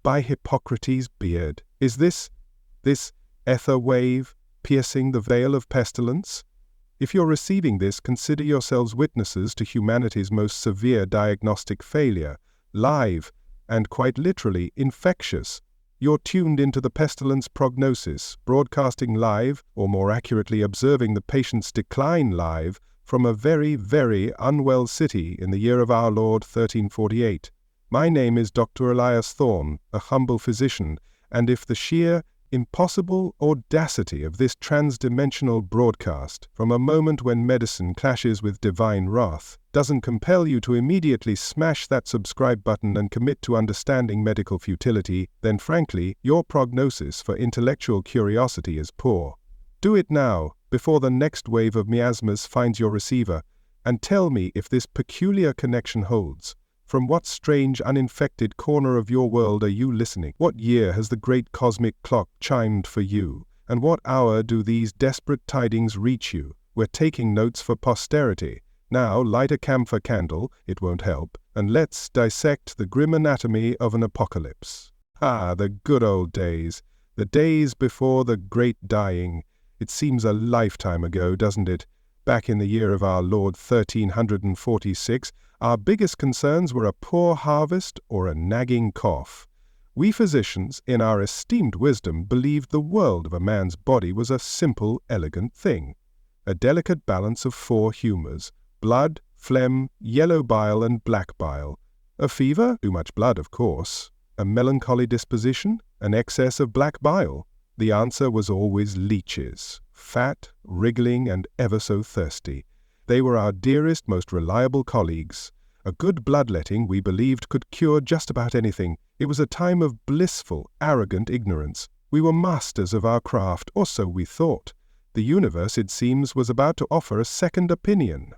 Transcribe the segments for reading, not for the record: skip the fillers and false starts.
By Hippocrates' beard, is this ether wave piercing the veil of pestilence? If you're receiving this, consider yourselves witnesses to humanity's most severe diagnostic failure, live, and quite literally infectious. You're tuned into the pestilence prognosis, broadcasting live, or more accurately observing the patient's decline live, from a very, very unwell city in the year of our Lord 1348. My name is Dr. Elias Thorne, a humble physician, and if the sheer, impossible audacity of this transdimensional broadcast, from a moment when medicine clashes with divine wrath, doesn't compel you to immediately smash that subscribe button and commit to understanding medical futility, then frankly, your prognosis for intellectual curiosity is poor. Do it now, before the next wave of miasmas finds your receiver, and tell me if this peculiar connection holds. From what strange, uninfected corner of your world are you listening? What year has the great cosmic clock chimed for you? And what hour do these desperate tidings reach you? We're taking notes for posterity. Now light a camphor candle, it won't help, and let's dissect the grim anatomy of an apocalypse. Ah, the good old days. The days before the great dying. It seems a lifetime ago, doesn't it? Back in the year of our Lord 1346, our biggest concerns were a poor harvest or a nagging cough. We physicians, in our esteemed wisdom, believed the world of a man's body was a simple, elegant thing. A delicate balance of four humours: blood, phlegm, yellow bile, and black bile. A fever? Too much blood, of course. A melancholy disposition? An excess of black bile? The answer was always leeches, fat, wriggling, and ever so thirsty. They were our dearest, most reliable colleagues. A good bloodletting, we believed, could cure just about anything. It was a time of blissful, arrogant ignorance. We were masters of our craft, or so we thought. The universe, it seems, was about to offer a second opinion.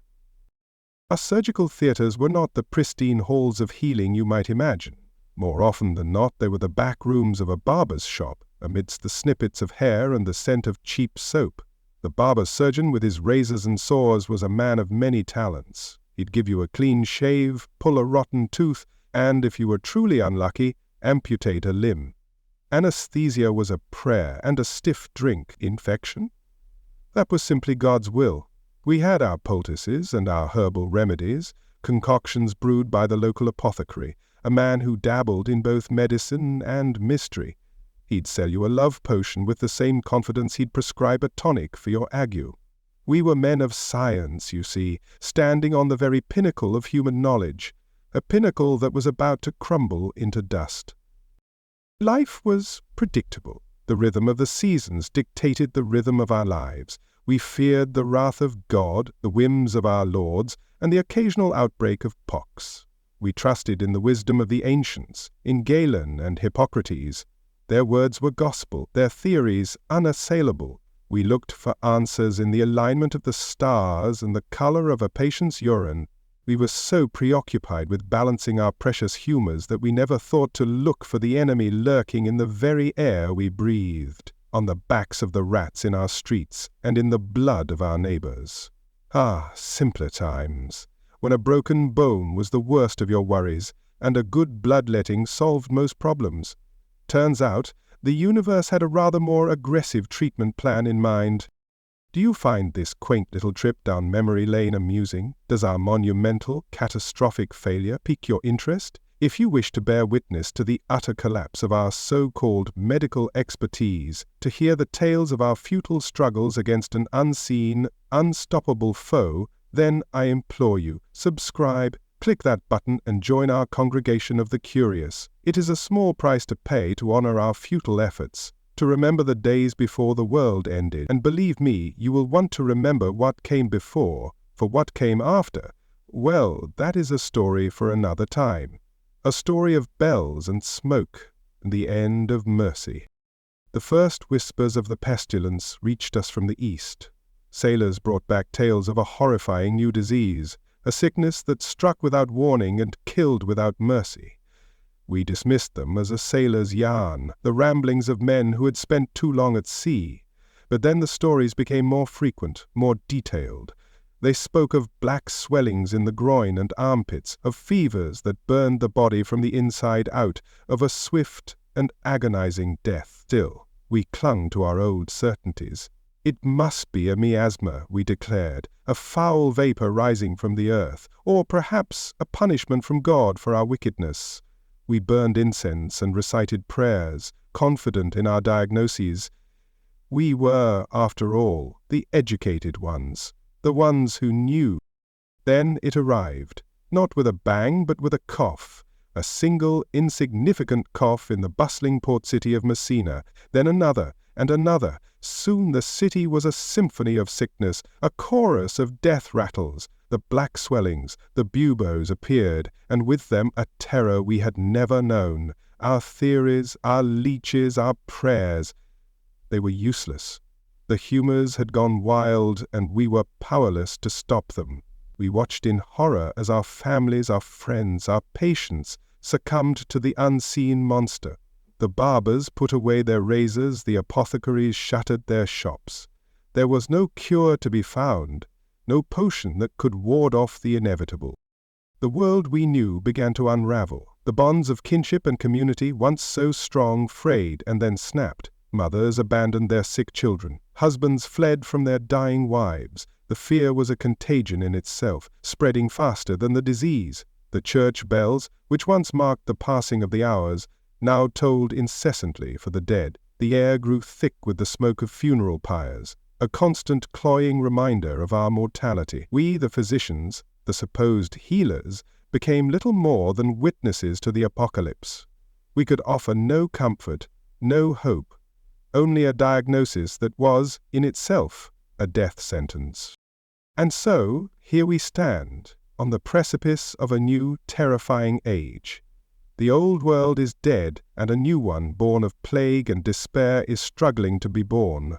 Our surgical theatres were not the pristine halls of healing you might imagine. More often than not, they were the back rooms of a barber's shop, amidst the snippets of hair and the scent of cheap soap. The barber surgeon with his razors and saws was a man of many talents. He'd give you a clean shave, pull a rotten tooth, and, if you were truly unlucky, amputate a limb. Anesthesia was a prayer and a stiff drink. Infection? That was simply God's will. We had our poultices and our herbal remedies, concoctions brewed by the local apothecary, a man who dabbled in both medicine and mystery. He'd sell you a love potion with the same confidence he'd prescribe a tonic for your ague. We were men of science, you see, standing on the very pinnacle of human knowledge, a pinnacle that was about to crumble into dust. Life was predictable. The rhythm of the seasons dictated the rhythm of our lives. We feared the wrath of God, the whims of our lords, and the occasional outbreak of pox. We trusted in the wisdom of the ancients, in Galen and Hippocrates. Their words were gospel, their theories unassailable. We looked for answers in the alignment of the stars and the color of a patient's urine. We were so preoccupied with balancing our precious humours that we never thought to look for the enemy lurking in the very air we breathed, on the backs of the rats in our streets, and in the blood of our neighbours. Ah, simpler times, when a broken bone was the worst of your worries, and a good bloodletting solved most problems. Turns out, the universe had a rather more aggressive treatment plan in mind. Do you find this quaint little trip down memory lane amusing? Does our monumental, catastrophic failure pique your interest? If you wish to bear witness to the utter collapse of our so-called medical expertise, to hear the tales of our futile struggles against an unseen, unstoppable foe, then I implore you, subscribe, click that button and join our congregation of the curious. It is a small price to pay to honor our futile efforts, to remember the days before the world ended. And believe me, you will want to remember what came before, for what came after. Well, that is a story for another time. A story of bells and smoke, and the end of mercy. The first whispers of the pestilence reached us from the east. Sailors brought back tales of a horrifying new disease, a sickness that struck without warning and killed without mercy. We dismissed them as a sailor's yarn, the ramblings of men who had spent too long at sea. But then the stories became more frequent, more detailed. They spoke of black swellings in the groin and armpits, of fevers that burned the body from the inside out, of a swift and agonizing death. Still, we clung to our old certainties. It must be a miasma, we declared, a foul vapor rising from the earth, or perhaps a punishment from God for our wickedness. We burned incense and recited prayers, confident in our diagnoses. We were, after all, the educated ones, the ones who knew. Then it arrived, not with a bang but with a cough, a single insignificant cough in the bustling port city of Messina, then another and another. Soon the city was a symphony of sickness, a chorus of death rattles. The black swellings, the buboes appeared, and with them a terror we had never known. Our theories, our leeches, our prayers, they were useless. The humors had gone wild, and we were powerless to stop them. We watched in horror as our families, our friends, our patients succumbed to the unseen monster. The barbers put away their razors, the apothecaries shuttered their shops. There was no cure to be found, no potion that could ward off the inevitable. The world we knew began to unravel. The bonds of kinship and community, once so strong, frayed and then snapped. Mothers abandoned their sick children. Husbands fled from their dying wives. The fear was a contagion in itself, spreading faster than the disease. The church bells, which once marked the passing of the hours, now tolled incessantly for the dead. The air grew thick with the smoke of funeral pyres, a constant cloying reminder of our mortality. We, the physicians, the supposed healers, became little more than witnesses to the apocalypse. We could offer no comfort, no hope, only a diagnosis that was, in itself, a death sentence. And so, here we stand, on the precipice of a new, terrifying age. The old world is dead, and a new one, born of plague and despair, is struggling to be born.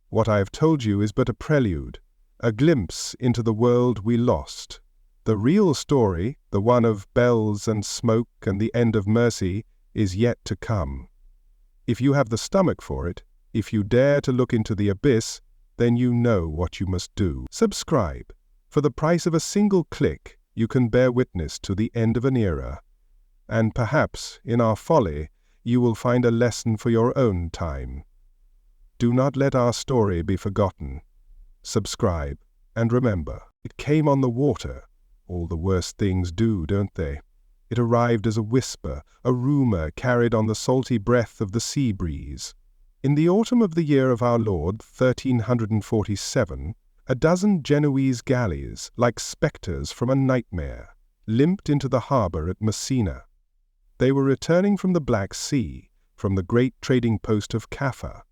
What I have told you is but a prelude, a glimpse into the world we lost. The real story, the one of bells and smoke and the end of mercy, is yet to come. If you have the stomach for it, if you dare to look into the abyss, then you know what you must do. Subscribe. For the price of a single click, you can bear witness to the end of an era. And perhaps, in our folly, you will find a lesson for your own time. Do not let our story be forgotten. Subscribe, and remember, it came on the water. All the worst things do, don't they? It arrived as a whisper, a rumor carried on the salty breath of the sea breeze. In the autumn of the year of our Lord, 1347, a dozen Genoese galleys, like specters from a nightmare, limped into the harbor at Messina. They were returning from the Black Sea, from the great trading post of Caffa.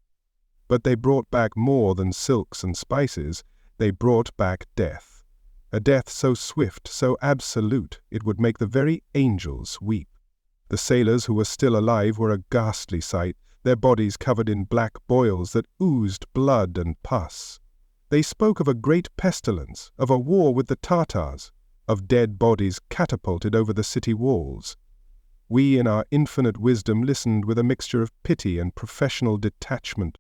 But they brought back more than silks and spices, they brought back death. A death so swift, so absolute, it would make the very angels weep. The sailors who were still alive were a ghastly sight, their bodies covered in black boils that oozed blood and pus. They spoke of a great pestilence, of a war with the Tartars, of dead bodies catapulted over the city walls. We, in our infinite wisdom, listened with a mixture of pity and professional detachment.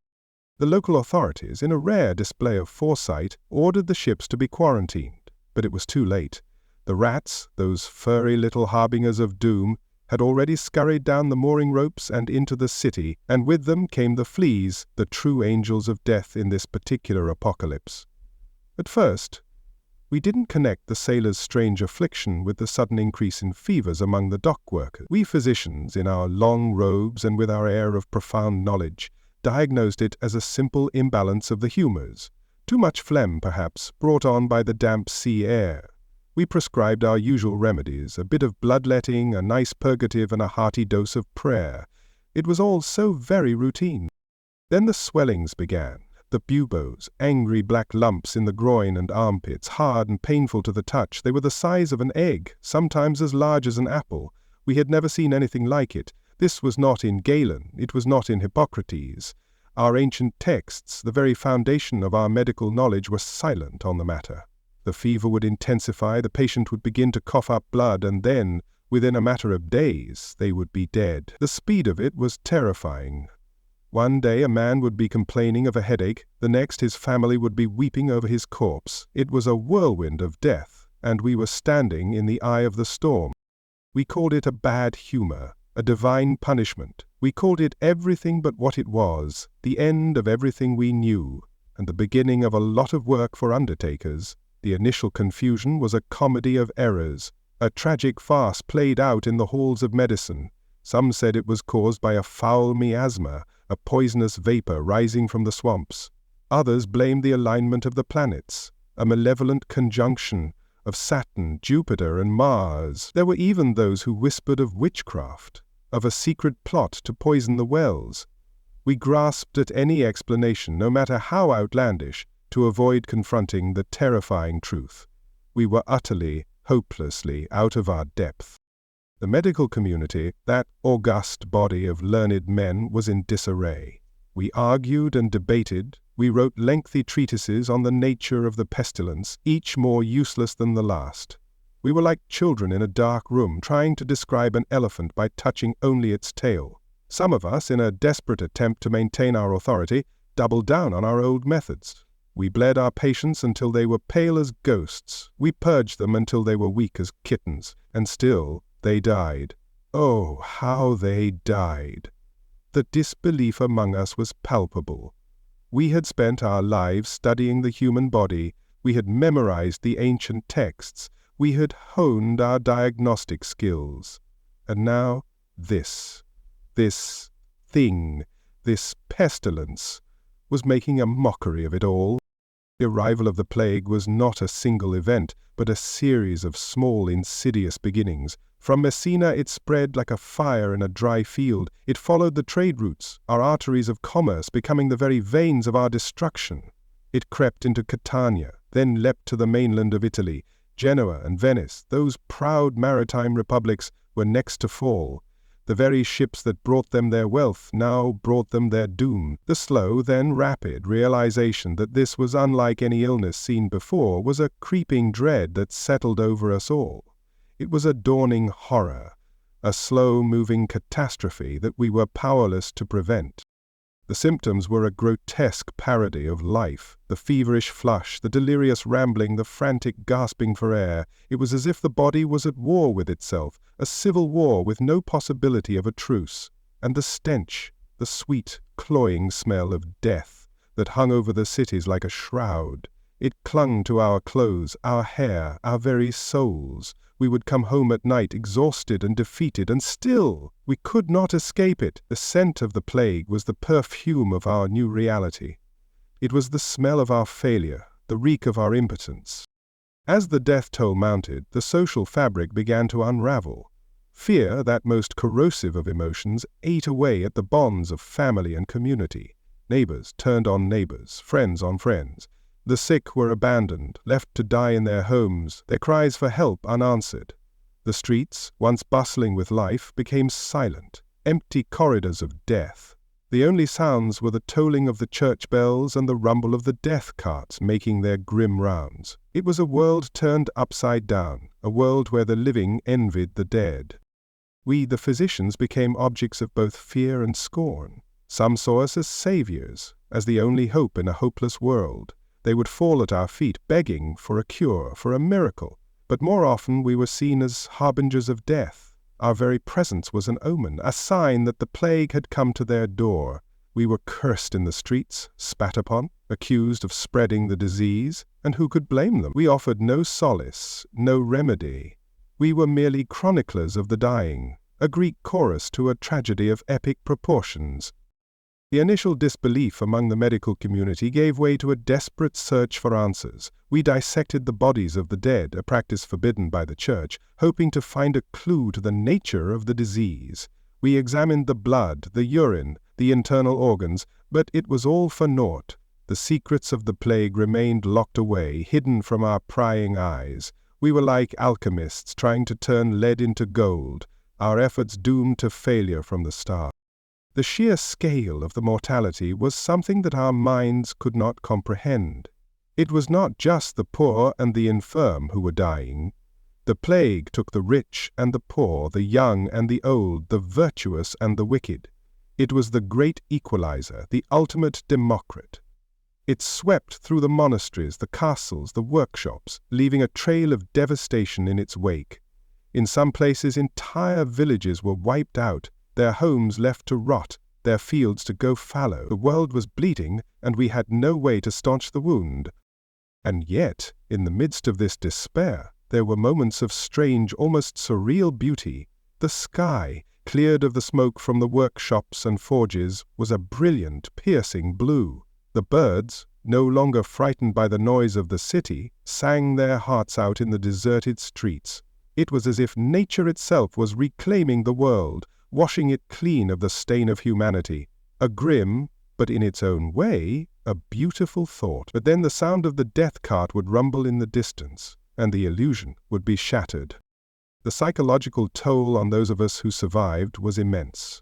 The local authorities, in a rare display of foresight, ordered the ships to be quarantined, but it was too late. The rats, those furry little harbingers of doom, had already scurried down the mooring ropes and into the city, and with them came the fleas, the true angels of death in this particular apocalypse. At first, we didn't connect the sailors' strange affliction with the sudden increase in fevers among the dock workers. We physicians, in our long robes and with our air of profound knowledge, diagnosed it as a simple imbalance of the humors. Too much phlegm, perhaps, brought on by the damp sea air. We prescribed our usual remedies, a bit of bloodletting, a nice purgative, and a hearty dose of prayer. It was all so very routine. Then the swellings began. The buboes, angry black lumps in the groin and armpits, hard and painful to the touch. They were the size of an egg, sometimes as large as an apple. We had never seen anything like it. This was not in Galen, it was not in Hippocrates. Our ancient texts, the very foundation of our medical knowledge, were silent on the matter. The fever would intensify, the patient would begin to cough up blood, and then, within a matter of days, they would be dead. The speed of it was terrifying. One day a man would be complaining of a headache, the next his family would be weeping over his corpse. It was a whirlwind of death, and we were standing in the eye of the storm. We called it a bad humor, a divine punishment. We called it everything but what it was, the end of everything we knew, and the beginning of a lot of work for undertakers. The initial confusion was a comedy of errors, a tragic farce played out in the halls of medicine. Some said it was caused by a foul miasma, a poisonous vapor rising from the swamps. Others blamed the alignment of the planets, a malevolent conjunction of Saturn, Jupiter, and Mars. There were even those who whispered of witchcraft, of a secret plot to poison the wells. We grasped at any explanation, no matter how outlandish, to avoid confronting the terrifying truth. We were utterly, hopelessly out of our depth. The medical community, that august body of learned men, was in disarray. We argued and debated. We wrote lengthy treatises on the nature of the pestilence, each more useless than the last. We were like children in a dark room trying to describe an elephant by touching only its tail. Some of us, in a desperate attempt to maintain our authority, doubled down on our old methods. We bled our patients until they were pale as ghosts. We purged them until they were weak as kittens. And still, they died. Oh, how they died! The disbelief among us was palpable. We had spent our lives studying the human body. We had memorized the ancient texts. We had honed our diagnostic skills. And now, this thing, this pestilence, was making a mockery of it all. The arrival of the plague was not a single event, but a series of small, insidious beginnings. From Messina it spread like a fire in a dry field. It followed the trade routes, our arteries of commerce becoming the very veins of our destruction. It crept into Catania, then leapt to the mainland of Italy. Genoa and Venice, those proud maritime republics, were next to fall. The very ships that brought them their wealth now brought them their doom. The slow, then rapid, realization that this was unlike any illness seen before was a creeping dread that settled over us all. It was a dawning horror, a slow-moving catastrophe that we were powerless to prevent. The symptoms were a grotesque parody of life, the feverish flush, the delirious rambling, the frantic gasping for air. It was as if the body was at war with itself, a civil war with no possibility of a truce. And the stench, the sweet, cloying smell of death that hung over the cities like a shroud. It clung to our clothes, our hair, our very souls. We would come home at night exhausted and defeated, and still we could not escape it. The scent of the plague was the perfume of our new reality. It was the smell of our failure, the reek of our impotence. As the death toll mounted, the social fabric began to unravel. Fear, that most corrosive of emotions, ate away at the bonds of family and community. Neighbors turned on neighbors, friends on friends. The sick were abandoned, left to die in their homes, their cries for help unanswered. The streets, once bustling with life, became silent, empty corridors of death. The only sounds were the tolling of the church bells and the rumble of the death carts making their grim rounds. It was a world turned upside down, a world where the living envied the dead. We, the physicians, became objects of both fear and scorn. Some saw us as saviors, as the only hope in a hopeless world. They would fall at our feet begging for a cure, for a miracle. But more often we were seen as harbingers of death. Our very presence was an omen, a sign that the plague had come to their door. We were cursed in the streets, spat upon, accused of spreading the disease, and who could blame them? We offered no solace, no remedy. We were merely chroniclers of the dying, a Greek chorus to a tragedy of epic proportions. The initial disbelief among the medical community gave way to a desperate search for answers. We dissected the bodies of the dead, a practice forbidden by the Church, hoping to find a clue to the nature of the disease. We examined the blood, the urine, the internal organs, but it was all for naught. The secrets of the plague remained locked away, hidden from our prying eyes. We were like alchemists trying to turn lead into gold, our efforts doomed to failure from the start. The sheer scale of the mortality was something that our minds could not comprehend. It was not just the poor and the infirm who were dying. The plague took the rich and the poor, the young and the old, the virtuous and the wicked. It was the great equalizer, the ultimate democrat. It swept through the monasteries, the castles, the workshops, leaving a trail of devastation in its wake. In some places, entire villages were wiped out, their homes left to rot, their fields to go fallow. The world was bleeding, and we had no way to staunch the wound. And yet, in the midst of this despair, there were moments of strange, almost surreal beauty. The sky, cleared of the smoke from the workshops and forges, was a brilliant, piercing blue. The birds, no longer frightened by the noise of the city, sang their hearts out in the deserted streets. It was as if nature itself was reclaiming the world, washing it clean of the stain of humanity. A grim, but in its own way, a beautiful thought. But then the sound of the death cart would rumble in the distance, and the illusion would be shattered. The psychological toll on those of us who survived was immense.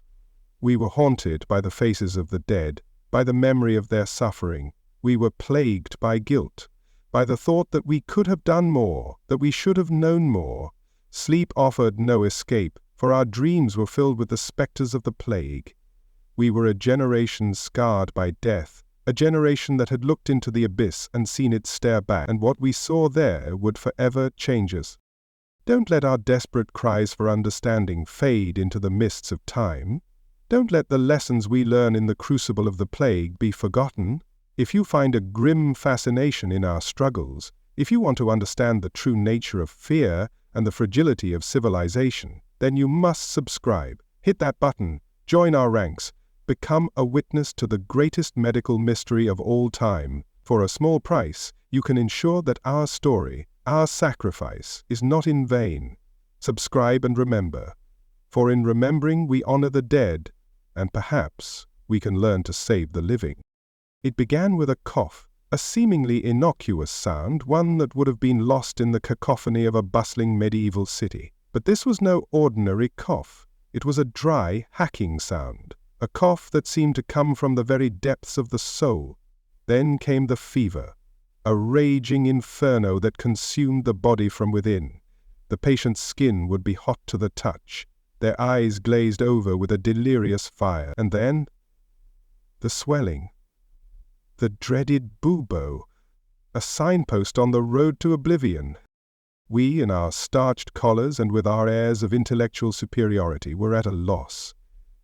We were haunted by the faces of the dead, by the memory of their suffering. We were plagued by guilt, by the thought that we could have done more, that we should have known more. Sleep offered no escape, for our dreams were filled with the specters of the plague. We were a generation scarred by death, a generation that had looked into the abyss and seen it stare back, and what we saw there would forever change us. Don't let our desperate cries for understanding fade into the mists of time. Don't let the lessons we learn in the crucible of the plague be forgotten. If you find a grim fascination in our struggles, if you want to understand the true nature of fear and the fragility of civilization, then you must subscribe, hit that button, join our ranks, become a witness to the greatest medical mystery of all time. For a small price, you can ensure that our story, our sacrifice, is not in vain. Subscribe and remember, for in remembering we honor the dead, and perhaps we can learn to save the living. It began with a cough, a seemingly innocuous sound, one that would have been lost in the cacophony of a bustling medieval city. But this was no ordinary cough. It was a dry, hacking sound, a cough that seemed to come from the very depths of the soul. Then came the fever, a raging inferno that consumed the body from within. The patient's skin would be hot to the touch, their eyes glazed over with a delirious fire. And then, the swelling. The dreaded bubo, a signpost on the road to oblivion. We, in our starched collars and with our airs of intellectual superiority, were at a loss.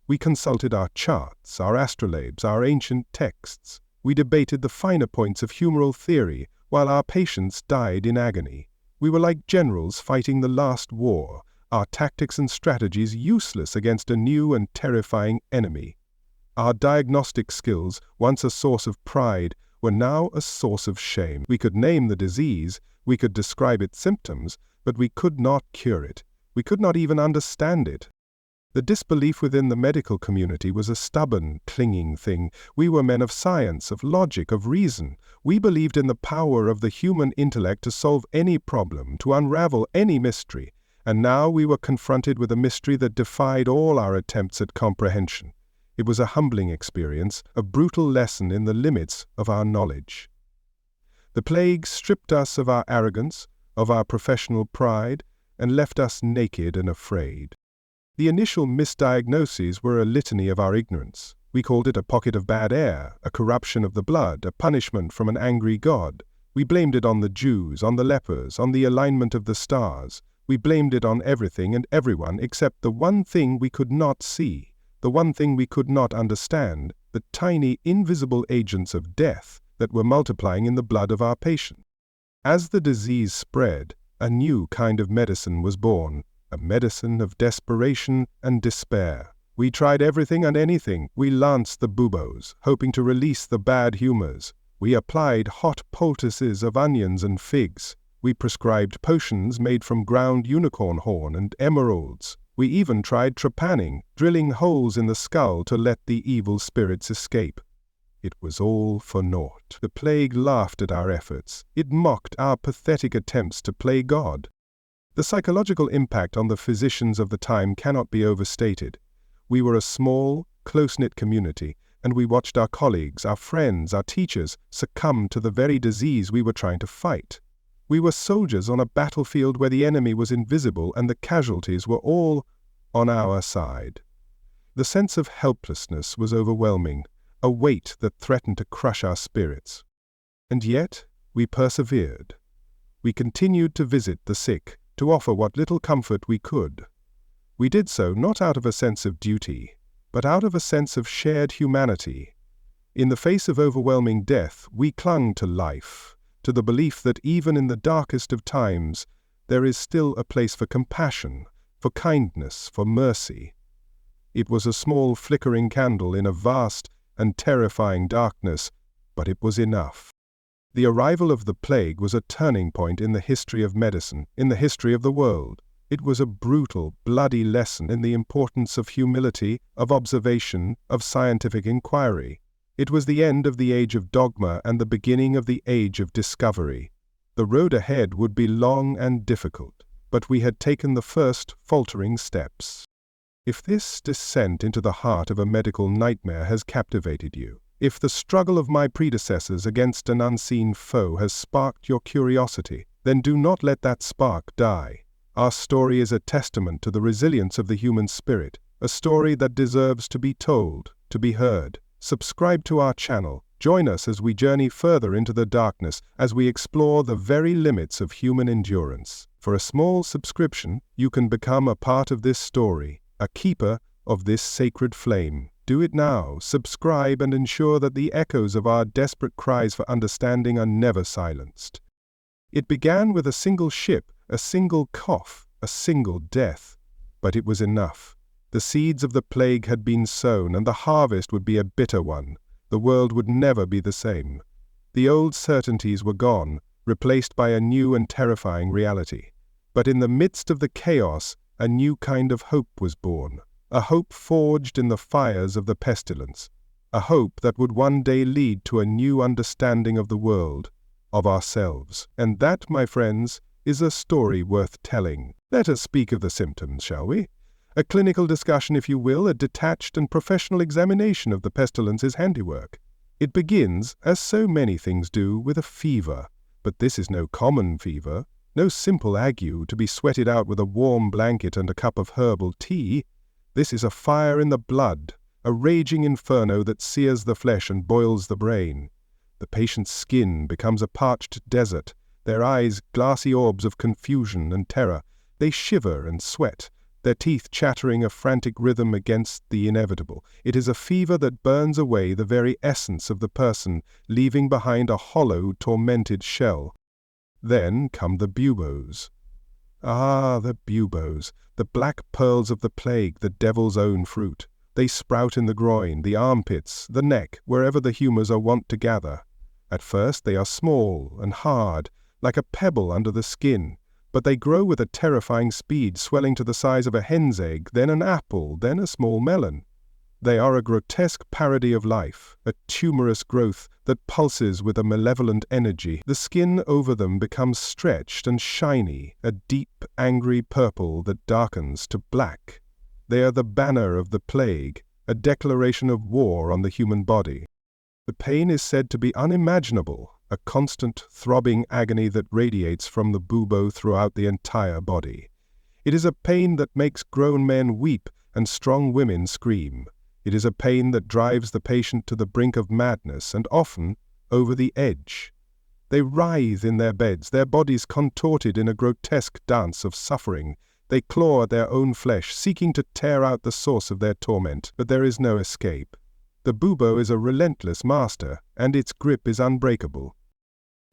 We consulted our charts, our astrolabes, our ancient texts. We debated the finer points of humoral theory, while our patients died in agony. We were like generals fighting the last war, our tactics and strategies useless against a new and terrifying enemy. Our diagnostic skills, once a source of pride, were now a source of shame. We could name the disease, we could describe its symptoms, but we could not cure it. We could not even understand it. The disbelief within the medical community was a stubborn, clinging thing. We were men of science, of logic, of reason. We believed in the power of the human intellect to solve any problem, to unravel any mystery. And now we were confronted with a mystery that defied all our attempts at comprehension. It was a humbling experience, a brutal lesson in the limits of our knowledge. The plague stripped us of our arrogance, of our professional pride, and left us naked and afraid. The initial misdiagnoses were a litany of our ignorance. We called it a pocket of bad air, a corruption of the blood, a punishment from an angry god. We blamed it on the Jews, on the lepers, on the alignment of the stars. We blamed it on everything and everyone except the one thing we could not see, the one thing we could not understand, the tiny, invisible agents of death that were multiplying in the blood of our patient. As the disease spread, a new kind of medicine was born, a medicine of desperation and despair. We tried everything and anything. We lanced the buboes, hoping to release the bad humors. We applied hot poultices of onions and figs. We prescribed potions made from ground unicorn horn and emeralds. We even tried trepanning, drilling holes in the skull to let the evil spirits escape. It was all for naught. The plague laughed at our efforts. It mocked our pathetic attempts to play God. The psychological impact on the physicians of the time cannot be overstated. We were a small, close-knit community, and we watched our colleagues, our friends, our teachers succumb to the very disease we were trying to fight. We were soldiers on a battlefield where the enemy was invisible and the casualties were all on our side. The sense of helplessness was overwhelming, a weight that threatened to crush our spirits. And yet, we persevered. We continued to visit the sick, to offer what little comfort we could. We did so not out of a sense of duty, but out of a sense of shared humanity. In the face of overwhelming death, we clung to life, to the belief that even in the darkest of times, there is still a place for compassion, for kindness, for mercy. It was a small flickering candle in a vast and terrifying darkness, but it was enough. The arrival of the plague was a turning point in the history of medicine, in the history of the world. It was a brutal, bloody lesson in the importance of humility, of observation, of scientific inquiry. It was the end of the age of dogma and the beginning of the age of discovery. The road ahead would be long and difficult, but we had taken the first faltering steps. If this descent into the heart of a medical nightmare has captivated you, if the struggle of my predecessors against an unseen foe has sparked your curiosity, then do not let that spark die. Our story is a testament to the resilience of the human spirit, a story that deserves to be told, to be heard. Subscribe to our channel. Join us as we journey further into the darkness, as we explore the very limits of human endurance. For a small subscription, you can become a part of this story, a keeper of this sacred flame. Do it now, subscribe, and ensure that the echoes of our desperate cries for understanding are never silenced. It began with a single ship, a single cough, a single death. But it was enough. The seeds of the plague had been sown, and the harvest would be a bitter one. The world would never be the same. The old certainties were gone, replaced by a new and terrifying reality. But in the midst of the chaos, a new kind of hope was born. A hope forged in the fires of the pestilence. A hope that would one day lead to a new understanding of the world, of ourselves. And that, my friends, is a story worth telling. Let us speak of the symptoms, shall we? A clinical discussion, if you will, a detached and professional examination of the pestilence's handiwork. It begins, as so many things do, with a fever. But this is no common fever, no simple ague to be sweated out with a warm blanket and a cup of herbal tea. This is a fire in the blood, a raging inferno that sears the flesh and boils the brain. The patient's skin becomes a parched desert, their eyes glassy orbs of confusion and terror. They shiver and sweat, their teeth chattering a frantic rhythm against the inevitable. It is a fever that burns away the very essence of the person, leaving behind a hollow, tormented shell. Then come the buboes. Ah, the buboes, the black pearls of the plague, the devil's own fruit. They sprout in the groin, the armpits, the neck, wherever the humours are wont to gather. At first they are small and hard, like a pebble under the skin, but they grow with a terrifying speed, swelling to the size of a hen's egg, then an apple, then a small melon. They are a grotesque parody of life, a tumorous growth that pulses with a malevolent energy. The skin over them becomes stretched and shiny, a deep, angry purple that darkens to black. They are the banner of the plague, a declaration of war on the human body. The pain is said to be unimaginable, a constant, throbbing agony that radiates from the bubo throughout the entire body. It is a pain that makes grown men weep and strong women scream. It is a pain that drives the patient to the brink of madness and often over the edge. They writhe in their beds, their bodies contorted in a grotesque dance of suffering. They claw at their own flesh, seeking to tear out the source of their torment, but there is no escape. The bubo is a relentless master, and its grip is unbreakable.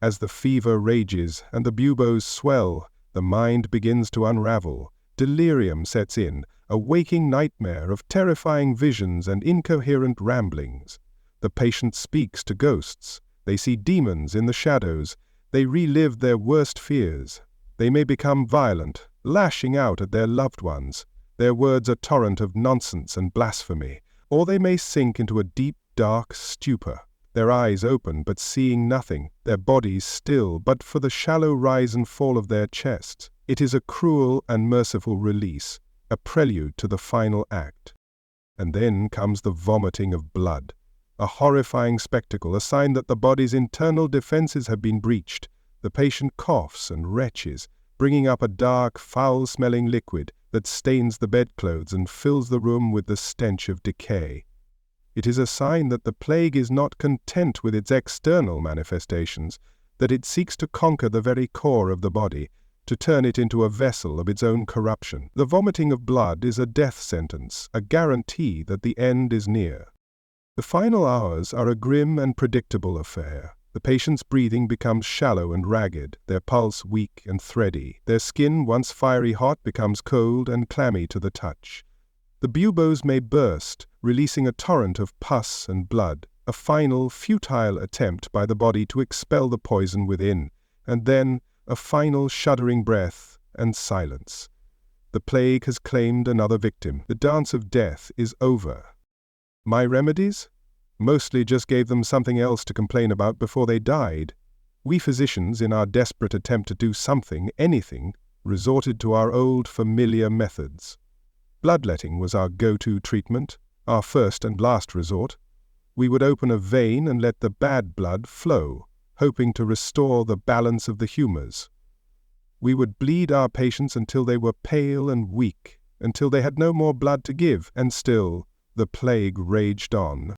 As the fever rages and the buboes swell, the mind begins to unravel. Delirium sets in, a waking nightmare of terrifying visions and incoherent ramblings. The patient speaks to ghosts. They see demons in the shadows. They relive their worst fears. They may become violent, lashing out at their loved ones. Their words a torrent of nonsense and blasphemy. Or they may sink into a deep, dark stupor. Their eyes open but seeing nothing, their bodies still but for the shallow rise and fall of their chests. It is a cruel and merciful release, a prelude to the final act. And then comes the vomiting of blood, a horrifying spectacle, a sign that the body's internal defenses have been breached. The patient coughs and retches, bringing up a dark, foul-smelling liquid, that stains the bedclothes and fills the room with the stench of decay. It is a sign that the plague is not content with its external manifestations, that it seeks to conquer the very core of the body, to turn it into a vessel of its own corruption. The vomiting of blood is a death sentence, a guarantee that the end is near. The final hours are a grim and predictable affair. The patient's breathing becomes shallow and ragged, their pulse weak and thready. Their skin, once fiery hot, becomes cold and clammy to the touch. The buboes may burst, releasing a torrent of pus and blood, a final, futile attempt by the body to expel the poison within, and then a final shuddering breath and silence. The plague has claimed another victim. The dance of death is over. My remedies? Mostly just gave them something else to complain about before they died. We physicians, in our desperate attempt to do something, anything, resorted to our old familiar methods. Bloodletting was our go-to treatment, our first and last resort. We would open a vein and let the bad blood flow, hoping to restore the balance of the humors. We would bleed our patients until they were pale and weak, until they had no more blood to give, and still the plague raged on.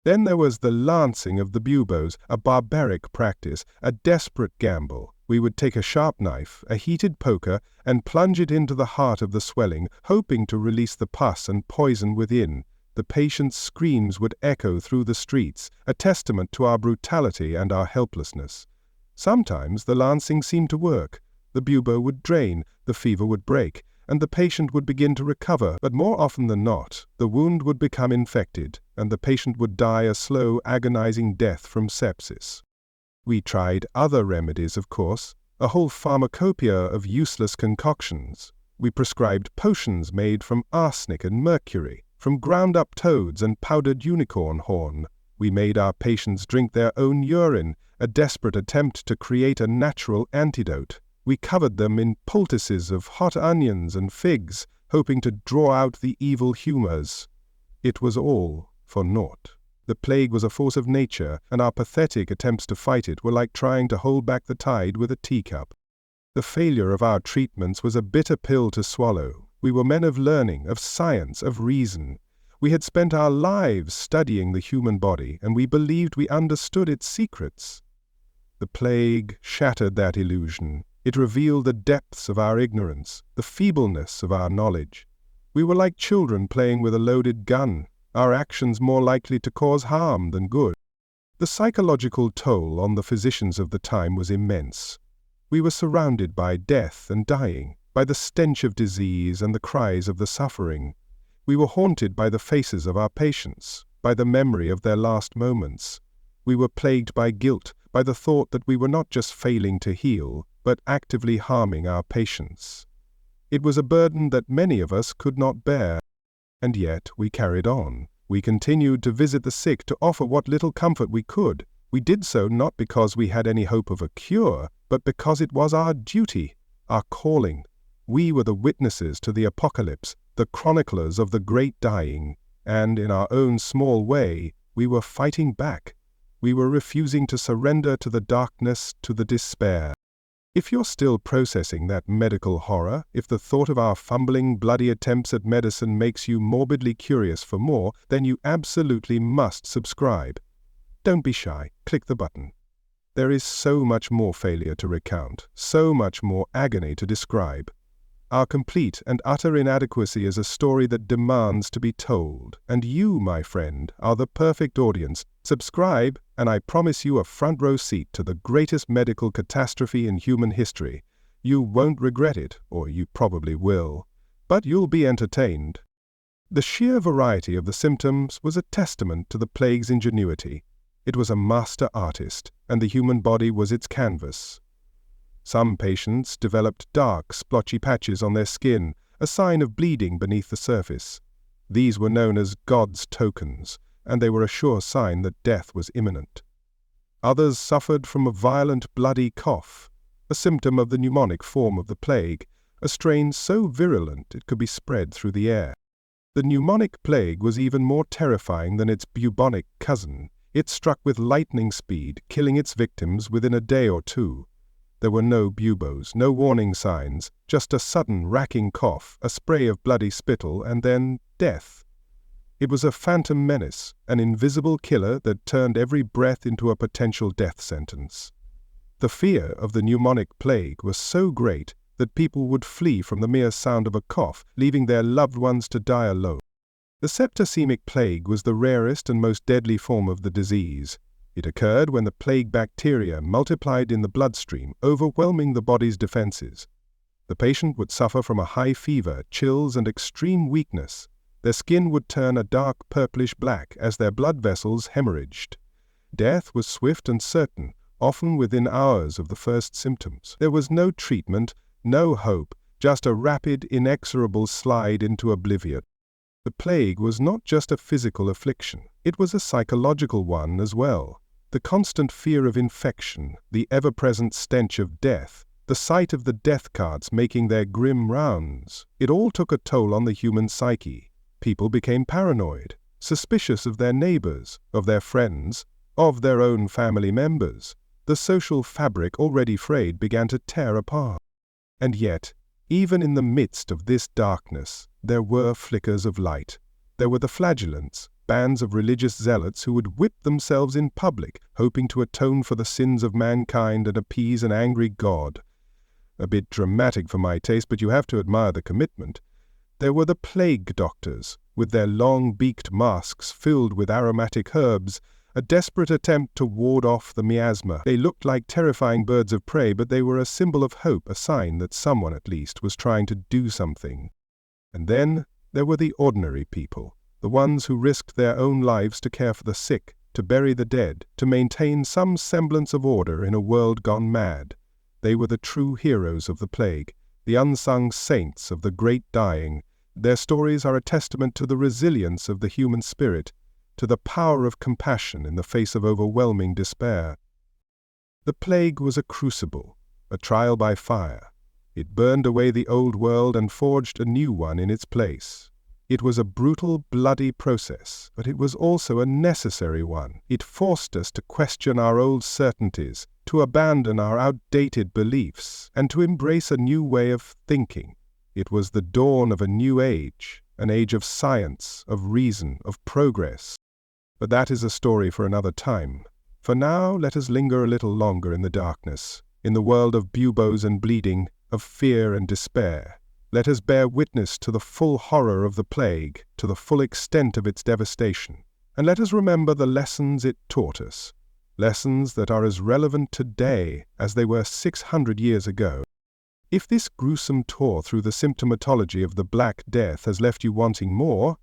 Then there was the lancing of the buboes, a barbaric practice, a desperate gamble. We would take a sharp knife, a heated poker, and plunge it into the heart of the swelling, hoping to release the pus and poison within. The patient's screams would echo through the streets, a testament to our brutality and our helplessness. Sometimes the lancing seemed to work. The bubo would drain, the fever would break, and the patient would begin to recover, but more often than not, the wound would become infected, and the patient would die a slow, agonizing death from sepsis. We tried other remedies, of course, a whole pharmacopoeia of useless concoctions. We prescribed potions made from arsenic and mercury, from ground-up toads and powdered unicorn horn. We made our patients drink their own urine, a desperate attempt to create a natural antidote. We covered them in poultices of hot onions and figs, hoping to draw out the evil humors. It was all for naught. The plague was a force of nature, and our pathetic attempts to fight it were like trying to hold back the tide with a teacup. The failure of our treatments was a bitter pill to swallow. We were men of learning, of science, of reason. We had spent our lives studying the human body, and we believed we understood its secrets. The plague shattered that illusion. It revealed the depths of our ignorance, the feebleness of our knowledge. We were like children playing with a loaded gun, our actions more likely to cause harm than good. The psychological toll on the physicians of the time was immense. We were surrounded by death and dying, by the stench of disease and the cries of the suffering. We were haunted by the faces of our patients, by the memory of their last moments. We were plagued by guilt, by the thought that we were not just failing to heal, but actively harming our patients. It was a burden that many of us could not bear, and yet we carried on. We continued to visit the sick, to offer what little comfort we could. We did so not because we had any hope of a cure, but because it was our duty, our calling. We were the witnesses to the apocalypse, the chroniclers of the great dying, and in our own small way, we were fighting back. We were refusing to surrender to the darkness, to the despair. If you're still processing that medical horror, if the thought of our fumbling, bloody attempts at medicine makes you morbidly curious for more, then you absolutely must subscribe. Don't be shy, click the button. There is so much more failure to recount, so much more agony to describe. Our complete and utter inadequacy is a story that demands to be told, and you, my friend, are the perfect audience. Subscribe, and I promise you a front row seat to the greatest medical catastrophe in human history. You won't regret it, or you probably will, but you'll be entertained. The sheer variety of the symptoms was a testament to the plague's ingenuity. It was a master artist, and the human body was its canvas. Some patients developed dark, splotchy patches on their skin, a sign of bleeding beneath the surface. These were known as God's tokens, and they were a sure sign that death was imminent. Others suffered from a violent, bloody cough, a symptom of the pneumonic form of the plague, a strain so virulent it could be spread through the air. The pneumonic plague was even more terrifying than its bubonic cousin. It struck with lightning speed, killing its victims within a day or two. There were no buboes, no warning signs, just a sudden racking cough, a spray of bloody spittle, and then death. It was a phantom menace, an invisible killer that turned every breath into a potential death sentence. The fear of the pneumonic plague was so great that people would flee from the mere sound of a cough, leaving their loved ones to die alone. The septicemic plague was the rarest and most deadly form of the disease. It occurred when the plague bacteria multiplied in the bloodstream, overwhelming the body's defenses. The patient would suffer from a high fever, chills, and extreme weakness. Their skin would turn a dark purplish-black as their blood vessels hemorrhaged. Death was swift and certain, often within hours of the first symptoms. There was no treatment, no hope, just a rapid, inexorable slide into oblivion. The plague was not just a physical affliction, it was a psychological one as well. The constant fear of infection, the ever-present stench of death, the sight of the death carts making their grim rounds, it all took a toll on the human psyche. People became paranoid, suspicious of their neighbors, of their friends, of their own family members. The social fabric, already frayed, began to tear apart. And yet, even in the midst of this darkness, there were flickers of light. There were the flagellants, bands of religious zealots who would whip themselves in public, hoping to atone for the sins of mankind and appease an angry God. A bit dramatic for my taste, but you have to admire the commitment. There were the plague doctors, with their long-beaked masks filled with aromatic herbs, a desperate attempt to ward off the miasma. They looked like terrifying birds of prey, but they were a symbol of hope, a sign that someone at least was trying to do something. And then there were the ordinary people, the ones who risked their own lives to care for the sick, to bury the dead, to maintain some semblance of order in a world gone mad. They were the true heroes of the plague, the unsung saints of the great dying. Their stories are a testament to the resilience of the human spirit, to the power of compassion in the face of overwhelming despair. The plague was a crucible, a trial by fire. It burned away the old world and forged a new one in its place. It was a brutal, bloody process, but it was also a necessary one. It forced us to question our old certainties, to abandon our outdated beliefs, and to embrace a new way of thinking. It was the dawn of a new age, an age of science, of reason, of progress. But that is a story for another time. For now, let us linger a little longer in the darkness, in the world of buboes and bleeding, of fear and despair. Let us bear witness to the full horror of the plague, to the full extent of its devastation, and let us remember the lessons it taught us, lessons that are as relevant today as they were 600 years ago. If this gruesome tour through the symptomatology of the Black Death has left you wanting more,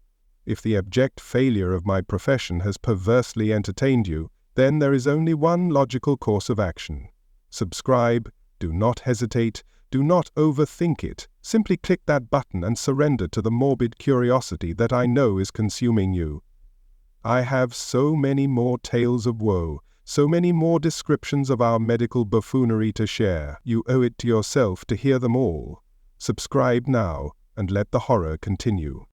if the abject failure of my profession has perversely entertained you, then there is only one logical course of action. Subscribe, do not hesitate, do not overthink it. Simply click that button and surrender to the morbid curiosity that I know is consuming you. I have so many more tales of woe, so many more descriptions of our medical buffoonery to share. You owe it to yourself to hear them all. Subscribe now, and let the horror continue.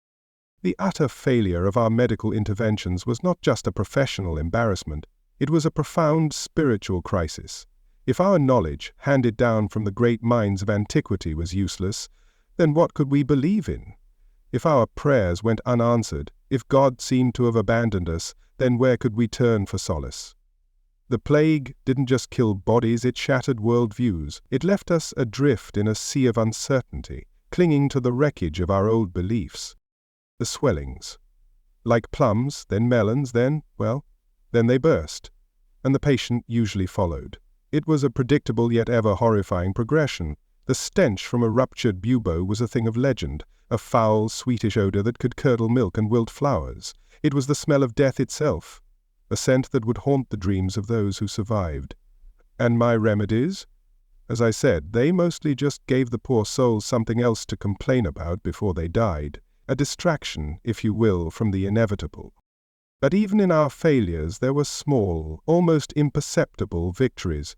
The utter failure of our medical interventions was not just a professional embarrassment, it was a profound spiritual crisis. If our knowledge, handed down from the great minds of antiquity, was useless, then what could we believe in? If our prayers went unanswered, if God seemed to have abandoned us, then where could we turn for solace? The plague didn't just kill bodies, it shattered worldviews. It left us adrift in a sea of uncertainty, clinging to the wreckage of our old beliefs. The swellings. Like plums, then melons, then they burst, and the patient usually followed. It was a predictable yet ever horrifying progression. The stench from a ruptured bubo was a thing of legend, a foul, sweetish odor that could curdle milk and wilt flowers. It was the smell of death itself, a scent that would haunt the dreams of those who survived. And my remedies? As I said, they mostly just gave the poor souls something else to complain about before they died, a distraction, if you will, from the inevitable. But even in our failures there were small, almost imperceptible victories.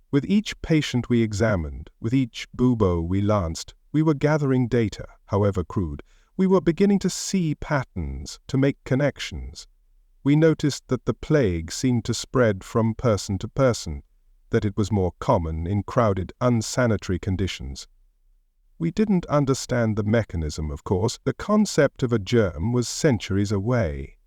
With each patient we examined, with each bubo we lanced, we were gathering data, however crude. We were beginning to see patterns, to make connections. We noticed that the plague seemed to spread from person to person. that it was more common in crowded, unsanitary conditions. We didn't understand the mechanism, of course. The concept of a germ was centuries away.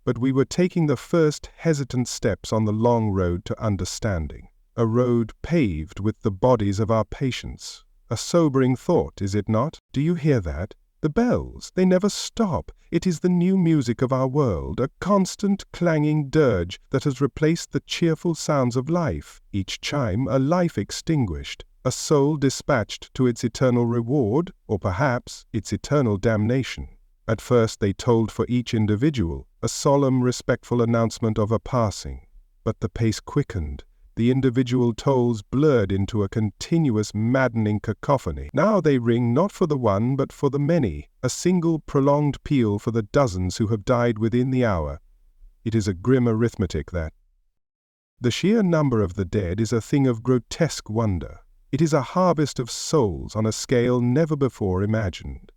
But we were taking the first hesitant steps on the long road to understanding. A road paved with the bodies of our patients. A sobering thought, is it not? Do you hear that? The bells, they never stop. It is the new music of our world, a constant clanging dirge that has replaced the cheerful sounds of life. Each chime a life extinguished, a soul dispatched to its eternal reward, or perhaps its eternal damnation. At first they tolled for each individual, a solemn, respectful announcement of a passing. But the pace quickened. The individual tolls blurred into a continuous, maddening cacophony. Now they ring not for the one, but for the many, a single prolonged peal for the dozens who have died within the hour. It is a grim arithmetic, that. The sheer number of the dead is a thing of grotesque wonder. It is a harvest of souls on a scale never before imagined.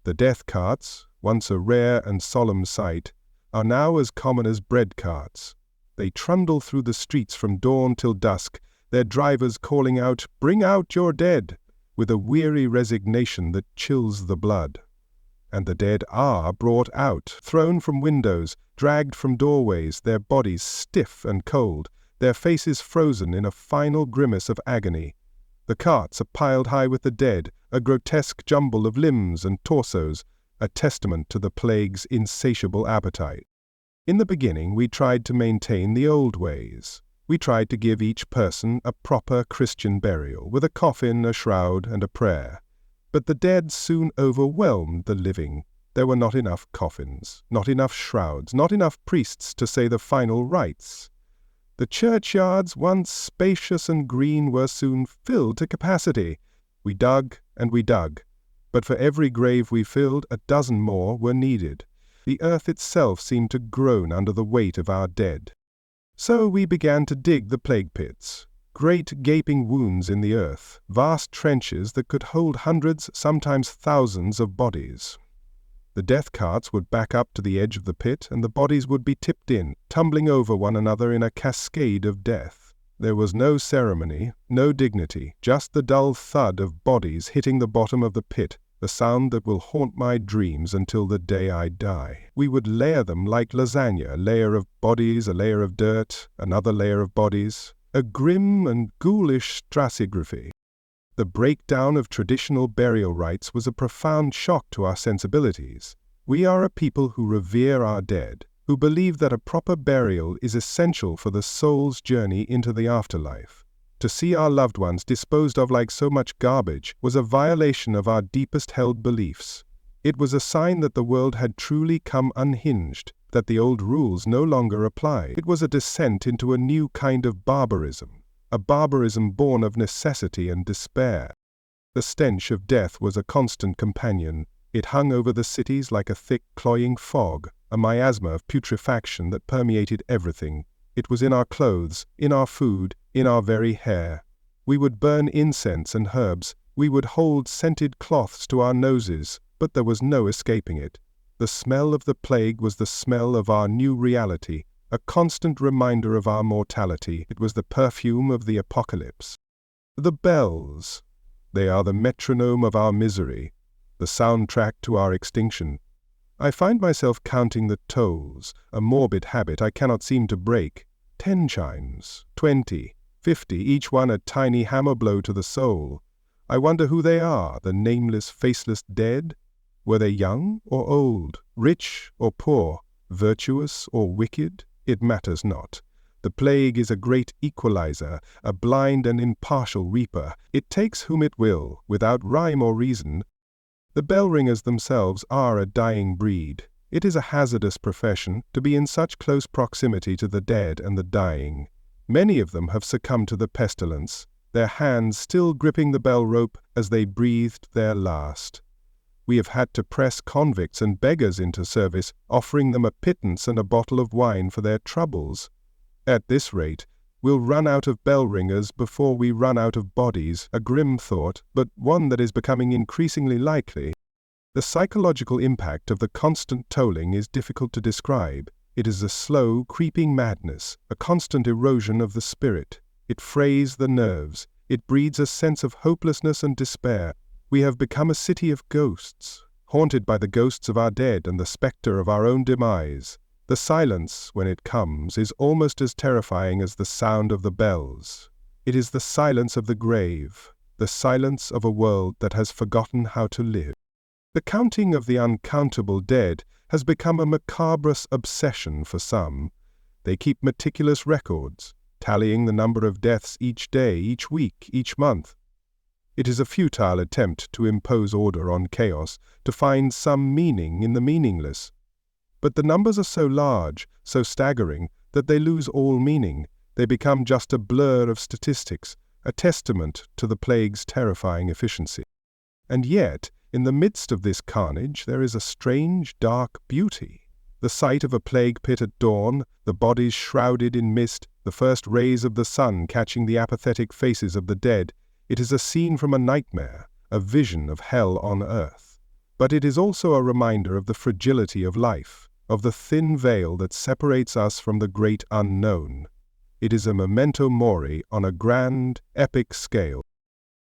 The death carts, once a rare and solemn sight, are now as common as bread carts. They trundle through the streets from dawn till dusk, their drivers calling out, "Bring out your dead," with a weary resignation that chills the blood. And the dead are brought out, thrown from windows, dragged from doorways, their bodies stiff and cold, their faces frozen in a final grimace of agony. The carts are piled high with the dead, a grotesque jumble of limbs and torsos, a testament to the plague's insatiable appetite. In the beginning, we tried to maintain the old ways. We tried to give each person a proper Christian burial, with a coffin, a shroud, and a prayer. But the dead soon overwhelmed the living. There were not enough coffins, not enough shrouds, not enough priests to say the final rites. The churchyards, once spacious and green, were soon filled to capacity. We dug and we dug, but for every grave we filled, a dozen more were needed. The earth itself seemed to groan under the weight of our dead. So we began to dig the plague pits, great gaping wounds in the earth, vast trenches that could hold hundreds, sometimes thousands of bodies. The death carts would back up to the edge of the pit, and the bodies would be tipped in, tumbling over one another in a cascade of death. There was no ceremony, no dignity, just the dull thud of bodies hitting the bottom of the pit, the sound that will haunt my dreams until the day I die. We would layer them like lasagna, a layer of bodies, a layer of dirt, another layer of bodies, a grim and ghoulish stratigraphy. The breakdown of traditional burial rites was a profound shock to our sensibilities. We are a people who revere our dead, who believe that a proper burial is essential for the soul's journey into the afterlife. To see our loved ones disposed of like so much garbage was a violation of our deepest held beliefs. It was a sign that the world had truly come unhinged, that the old rules no longer applied. It was a descent into a new kind of barbarism, a barbarism born of necessity and despair. The stench of death was a constant companion. It hung over the cities like a thick, cloying fog, a miasma of putrefaction that permeated everything. It was in our clothes, in our food, in our very hair. We would burn incense and herbs. We would hold scented cloths to our noses, but there was no escaping it. The smell of the plague was the smell of our new reality, a constant reminder of our mortality. It was the perfume of the apocalypse. The bells. They are the metronome of our misery, the soundtrack to our extinction. I find myself counting the tolls, a morbid habit I cannot seem to break. 10 chimes, 20, 50, each one a tiny hammer blow to the soul. I wonder who they are, the nameless, faceless dead? Were they young or old, rich or poor, virtuous or wicked? It matters not. The plague is a great equalizer, a blind and impartial reaper. It takes whom it will, without rhyme or reason. The bell-ringers themselves are a dying breed. It is a hazardous profession to be in such close proximity to the dead and the dying. Many of them have succumbed to the pestilence, their hands still gripping the bell rope as they breathed their last. We have had to press convicts and beggars into service, offering them a pittance and a bottle of wine for their troubles. At this rate, we'll run out of bell-ringers before we run out of bodies, a grim thought, but one that is becoming increasingly likely. The psychological impact of the constant tolling is difficult to describe. It is a slow, creeping madness, a constant erosion of the spirit. It frays the nerves. It breeds a sense of hopelessness and despair. We have become a city of ghosts, haunted by the ghosts of our dead and the specter of our own demise. The silence, when it comes, is almost as terrifying as the sound of the bells. It is the silence of the grave, the silence of a world that has forgotten how to live. The counting of the uncountable dead has become a macabre obsession for some. They keep meticulous records, tallying the number of deaths each day, each week, each month. It is a futile attempt to impose order on chaos, to find some meaning in the meaningless. But the numbers are so large, so staggering, that they lose all meaning. They become just a blur of statistics, a testament to the plague's terrifying efficiency. And yet, in the midst of this carnage, there is a strange, dark beauty. The sight of a plague pit at dawn, the bodies shrouded in mist, the first rays of the sun catching the apathetic faces of the dead, it is a scene from a nightmare, a vision of hell on earth. But it is also a reminder of the fragility of life, of the thin veil that separates us from the great unknown. It is a memento mori on a grand, epic scale.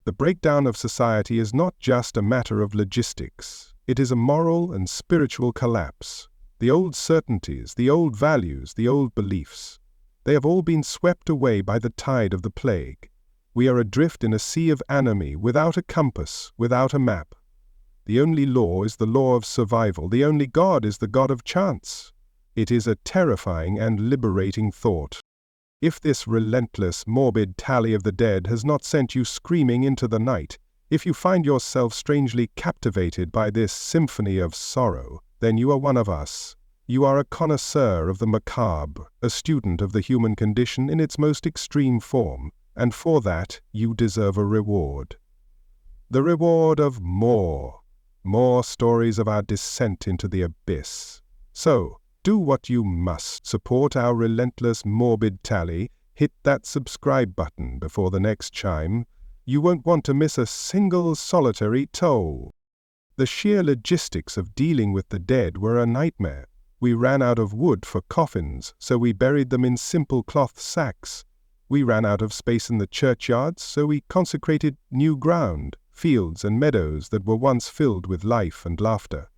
The breakdown of society is not just a matter of logistics. It is a moral and spiritual collapse. The old certainties, the old values, the old beliefs, they have all been swept away by the tide of the plague. We are adrift in a sea of anomie, without a compass, without a map. The only law is the law of survival. The only God is the God of chance. It is a terrifying and liberating thought. If this relentless, morbid tally of the dead has not sent you screaming into the night, if you find yourself strangely captivated by this symphony of sorrow, then you are one of us. You are a connoisseur of the macabre, a student of the human condition in its most extreme form, and for that you deserve a reward. The reward of more stories of our descent into the abyss. So, do what you must. Support our relentless, morbid tally. Hit that subscribe button before the next chime. You won't want to miss a single solitary toll. The sheer logistics of dealing with the dead were a nightmare. We ran out of wood for coffins, so we buried them in simple cloth sacks. We ran out of space in the churchyards, so we consecrated new ground, fields and meadows that were once filled with life and laughter.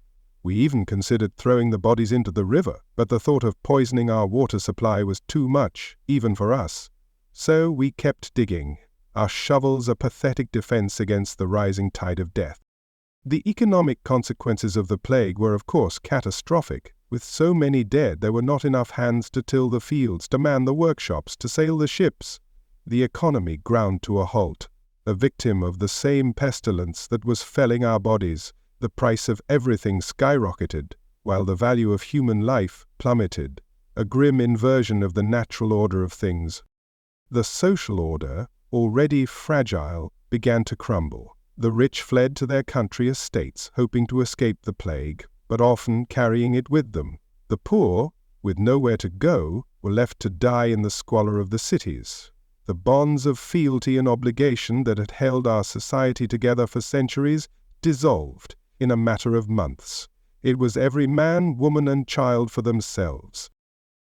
We even considered throwing the bodies into the river, but the thought of poisoning our water supply was too much, even for us. So we kept digging, our shovels a pathetic defense against the rising tide of death. The economic consequences of the plague were of course catastrophic. With so many dead, there were not enough hands to till the fields, to man the workshops, to sail the ships. The economy ground to a halt, a victim of the same pestilence that was felling our bodies. The price of everything skyrocketed, while the value of human life plummeted, a grim inversion of the natural order of things. The social order, already fragile, began to crumble. The rich fled to their country estates, hoping to escape the plague, but often carrying it with them. The poor, with nowhere to go, were left to die in the squalor of the cities. The bonds of fealty and obligation that had held our society together for centuries dissolved in a matter of months. It was every man, woman, and child for themselves.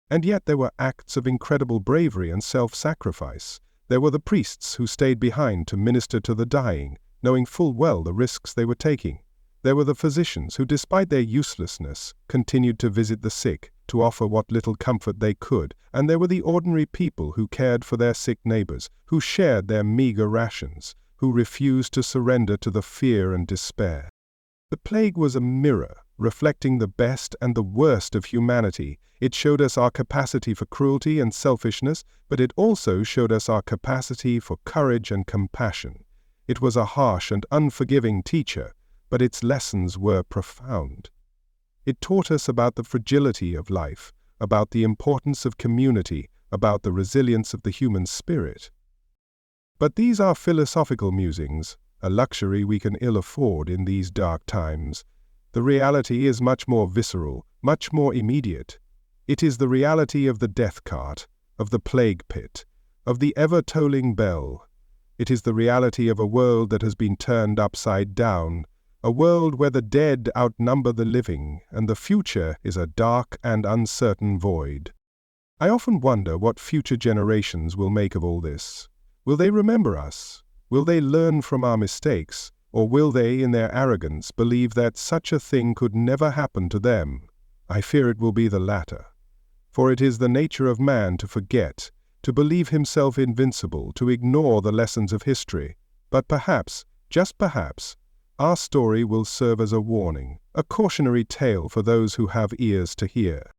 And yet there were acts of incredible bravery and self-sacrifice. There were the priests who stayed behind to minister to the dying, knowing full well the risks they were taking. There were the physicians who, despite their uselessness, continued to visit the sick, to offer what little comfort they could. And there were the ordinary people who cared for their sick neighbors, who shared their meager rations, who refused to surrender to the fear and despair. The plague was a mirror, reflecting the best and the worst of humanity. It showed us our capacity for cruelty and selfishness, but it also showed us our capacity for courage and compassion. It was a harsh and unforgiving teacher, but its lessons were profound. It taught us about the fragility of life, about the importance of community, about the resilience of the human spirit. But these are philosophical musings, a luxury we can ill afford in these dark times. The reality is much more visceral, much more immediate. It is the reality of the death cart, of the plague pit, of the ever-tolling bell. It is the reality of a world that has been turned upside down, a world where the dead outnumber the living, and the future is a dark and uncertain void. I often wonder what future generations will make of all this. Will they remember us? Will they learn from our mistakes? Or will they, in their arrogance, believe that such a thing could never happen to them? I fear it will be the latter. For it is the nature of man to forget, to believe himself invincible, to ignore the lessons of history. But perhaps, just perhaps, our story will serve as a warning, a cautionary tale for those who have ears to hear.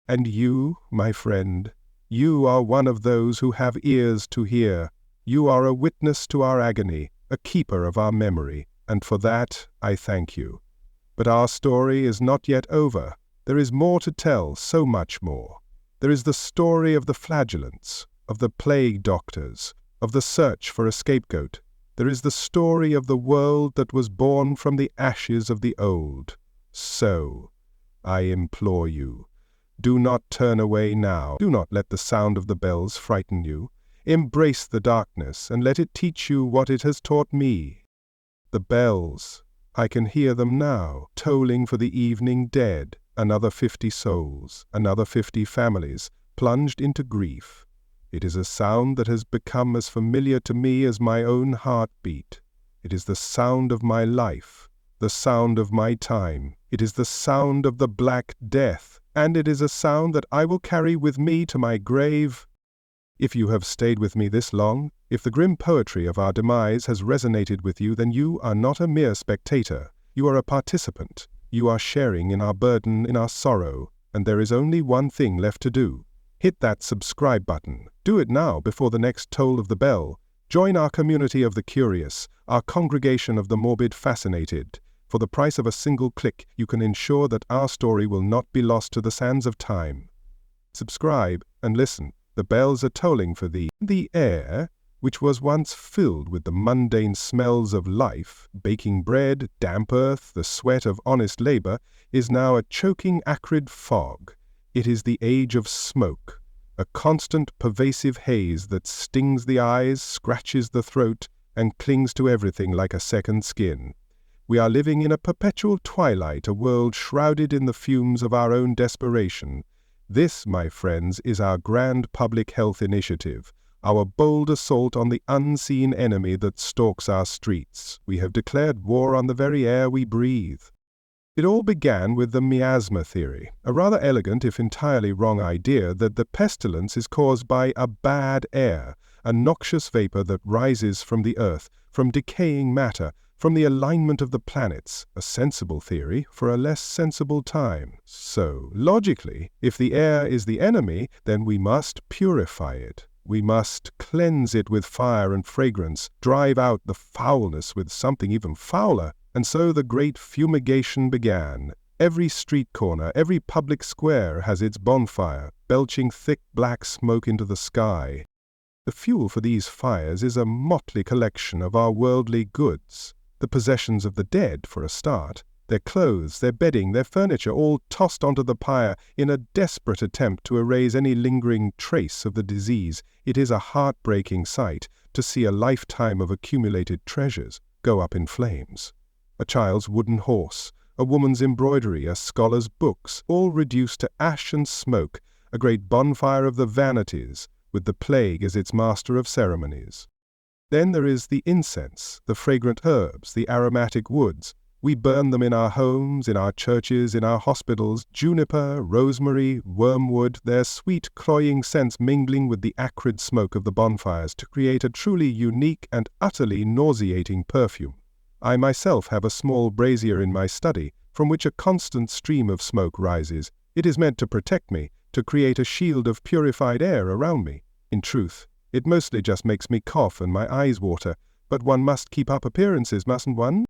And you, my friend, you are one of those who have ears to hear. You are a witness to our agony, a keeper of our memory, and for that I thank you. But our story is not yet over. There is more to tell, so much more. There is the story of the flagellants, of the plague doctors, of the search for a scapegoat. There is the story of the world that was born from the ashes of the old. So, I implore you, do not turn away now. Do not let the sound of the bells frighten you. Embrace the darkness and let it teach you what it has taught me. The bells, I can hear them now, tolling for the evening dead. Another 50 souls, another 50 families, plunged into grief. It is a sound that has become as familiar to me as my own heartbeat. It is the sound of my life, the sound of my time. It is the sound of the Black Death, and it is a sound that I will carry with me to my grave. If you have stayed with me this long, if the grim poetry of our demise has resonated with you, then you are not a mere spectator. You are a participant. You are sharing in our burden, in our sorrow, and there is only one thing left to do. Hit that subscribe button. Do it now before the next toll of the bell. Join our community of the curious, our congregation of the morbid fascinated. For the price of a single click, you can ensure that our story will not be lost to the sands of time. Subscribe and listen. The bells are tolling for thee. The air, which was once filled with the mundane smells of life, baking bread, damp earth, the sweat of honest labor, is now a choking acrid fog. It is the age of smoke, a constant pervasive haze that stings the eyes, scratches the throat, and clings to everything like a second skin. We are living in a perpetual twilight, a world shrouded in the fumes of our own desperation. This, my friends, is our grand public health initiative, our bold assault on the unseen enemy that stalks our streets. We have declared war on the very air we breathe. It all began with the miasma theory, a rather elegant if entirely wrong idea that the pestilence is caused by a bad air, a noxious vapor that rises from the earth, from decaying matter, from the alignment of the planets, a sensible theory for a less sensible time. So, logically, if the air is the enemy, then we must purify it. We must cleanse it with fire and fragrance, drive out the foulness with something even fouler. And so the great fumigation began. Every street corner, every public square has its bonfire, belching thick black smoke into the sky. The fuel for these fires is a motley collection of our worldly goods. The possessions of the dead, for a start, their clothes, their bedding, their furniture, all tossed onto the pyre in a desperate attempt to erase any lingering trace of the disease. It is a heartbreaking sight to see a lifetime of accumulated treasures go up in flames. A child's wooden horse, a woman's embroidery, a scholar's books, all reduced to ash and smoke, a great bonfire of the vanities, with the plague as its master of ceremonies. Then there is the incense, the fragrant herbs, the aromatic woods. We burn them in our homes, in our churches, in our hospitals, juniper, rosemary, wormwood, their sweet, cloying scents mingling with the acrid smoke of the bonfires to create a truly unique and utterly nauseating perfume. I myself have a small brazier in my study, from which a constant stream of smoke rises. It is meant to protect me, to create a shield of purified air around me. In truth, it mostly just makes me cough and my eyes water, but one must keep up appearances, mustn't one?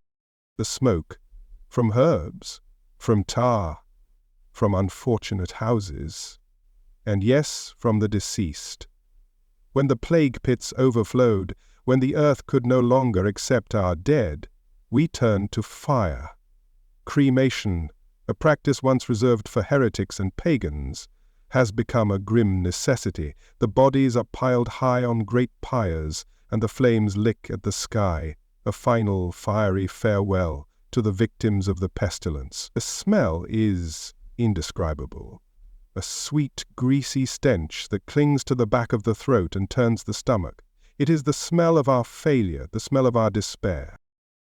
The smoke, from herbs, from tar, from unfortunate houses, and yes, from the deceased. When the plague pits overflowed, when the earth could no longer accept our dead, we turned to fire. Cremation, a practice once reserved for heretics and pagans, has become a grim necessity. The bodies are piled high on great pyres, and the flames lick at the sky, a final fiery farewell to the victims of the pestilence. The smell is indescribable. a sweet, greasy stench that clings to the back of the throat and turns the stomach. It is the smell of our failure, the smell of our despair.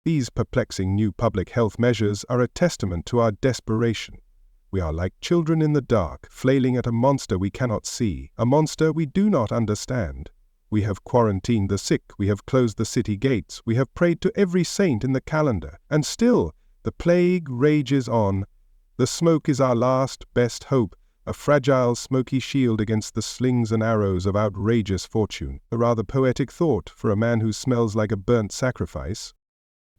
These perplexing new public health measures are a testament to our desperation. We are like children in the dark, flailing at a monster we cannot see, a monster we do not understand. We have quarantined the sick, we have closed the city gates, we have prayed to every saint in the calendar, and still the plague rages on. The smoke is our last, best hope, a fragile, smoky shield against the slings and arrows of outrageous fortune. A rather poetic thought for a man who smells like a burnt sacrifice.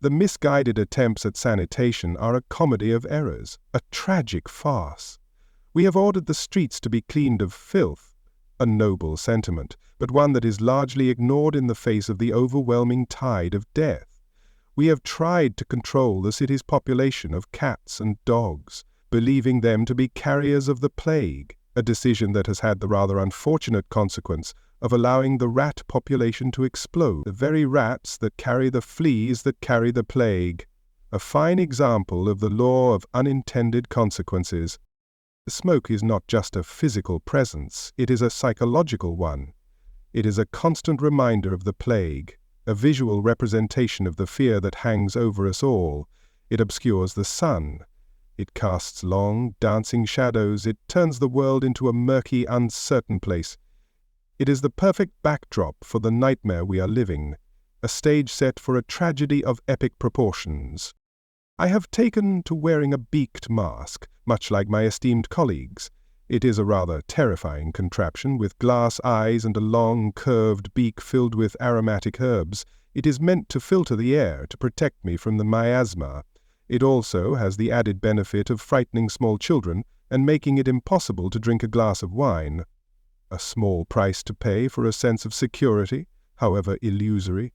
The misguided attempts at sanitation are a comedy of errors, a tragic farce. We have ordered the streets to be cleaned of filth, a noble sentiment, but one that is largely ignored in the face of the overwhelming tide of death. We have tried to control the city's population of cats and dogs, believing them to be carriers of the plague, a decision that has had the rather unfortunate consequence of allowing the rat population to explode, the very rats that carry the fleas that carry the plague. A fine example of the law of unintended consequences. The smoke is not just a physical presence, it is a psychological one. It is a constant reminder of the plague, a visual representation of the fear that hangs over us all. It obscures the sun. It casts long, dancing shadows. It turns the world into a murky, uncertain place. It is the perfect backdrop for the nightmare we are living, a stage set for a tragedy of epic proportions. I have taken to wearing a beaked mask, much like my esteemed colleagues. It is a rather terrifying contraption with glass eyes and a long, curved beak filled with aromatic herbs. It is meant to filter the air to protect me from the miasma. It also has the added benefit of frightening small children and making it impossible to drink a glass of wine. A small price to pay for a sense of security, however illusory.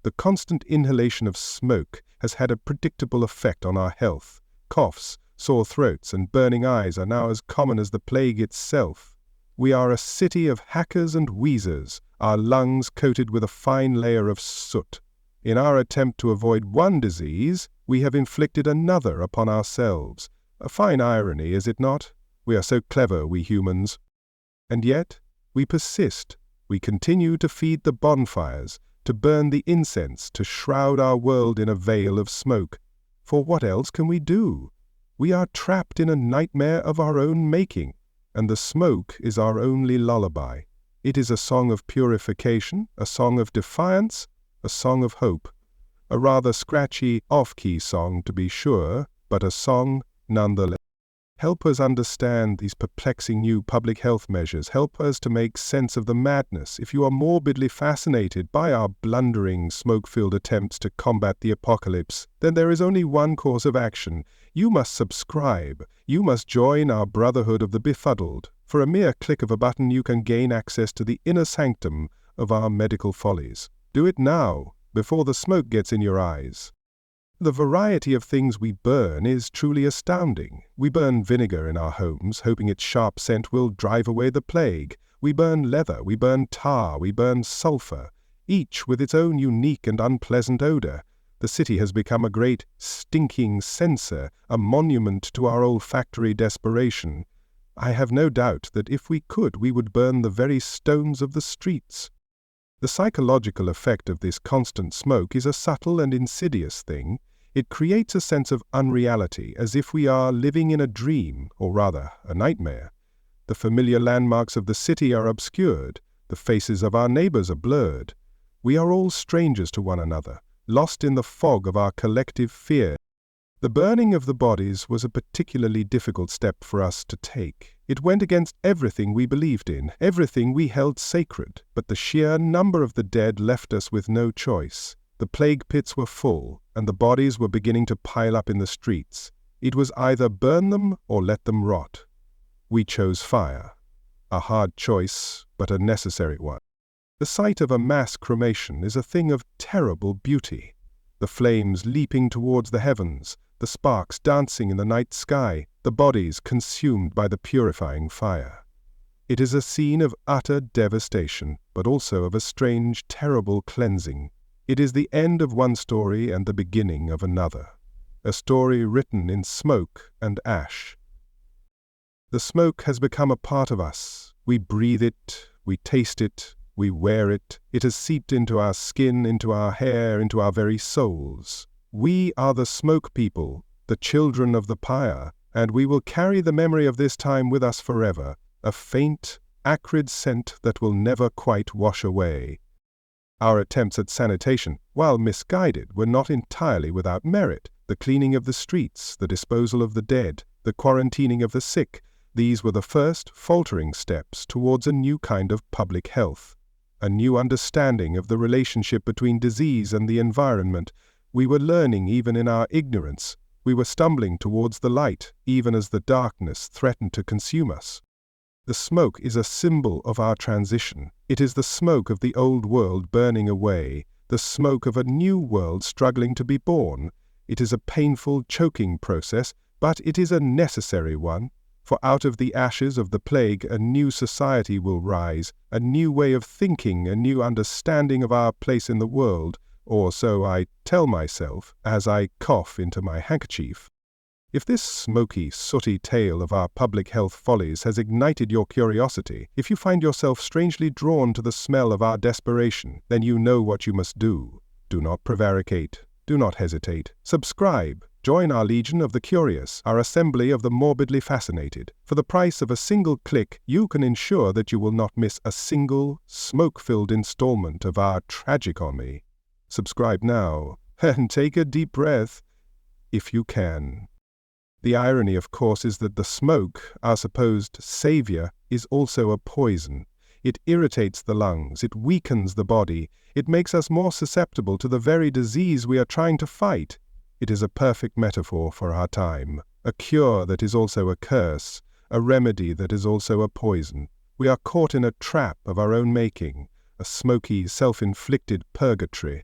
The constant inhalation of smoke has had a predictable effect on our health. Coughs, sore throats, and burning eyes are now as common as the plague itself. We are a city of hackers and wheezers, our lungs coated with a fine layer of soot. In our attempt to avoid one disease, we have inflicted another upon ourselves. A fine irony, is it not? We are so clever, we humans. And yet, we persist. We continue to feed the bonfires, to burn the incense, to shroud our world in a veil of smoke. For what else can we do? We are trapped in a nightmare of our own making, and the smoke is our only lullaby. It is a song of purification, a song of defiance, a song of hope. A rather scratchy, off-key song, to be sure, but a song nonetheless. Help us understand these perplexing new public health measures. Help us to make sense of the madness. If you are morbidly fascinated by our blundering, smoke-filled attempts to combat the apocalypse, then there is only one course of action. You must subscribe. You must join our brotherhood of the befuddled. For a mere click of a button, you can gain access to the inner sanctum of our medical follies. Do it now, before the smoke gets in your eyes. The variety of things we burn is truly astounding. We burn vinegar in our homes, hoping its sharp scent will drive away the plague. We burn leather, we burn tar, we burn sulfur, each with its own unique and unpleasant odor. The city has become a great, stinking censer, a monument to our olfactory desperation. I have no doubt that if we could, we would burn the very stones of the streets. The psychological effect of this constant smoke is a subtle and insidious thing. It creates a sense of unreality, as if we are living in a dream, or rather, a nightmare. The familiar landmarks of the city are obscured. The faces of our neighbors are blurred. We are all strangers to one another, lost in the fog of our collective fear. The burning of the bodies was a particularly difficult step for us to take. It went against everything we believed in, everything we held sacred, but the sheer number of the dead left us with no choice. The plague pits were full, and the bodies were beginning to pile up in the streets. It was either burn them or let them rot. We chose fire. A hard choice, but a necessary one. The sight of a mass cremation is a thing of terrible beauty. The flames leaping towards the heavens, the sparks dancing in the night sky, the bodies consumed by the purifying fire. It is a scene of utter devastation, but also of a strange, terrible cleansing. It is the end of one story and the beginning of another. A story written in smoke and ash. The smoke has become a part of us. We breathe it, we taste it, we wear it. It has seeped into our skin, into our hair, into our very souls. We are the smoke people, the children of the pyre, and we will carry the memory of this time with us forever, a faint, acrid scent that will never quite wash away. Our attempts at sanitation, while misguided, were not entirely without merit. The cleaning of the streets, the disposal of the dead, the quarantining of the sick, these were the first faltering steps towards a new kind of public health, a new understanding of the relationship between disease and the environment. We were learning even in our ignorance. We were stumbling towards the light, even as the darkness threatened to consume us. The smoke is a symbol of our transition. It is the smoke of the old world burning away, the smoke of a new world struggling to be born. It is a painful, choking process, but it is a necessary one. For out of the ashes of the plague a new society will rise, a new way of thinking, a new understanding of our place in the world, or so I tell myself as I cough into my handkerchief. If this smoky, sooty tale of our public health follies has ignited your curiosity, if you find yourself strangely drawn to the smell of our desperation, then you know what you must do. Do not prevaricate. Do not hesitate. Subscribe. Join our Legion of the Curious, our assembly of the morbidly fascinated. For the price of a single click, you can ensure that you will not miss a single, smoke-filled installment of our tragicomedy. Subscribe now, and take a deep breath, if you can. The irony, of course, is that the smoke, our supposed savior, is also a poison. It irritates the lungs, it weakens the body, it makes us more susceptible to the very disease we are trying to fight. It is a perfect metaphor for our time, a cure that is also a curse, a remedy that is also a poison. We are caught in a trap of our own making, a smoky, self-inflicted purgatory.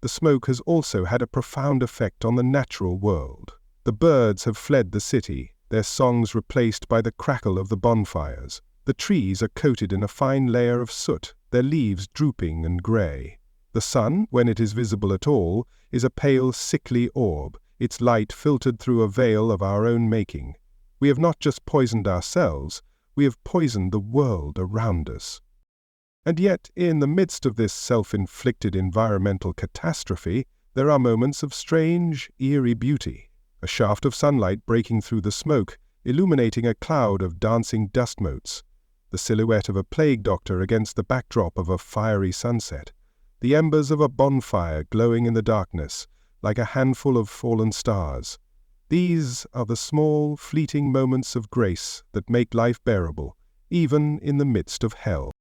The smoke has also had a profound effect on the natural world. The birds have fled the city, their songs replaced by the crackle of the bonfires. The trees are coated in a fine layer of soot, their leaves drooping and grey. The sun, when it is visible at all, is a pale, sickly orb, its light filtered through a veil of our own making. We have not just poisoned ourselves, we have poisoned the world around us. And yet, in the midst of this self-inflicted environmental catastrophe, there are moments of strange, eerie beauty. A shaft of sunlight breaking through the smoke, illuminating a cloud of dancing dust motes. The silhouette of a plague doctor against the backdrop of a fiery sunset. The embers of a bonfire glowing in the darkness, like a handful of fallen stars. These are the small, fleeting moments of grace that make life bearable, even in the midst of hell.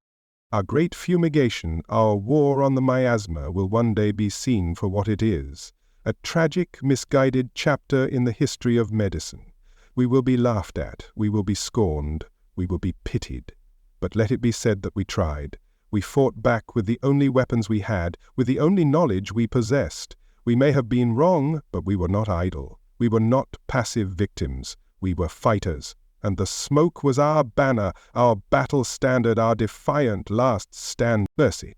Our great fumigation, our war on the miasma, will one day be seen for what it is, a tragic, misguided chapter in the history of medicine. We will be laughed at, we will be scorned, we will be pitied. But let it be said that we tried. We fought back with the only weapons we had, with the only knowledge we possessed. We may have been wrong, but we were not idle. We were not passive victims. We were fighters. And the smoke was our banner, our battle standard, our defiant last stand. Mercy.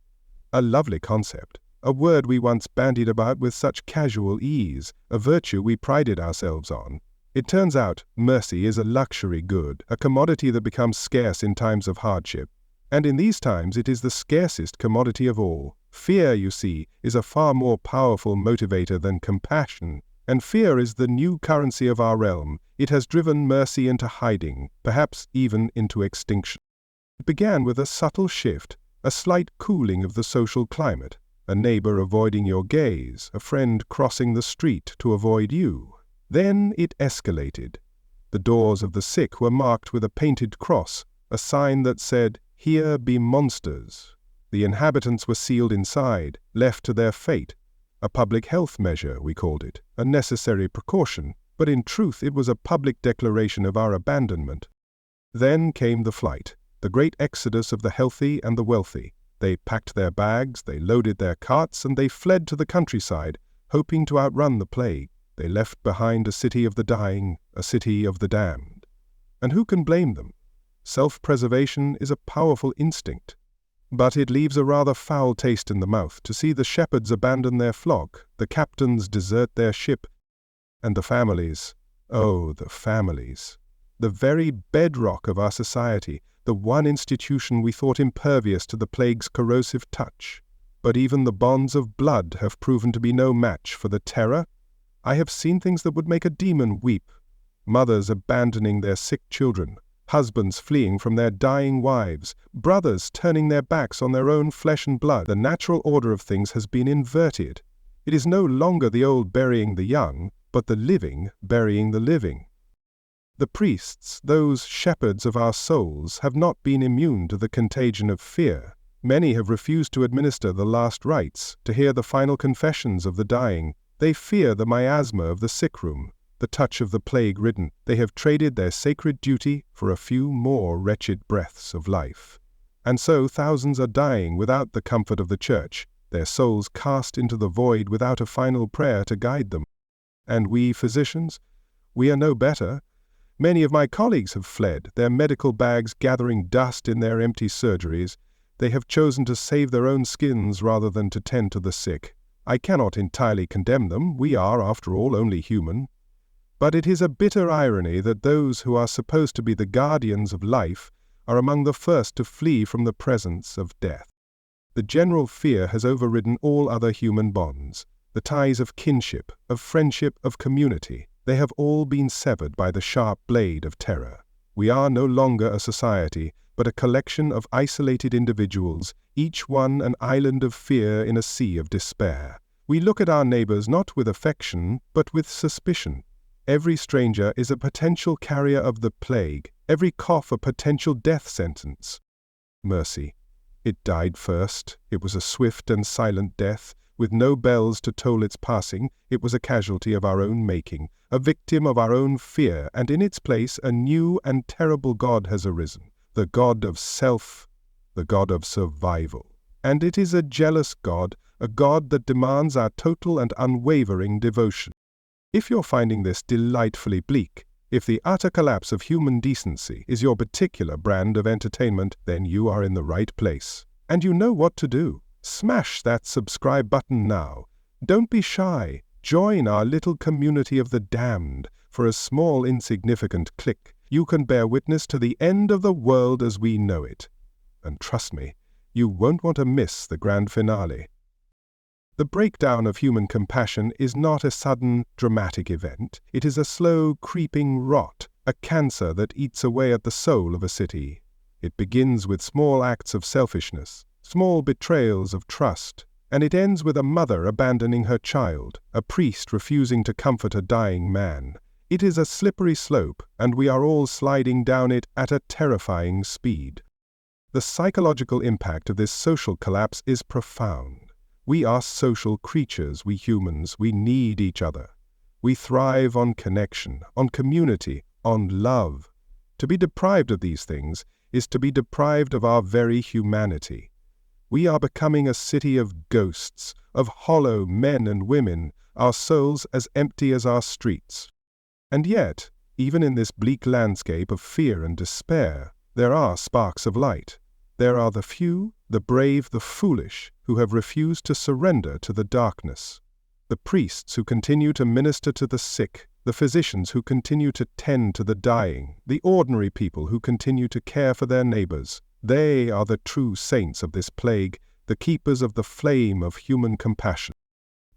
A lovely concept. A word we once bandied about with such casual ease, a virtue we prided ourselves on. It turns out, mercy is a luxury good, a commodity that becomes scarce in times of hardship. And in these times it is the scarcest commodity of all. Fear, you see, is a far more powerful motivator than compassion. And fear is the new currency of our realm. It has driven mercy into hiding, perhaps even into extinction. It began with a subtle shift, a slight cooling of the social climate, a neighbor avoiding your gaze, a friend crossing the street to avoid you. Then it escalated. The doors of the sick were marked with a painted cross, a sign that said, "Here be monsters." The inhabitants were sealed inside, left to their fate. A public health measure, we called it, a necessary precaution, but in truth it was a public declaration of our abandonment. Then came the flight, the great exodus of the healthy and the wealthy. They packed their bags, they loaded their carts, and they fled to the countryside, hoping to outrun the plague. They left behind a city of the dying, a city of the damned. And who can blame them? Self-preservation is a powerful instinct. But it leaves a rather foul taste in the mouth to see the shepherds abandon their flock, the captains desert their ship, and the families, oh, the families. the very bedrock of our society, the one institution we thought impervious to the plague's corrosive touch. But even the bonds of blood have proven to be no match for the terror. I have seen things that would make a demon weep. Mothers abandoning their sick children, husbands fleeing from their dying wives, brothers turning their backs on their own flesh and blood. The natural order of things has been inverted. It is no longer the old burying the young, but the living burying the living. The priests, those shepherds of our souls, have not been immune to the contagion of fear. Many have refused to administer the last rites, to hear the final confessions of the dying. They fear the miasma of the sick room, the touch of the plague-ridden. They have traded their sacred duty for a few more wretched breaths of life. And so thousands are dying without the comfort of the church, their souls cast into the void without a final prayer to guide them. And we physicians? We are no better. Many of my colleagues have fled, their medical bags gathering dust in their empty surgeries. They have chosen to save their own skins rather than to tend to the sick. I cannot entirely condemn them. We are, after all, only human. But it is a bitter irony that those who are supposed to be the guardians of life are among the first to flee from the presence of death. The general fear has overridden all other human bonds. The ties of kinship, of friendship, of community, they have all been severed by the sharp blade of terror. We are no longer a society, but a collection of isolated individuals, each one an island of fear in a sea of despair. We look at our neighbors not with affection, but with suspicion. Every stranger is a potential carrier of the plague, every cough a potential death sentence. Mercy. It died first. It was a swift and silent death, with no bells to toll its passing. It was a casualty of our own making, a victim of our own fear, and in its place a new and terrible God has arisen, the God of self, the God of survival. And it is a jealous God, a God that demands our total and unwavering devotion. If you're finding this delightfully bleak, if the utter collapse of human decency is your particular brand of entertainment, then you are in the right place. And you know what to do. Smash that subscribe button now. Don't be shy. Join our little community of the damned. For a small, insignificant click, you can bear witness to the end of the world as we know it. And trust me, you won't want to miss the grand finale. The breakdown of human compassion is not a sudden, dramatic event. It is a slow, creeping rot, a cancer that eats away at the soul of a city. It begins with small acts of selfishness, small betrayals of trust, and it ends with a mother abandoning her child, a priest refusing to comfort a dying man. It is a slippery slope, and we are all sliding down it at a terrifying speed. The psychological impact of this social collapse is profound. We are social creatures, we humans. We need each other. We thrive on connection, on community, on love. To be deprived of these things is to be deprived of our very humanity. We are becoming a city of ghosts, of hollow men and women, our souls as empty as our streets. And yet, even in this bleak landscape of fear and despair, there are sparks of light. There are the few, the brave, the foolish, who have refused to surrender to the darkness. The priests who continue to minister to the sick, the physicians who continue to tend to the dying, the ordinary people who continue to care for their neighbors. They are the true saints of this plague, the keepers of the flame of human compassion.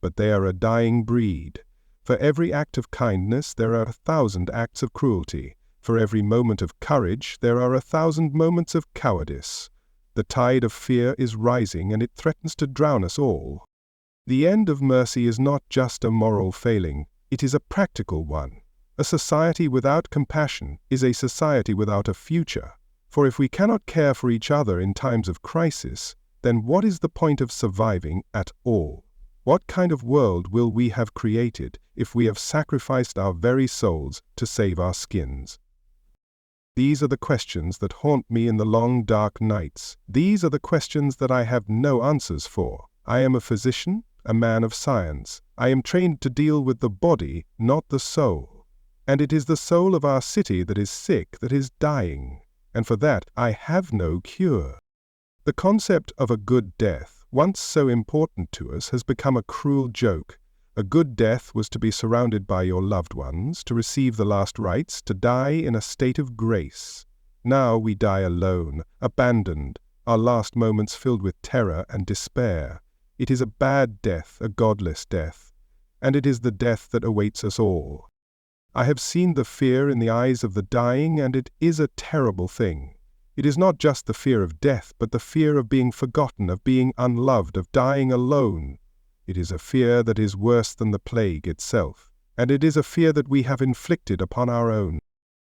But they are a dying breed. For every act of kindness there are 1,000 acts of cruelty. For every moment of courage there are 1,000 moments of cowardice. The tide of fear is rising, and it threatens to drown us all. The end of mercy is not just a moral failing, it is a practical one. A society without compassion is a society without a future. For if we cannot care for each other in times of crisis, then what is the point of surviving at all? What kind of world will we have created if we have sacrificed our very souls to save our skins? These are the questions that haunt me in the long, dark nights. These are the questions that I have no answers for. I am a physician, a man of science. I am trained to deal with the body, not the soul. And it is the soul of our city that is sick, that is dying. And for that I have no cure. The concept of a good death, once so important to us, has become a cruel joke, A good death was to be surrounded by your loved ones, to receive the last rites, to die in a state of grace. Now we die alone, abandoned, our last moments filled with terror and despair. It is a bad death, a godless death, and it is the death that awaits us all. I have seen the fear in the eyes of the dying, and it is a terrible thing. It is not just the fear of death, but the fear of being forgotten, of being unloved, of dying alone. It is a fear that is worse than the plague itself, and it is a fear that we have inflicted upon our own.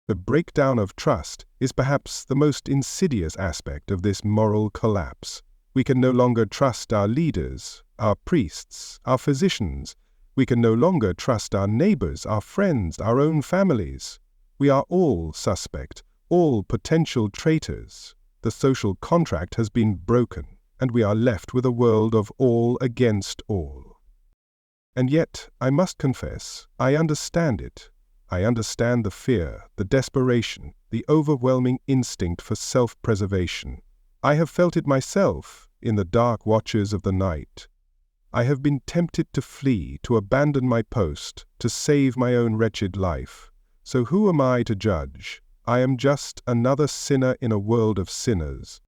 The breakdown of trust is perhaps the most insidious aspect of this moral collapse. We can no longer trust our leaders, our priests, our physicians. We can no longer trust our neighbors, our friends, our own families. We are all suspect, all potential traitors. The social contract has been broken, and we are left with a world of all against all. And yet, I must confess, I understand it. I understand the fear, the desperation, the overwhelming instinct for self-preservation. I have felt it myself in the dark watches of the night. I have been tempted to flee, to abandon my post, to save my own wretched life. So who am I to judge? I am just another sinner in a world of sinners.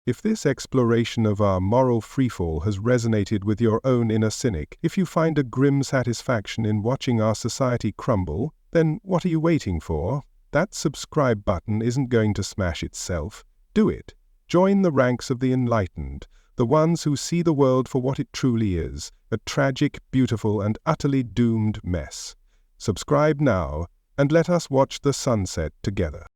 If this exploration of our moral freefall has resonated with your own inner cynic, if you find a grim satisfaction in watching our society crumble, then what are you waiting for? That subscribe button isn't going to smash itself. Do it. Join the ranks of the enlightened, the ones who see the world for what it truly is, a tragic, beautiful, and utterly doomed mess. Subscribe now, and let us watch the sunset together.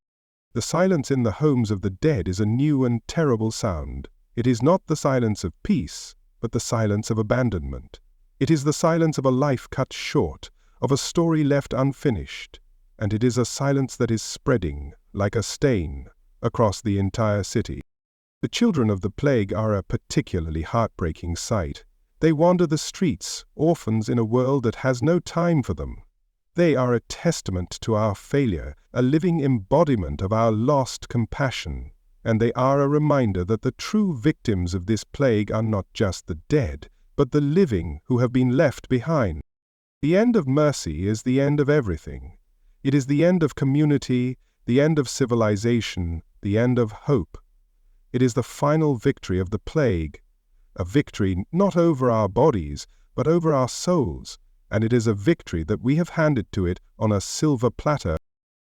The silence in the homes of the dead is a new and terrible sound. It is not the silence of peace, but the silence of abandonment. It is the silence of a life cut short, of a story left unfinished, and it is a silence that is spreading, like a stain, across the entire city. The children of the plague are a particularly heartbreaking sight. They wander the streets, orphans in a world that has no time for them. They are a testament to our failure, a living embodiment of our lost compassion, and they are a reminder that the true victims of this plague are not just the dead, but the living who have been left behind. The end of mercy is the end of everything. It is the end of community, the end of civilization, the end of hope. It is the final victory of the plague, a victory not over our bodies, but over our souls, and it is a victory that we have handed to it on a silver platter.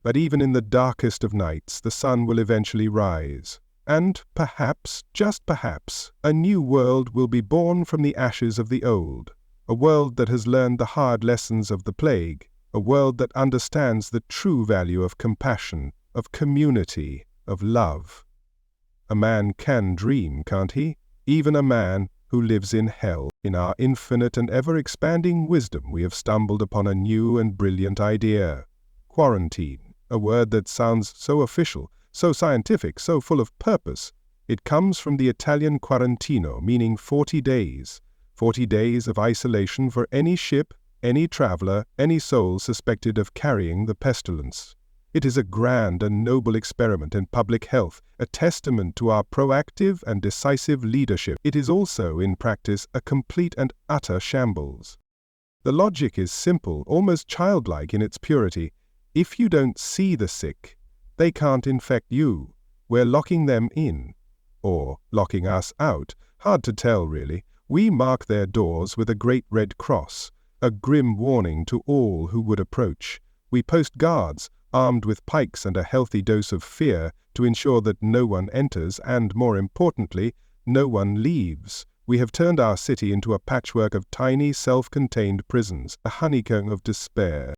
But even in the darkest of nights, the sun will eventually rise, and perhaps, just perhaps, a new world will be born from the ashes of the old, a world that has learned the hard lessons of the plague, a world that understands the true value of compassion, of community, of love. A man can dream, can't he? Even a man who lives in hell. In our infinite and ever-expanding wisdom, we have stumbled upon a new and brilliant idea. Quarantine, a word that sounds so official, so scientific, so full of purpose. It comes from the Italian quarantino, meaning 40 days. 40 days of isolation for any ship, any traveler, any soul suspected of carrying the pestilence. It is a grand and noble experiment in public health, a testament to our proactive and decisive leadership. It is also, in practice, a complete and utter shambles. The logic is simple, almost childlike in its purity. If you don't see the sick, they can't infect you. We're locking them in. Or locking us out. Hard to tell, really. We mark their doors with a great red cross, a grim warning to all who would approach. We post guards, armed with pikes and a healthy dose of fear, to ensure that no one enters and, more importantly, no one leaves. We have turned our city into a patchwork of tiny, self-contained prisons, a honeycomb of despair.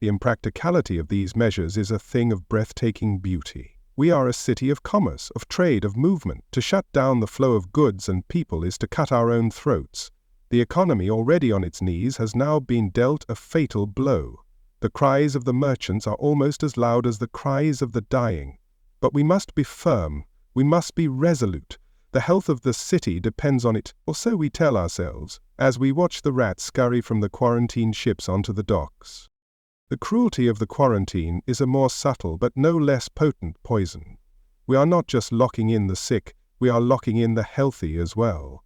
The impracticality of these measures is a thing of breathtaking beauty. We are a city of commerce, of trade, of movement. To shut down the flow of goods and people is to cut our own throats. The economy, already on its knees, has now been dealt a fatal blow. The cries of the merchants are almost as loud as the cries of the dying. But we must be firm, we must be resolute. The health of the city depends on it, or so we tell ourselves, as we watch the rats scurry from the quarantine ships onto the docks. The cruelty of the quarantine is a more subtle but no less potent poison. We are not just locking in the sick, we are locking in the healthy as well.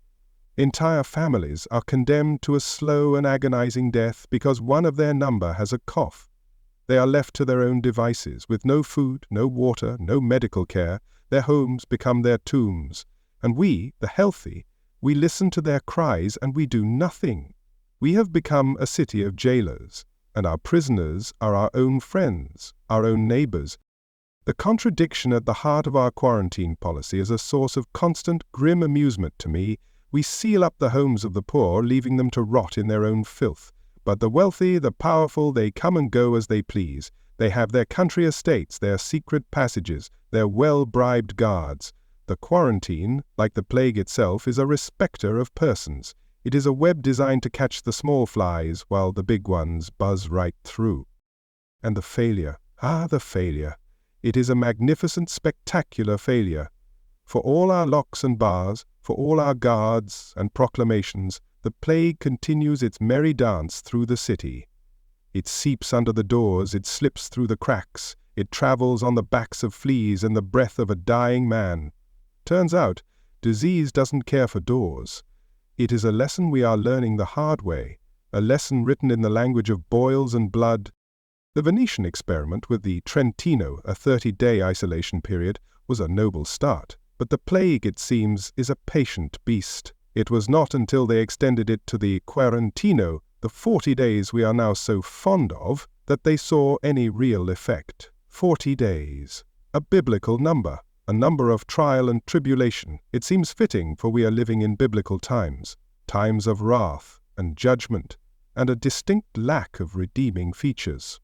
Entire families are condemned to a slow and agonizing death because one of their number has a cough. They are left to their own devices, with no food, no water, no medical care. Their homes become their tombs. And we, the healthy, we listen to their cries and we do nothing. We have become a city of jailers, and our prisoners are our own friends, our own neighbors. The contradiction at the heart of our quarantine policy is a source of constant, grim amusement to me. We seal up the homes of the poor, leaving them to rot in their own filth. But the wealthy, the powerful, they come and go as they please. They have their country estates, their secret passages, their well-bribed guards. The quarantine, like the plague itself, is a respecter of persons. It is a web designed to catch the small flies while the big ones buzz right through. And the failure, the failure. It is a magnificent, spectacular failure. For all our locks and bars, for all our guards and proclamations, the plague continues its merry dance through the city. It seeps under the doors, it slips through the cracks, it travels on the backs of fleas and the breath of a dying man. Turns out, disease doesn't care for doors. It is a lesson we are learning the hard way, a lesson written in the language of boils and blood. The Venetian experiment with the Trentino, a 30-day isolation period, was a noble start. But the plague, it seems, is a patient beast. It was not until they extended it to the Quarantino, the 40 days we are now so fond of, that they saw any real effect. 40 days. A biblical number. A number of trial and tribulation. It seems fitting, for we are living in biblical times. Times of wrath and judgment, and a distinct lack of redeeming features.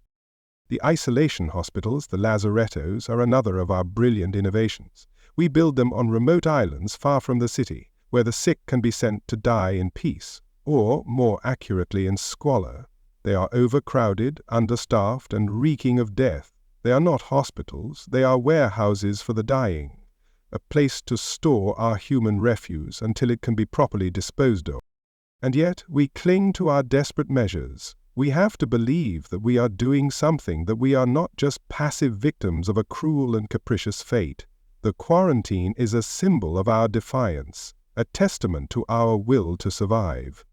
The isolation hospitals, the lazarettos, are another of our brilliant innovations. We build them on remote islands far from the city, where the sick can be sent to die in peace, or, more accurately, in squalor. They are overcrowded, understaffed, and reeking of death. They are not hospitals, they are warehouses for the dying, a place to store our human refuse until it can be properly disposed of. And yet we cling to our desperate measures. We have to believe that we are doing something, that we are not just passive victims of a cruel and capricious fate. The quarantine is a symbol of our defiance, a testament to our will to survive.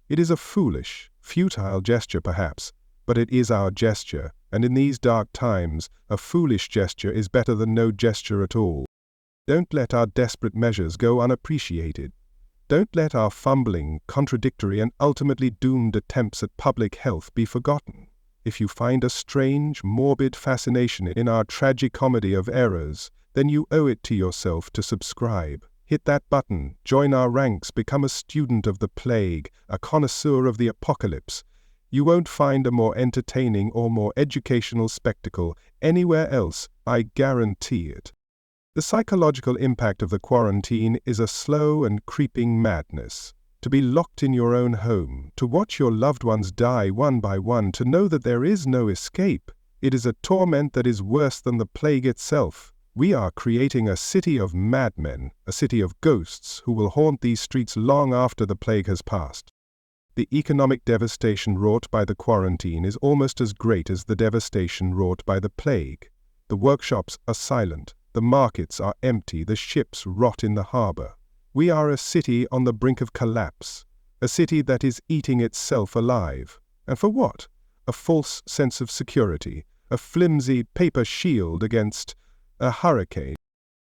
It is a foolish, futile gesture perhaps, but it is our gesture, and in these dark times, a foolish gesture is better than no gesture at all. Don't let our desperate measures go unappreciated. Don't let our fumbling, contradictory, and ultimately doomed attempts at public health be forgotten. If you find a strange, morbid fascination in our tragicomedy of errors, then you owe it to yourself to subscribe. Hit that button, join our ranks, become a student of the plague, a connoisseur of the apocalypse. You won't find a more entertaining or more educational spectacle anywhere else, I guarantee it. The psychological impact of the quarantine is a slow and creeping madness. To be locked in your own home, to watch your loved ones die one by one, to know that there is no escape, it is a torment that is worse than the plague itself. We are creating a city of madmen, a city of ghosts who will haunt these streets long after the plague has passed. The economic devastation wrought by the quarantine is almost as great as the devastation wrought by the plague. The workshops are silent, the markets are empty, the ships rot in the harbor. We are a city on the brink of collapse, a city that is eating itself alive. And for what? A false sense of security, a flimsy paper shield against a hurricane.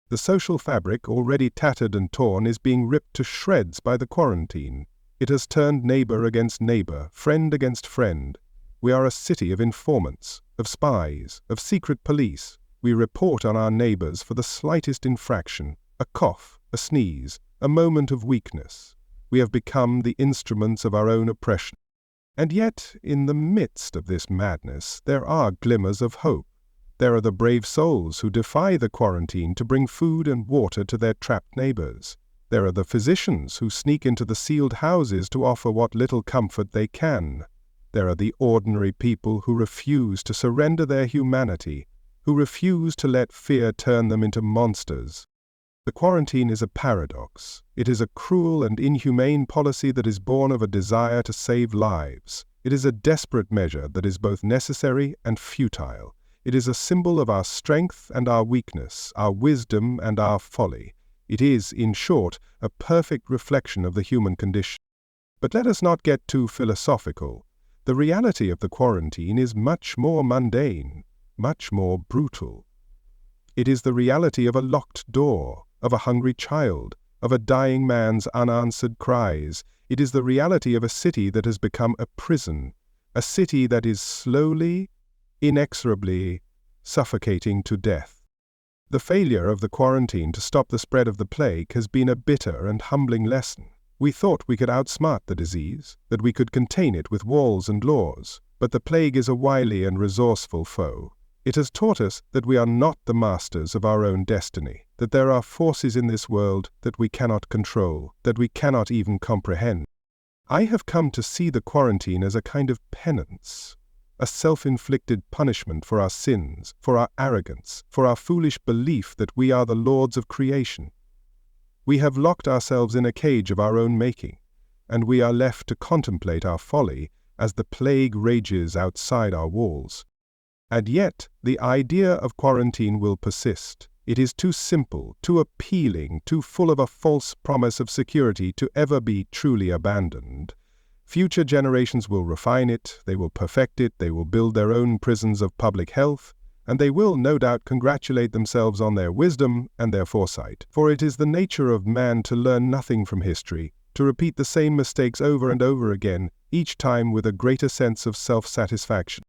The social fabric, already tattered and torn, is being ripped to shreds by the quarantine. It has turned neighbor against neighbor, friend against friend. We are a city of informants, of spies, of secret police. We report on our neighbors for the slightest infraction, a cough, a sneeze, a moment of weakness. We have become the instruments of our own oppression. And yet, in the midst of this madness, there are glimmers of hope. There are the brave souls who defy the quarantine to bring food and water to their trapped neighbors. There are the physicians who sneak into the sealed houses to offer what little comfort they can. There are the ordinary people who refuse to surrender their humanity, who refuse to let fear turn them into monsters. The quarantine is a paradox. It is a cruel and inhumane policy that is born of a desire to save lives. It is a desperate measure that is both necessary and futile. It is a symbol of our strength and our weakness, our wisdom and our folly. It is, in short, a perfect reflection of the human condition. But let us not get too philosophical. The reality of the quarantine is much more mundane, much more brutal. It is the reality of a locked door, of a hungry child, of a dying man's unanswered cries. It is the reality of a city that has become a prison, a city that is slowly, inexorably suffocating to death. The failure of the quarantine to stop the spread of the plague has been a bitter and humbling lesson. We thought we could outsmart the disease, that we could contain it with walls and laws, but the plague is a wily and resourceful foe. It has taught us that we are not the masters of our own destiny, that there are forces in this world that we cannot control, that we cannot even comprehend. I have come to see the quarantine as a kind of penance, a self-inflicted punishment for our sins, for our arrogance, for our foolish belief that we are the lords of creation. We have locked ourselves in a cage of our own making, and we are left to contemplate our folly as the plague rages outside our walls. And yet, the idea of quarantine will persist. It is too simple, too appealing, too full of a false promise of security to ever be truly abandoned. Future generations will refine it, they will perfect it, they will build their own prisons of public health, and they will no doubt congratulate themselves on their wisdom and their foresight. For it is the nature of man to learn nothing from history, to repeat the same mistakes over and over again, each time with a greater sense of self-satisfaction.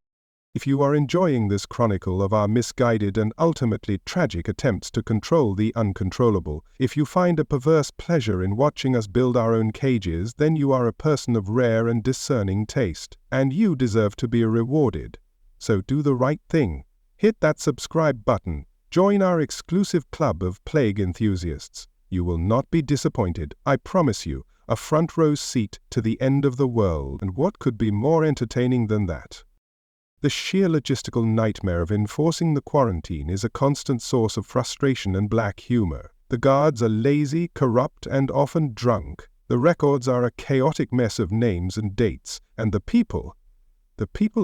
If you are enjoying this chronicle of our misguided and ultimately tragic attempts to control the uncontrollable, if you find a perverse pleasure in watching us build our own cages, then you are a person of rare and discerning taste, and you deserve to be rewarded. So do the right thing. Hit that subscribe button. Join our exclusive club of plague enthusiasts. You will not be disappointed, I promise you. A front row seat to the end of the world, and what could be more entertaining than that? The sheer logistical nightmare of enforcing the quarantine is a constant source of frustration and black humor. The guards are lazy, corrupt, and often drunk. The records are a chaotic mess of names and dates, and the people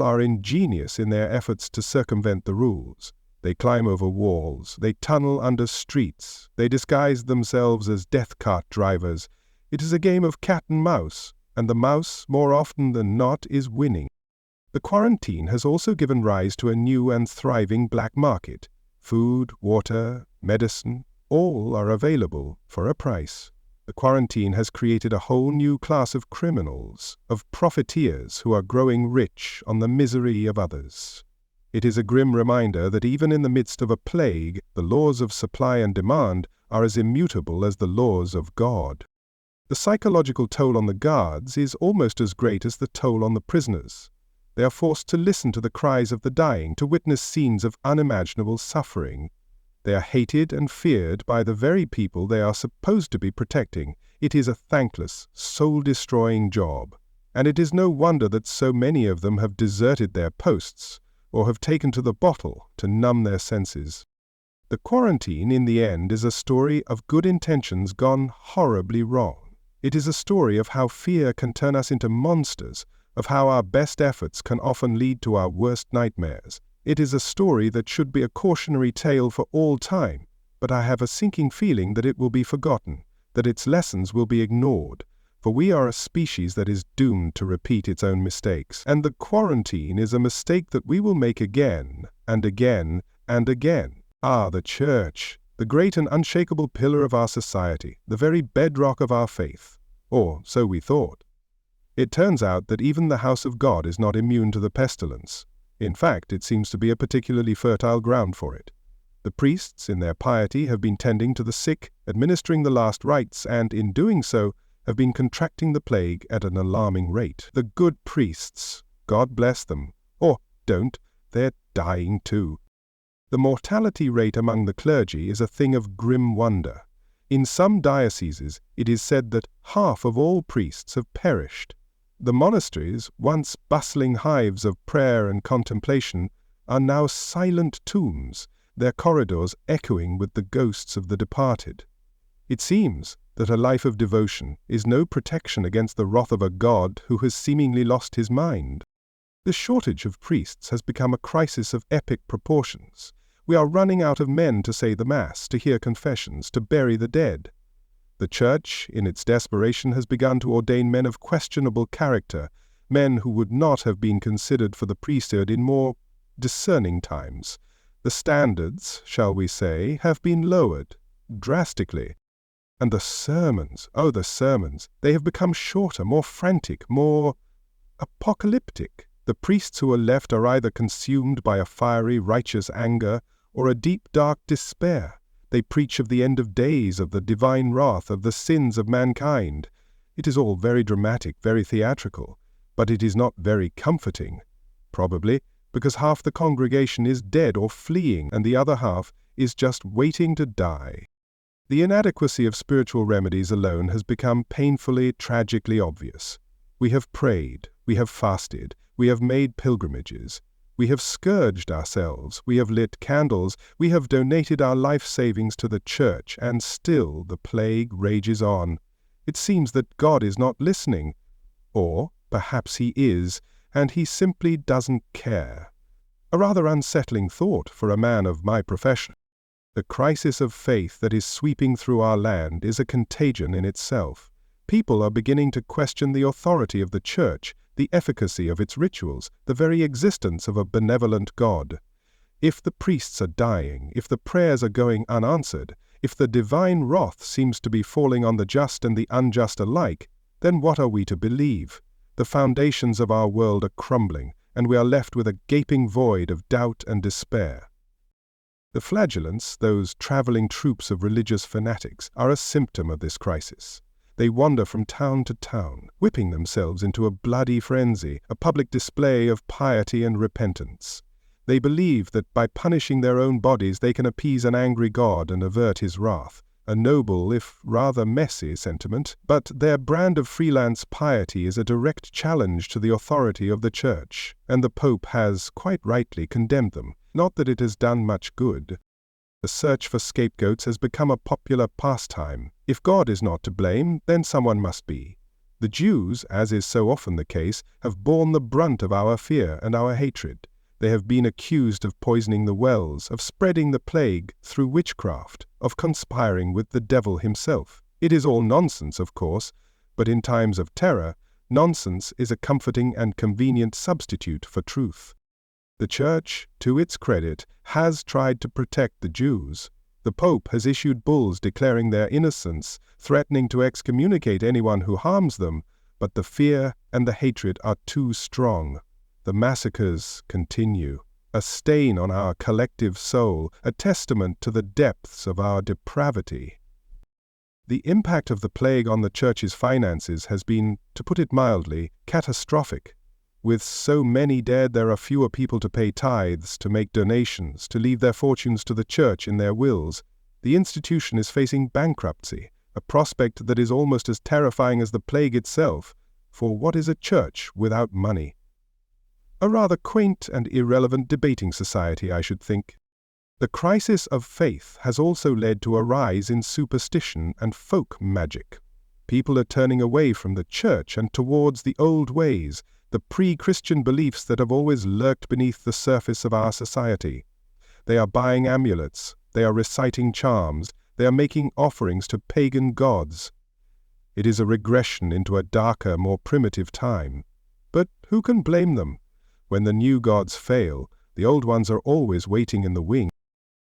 are ingenious in their efforts to circumvent the rules. They climb over walls, they tunnel under streets, they disguise themselves as death cart drivers. It is a game of cat and mouse, and the mouse, more often than not, is winning. The quarantine has also given rise to a new and thriving black market. Food, water, medicine, all are available for a price. The quarantine has created a whole new class of criminals, of profiteers who are growing rich on the misery of others. It is a grim reminder that even in the midst of a plague, the laws of supply and demand are as immutable as the laws of God. The psychological toll on the guards is almost as great as the toll on the prisoners. They are forced to listen to the cries of the dying, to witness scenes of unimaginable suffering. They are hated and feared by the very people they are supposed to be protecting. It is a thankless, soul-destroying job, and it is no wonder that so many of them have deserted their posts, or have taken to the bottle to numb their senses. The quarantine, in the end, is a story of good intentions gone horribly wrong. It is a story of how fear can turn us into monsters, of how our best efforts can often lead to our worst nightmares. It is a story that should be a cautionary tale for all time, but I have a sinking feeling that it will be forgotten, that its lessons will be ignored, for we are a species that is doomed to repeat its own mistakes, and the quarantine is a mistake that we will make again, and again, and again. The Church, the great and unshakable pillar of our society, the very bedrock of our faith, or so we thought. It turns out that even the house of God is not immune to the pestilence. In fact, it seems to be a particularly fertile ground for it. The priests, in their piety, have been tending to the sick, administering the last rites, and, in doing so, have been contracting the plague at an alarming rate. The good priests, God bless them, or don't, they're dying too. The mortality rate among the clergy is a thing of grim wonder. In some dioceses, it is said that half of all priests have perished. The monasteries, once bustling hives of prayer and contemplation, are now silent tombs, their corridors echoing with the ghosts of the departed. It seems that a life of devotion is no protection against the wrath of a God who has seemingly lost his mind. The shortage of priests has become a crisis of epic proportions. We are running out of men to say the Mass, to hear confessions, to bury the dead. The Church, in its desperation, has begun to ordain men of questionable character, men who would not have been considered for the priesthood in more discerning times. The standards, shall we say, have been lowered, drastically. And the sermons, they have become shorter, more frantic, more apocalyptic. The priests who are left are either consumed by a fiery, righteous anger or a deep, dark despair. They preach of the end of days, of the divine wrath, of the sins of mankind. It is all very dramatic, very theatrical, but it is not very comforting. Probably because half the congregation is dead or fleeing, and the other half is just waiting to die. The inadequacy of spiritual remedies alone has become painfully, tragically obvious. We have prayed, we have fasted, we have made pilgrimages, we have scourged ourselves, we have lit candles, we have donated our life savings to the Church, and still the plague rages on. It seems that God is not listening, or perhaps He is, and He simply doesn't care. A rather unsettling thought for a man of my profession. The crisis of faith that is sweeping through our land is a contagion in itself. People are beginning to question the authority of the Church, the efficacy of its rituals, the very existence of a benevolent God. If the priests are dying, if the prayers are going unanswered, if the divine wrath seems to be falling on the just and the unjust alike, then what are we to believe? The foundations of our world are crumbling, and we are left with a gaping void of doubt and despair. The flagellants, those travelling troops of religious fanatics, are a symptom of this crisis. They wander from town to town, whipping themselves into a bloody frenzy, a public display of piety and repentance. They believe that by punishing their own bodies they can appease an angry God and avert His wrath. A noble, if rather messy, sentiment, but their brand of freelance piety is a direct challenge to the authority of the Church, and the Pope has, quite rightly, condemned them. Not that it has done much good. The search for scapegoats has become a popular pastime. If God is not to blame, then someone must be. The Jews, as is so often the case, have borne the brunt of our fear and our hatred. They have been accused of poisoning the wells, of spreading the plague through witchcraft, of conspiring with the devil himself. It is all nonsense, of course, but in times of terror, nonsense is a comforting and convenient substitute for truth. The Church, to its credit, has tried to protect the Jews. The Pope has issued bulls declaring their innocence, threatening to excommunicate anyone who harms them, but the fear and the hatred are too strong. The massacres continue, a stain on our collective soul, a testament to the depths of our depravity. The impact of the plague on the Church's finances has been, to put it mildly, catastrophic. With so many dead, there are fewer people to pay tithes, to make donations, to leave their fortunes to the Church in their wills. The institution is facing bankruptcy, a prospect that is almost as terrifying as the plague itself, for what is a church without money? A rather quaint and irrelevant debating society, I should think. The crisis of faith has also led to a rise in superstition and folk magic. People are turning away from the Church and towards the old ways, the pre-Christian beliefs that have always lurked beneath the surface of our society. They are buying amulets, they are reciting charms, they are making offerings to pagan gods. It is a regression into a darker, more primitive time. But who can blame them? When the new gods fail, the old ones are always waiting in the wings.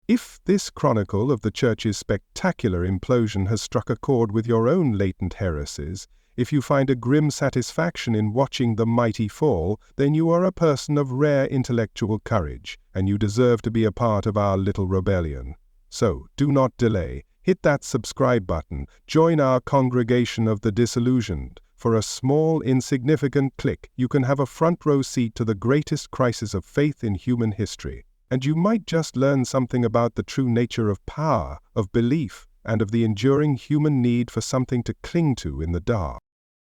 If this chronicle of the Church's spectacular implosion has struck a chord with your own latent heresies, if you find a grim satisfaction in watching the mighty fall, then you are a person of rare intellectual courage, and you deserve to be a part of our little rebellion. So, do not delay. Hit that subscribe button. Join our congregation of the disillusioned. For a small, insignificant click, you can have a front row seat to the greatest crisis of faith in human history. And you might just learn something about the true nature of power, of belief, and of the enduring human need for something to cling to in the dark.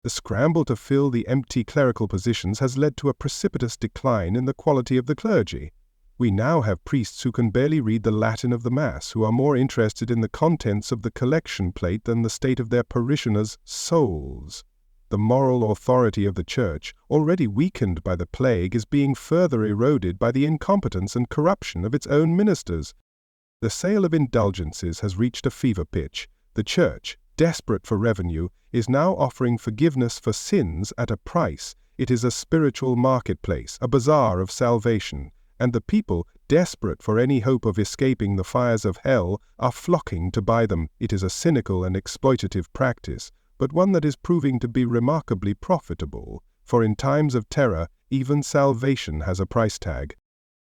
The scramble to fill the empty clerical positions has led to a precipitous decline in the quality of the clergy. We now have priests who can barely read the Latin of the Mass, who are more interested in the contents of the collection plate than the state of their parishioners' souls. The moral authority of the Church, already weakened by the plague, is being further eroded by the incompetence and corruption of its own ministers. The sale of indulgences has reached a fever pitch. The Church, desperate for revenue, is now offering forgiveness for sins at a price. It is a spiritual marketplace, a bazaar of salvation, and the people, desperate for any hope of escaping the fires of hell, are flocking to buy them. It is a cynical and exploitative practice, but one that is proving to be remarkably profitable, for in times of terror, even salvation has a price tag.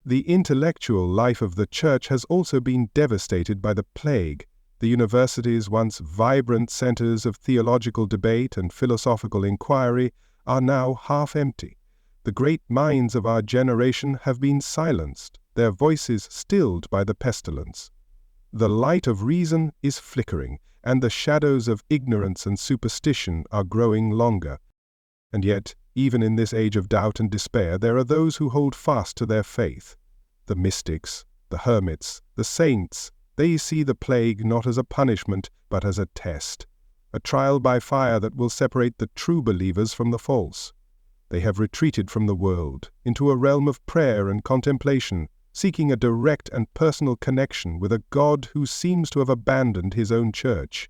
The intellectual life of the Church has also been devastated by the plague. The universities, once vibrant centers of theological debate and philosophical inquiry, are now half empty. The great minds of our generation have been silenced, their voices stilled by the pestilence. The light of reason is flickering, and the shadows of ignorance and superstition are growing longer. And yet, even in this age of doubt and despair, there are those who hold fast to their faith. The mystics, the hermits, the saints, they see the plague not as a punishment, but as a test, a trial by fire that will separate the true believers from the false. They have retreated from the world into a realm of prayer and contemplation, seeking a direct and personal connection with a God who seems to have abandoned his own church.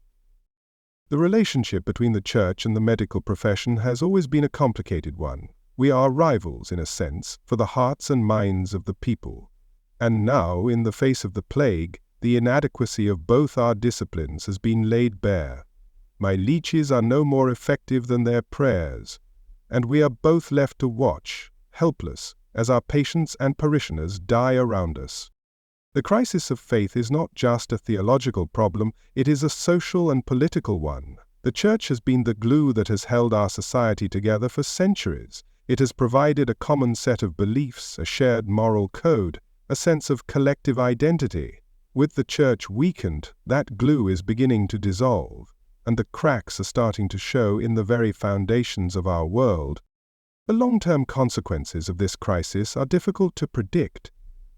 The relationship between the church and the medical profession has always been a complicated one. We are rivals, in a sense, for the hearts and minds of the people. And now, in the face of the plague, the inadequacy of both our disciplines has been laid bare. My leeches are no more effective than their prayers, and we are both left to watch, helpless, as our patients and parishioners die around us. The crisis of faith is not just a theological problem, it is a social and political one. The Church has been the glue that has held our society together for centuries. It has provided a common set of beliefs, a shared moral code, a sense of collective identity. With the Church weakened, that glue is beginning to dissolve, and the cracks are starting to show in the very foundations of our world. The long-term consequences of this crisis are difficult to predict.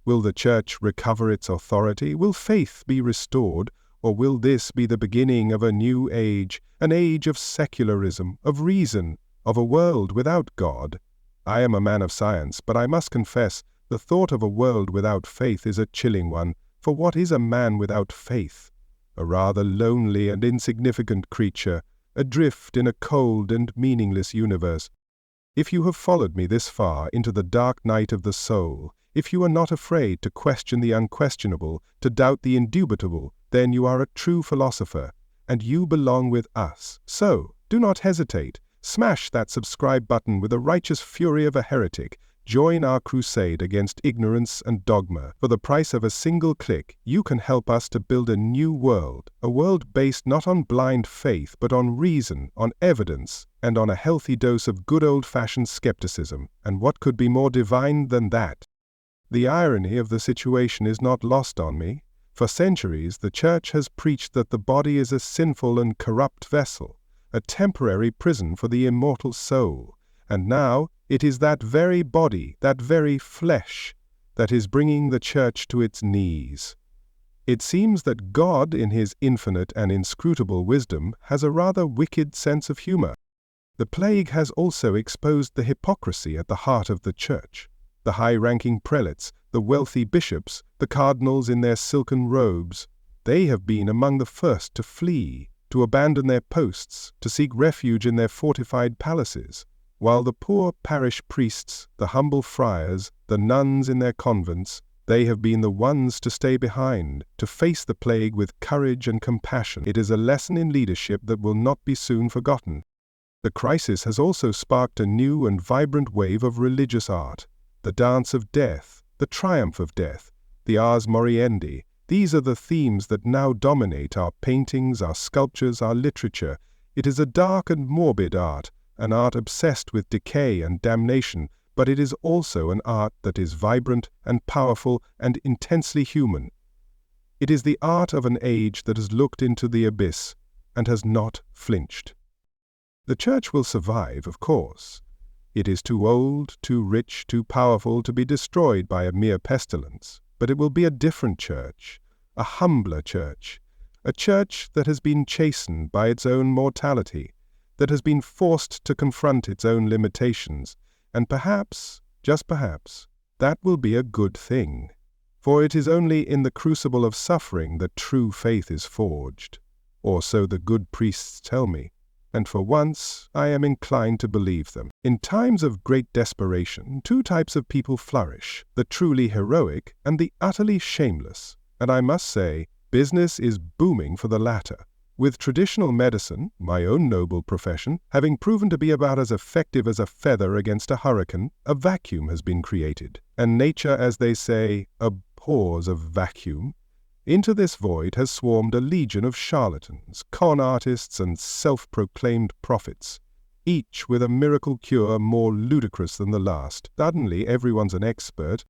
Will the Church recover its authority? Will faith be restored? Or will this be the beginning of a new age, an age of secularism, of reason, of a world without God? I am a man of science, but I must confess, the thought of a world without faith is a chilling one, for what is a man without faith? A rather lonely and insignificant creature, adrift in a cold and meaningless universe. If you have followed me this far into the dark night of the soul, if you are not afraid to question the unquestionable, to doubt the indubitable, then you are a true philosopher, and you belong with us. So, do not hesitate. Smash that subscribe button with the righteous fury of a heretic. Join our crusade against ignorance and dogma. For the price of a single click, you can help us to build a new world, a world based not on blind faith, but on reason, on evidence, and on a healthy dose of good old-fashioned skepticism. And what could be more divine than that? The irony of the situation is not lost on me. For centuries, the Church has preached that the body is a sinful and corrupt vessel, a temporary prison for the immortal soul. And now, it is that very body, that very flesh, that is bringing the Church to its knees. It seems that God, in his infinite and inscrutable wisdom, has a rather wicked sense of humor. The plague has also exposed the hypocrisy at the heart of the Church. The high-ranking prelates, the wealthy bishops, the cardinals in their silken robes, they have been among the first to flee, to abandon their posts, to seek refuge in their fortified palaces, while the poor parish priests, the humble friars, the nuns in their convents, they have been the ones to stay behind, to face the plague with courage and compassion. It is a lesson in leadership that will not be soon forgotten. The crisis has also sparked a new and vibrant wave of religious art. The dance of death, the triumph of death, the ars moriendi, these are the themes that now dominate our paintings, our sculptures, our literature. It is a dark and morbid art, an art obsessed with decay and damnation, but it is also an art that is vibrant and powerful and intensely human. It is the art of an age that has looked into the abyss and has not flinched. The Church will survive, of course. It is too old, too rich, too powerful to be destroyed by a mere pestilence, but it will be a different church, a humbler church, a church that has been chastened by its own mortality. that has been forced to confront its own limitations, and perhaps, just perhaps, that will be a good thing. For it is only in the crucible of suffering that true faith is forged, or so the good priests tell me, and for once I am inclined to believe them. In times of great desperation, two types of people flourish, the truly heroic and the utterly shameless, and I must say, business is booming for the latter. With traditional medicine, my own noble profession, having proven to be about as effective as a feather against a hurricane, a vacuum has been created, and nature, as they say, abhors a vacuum. Into this void has swarmed a legion of charlatans, con artists, and self-proclaimed prophets, each with a miracle cure more ludicrous than the last. Suddenly everyone's an expert.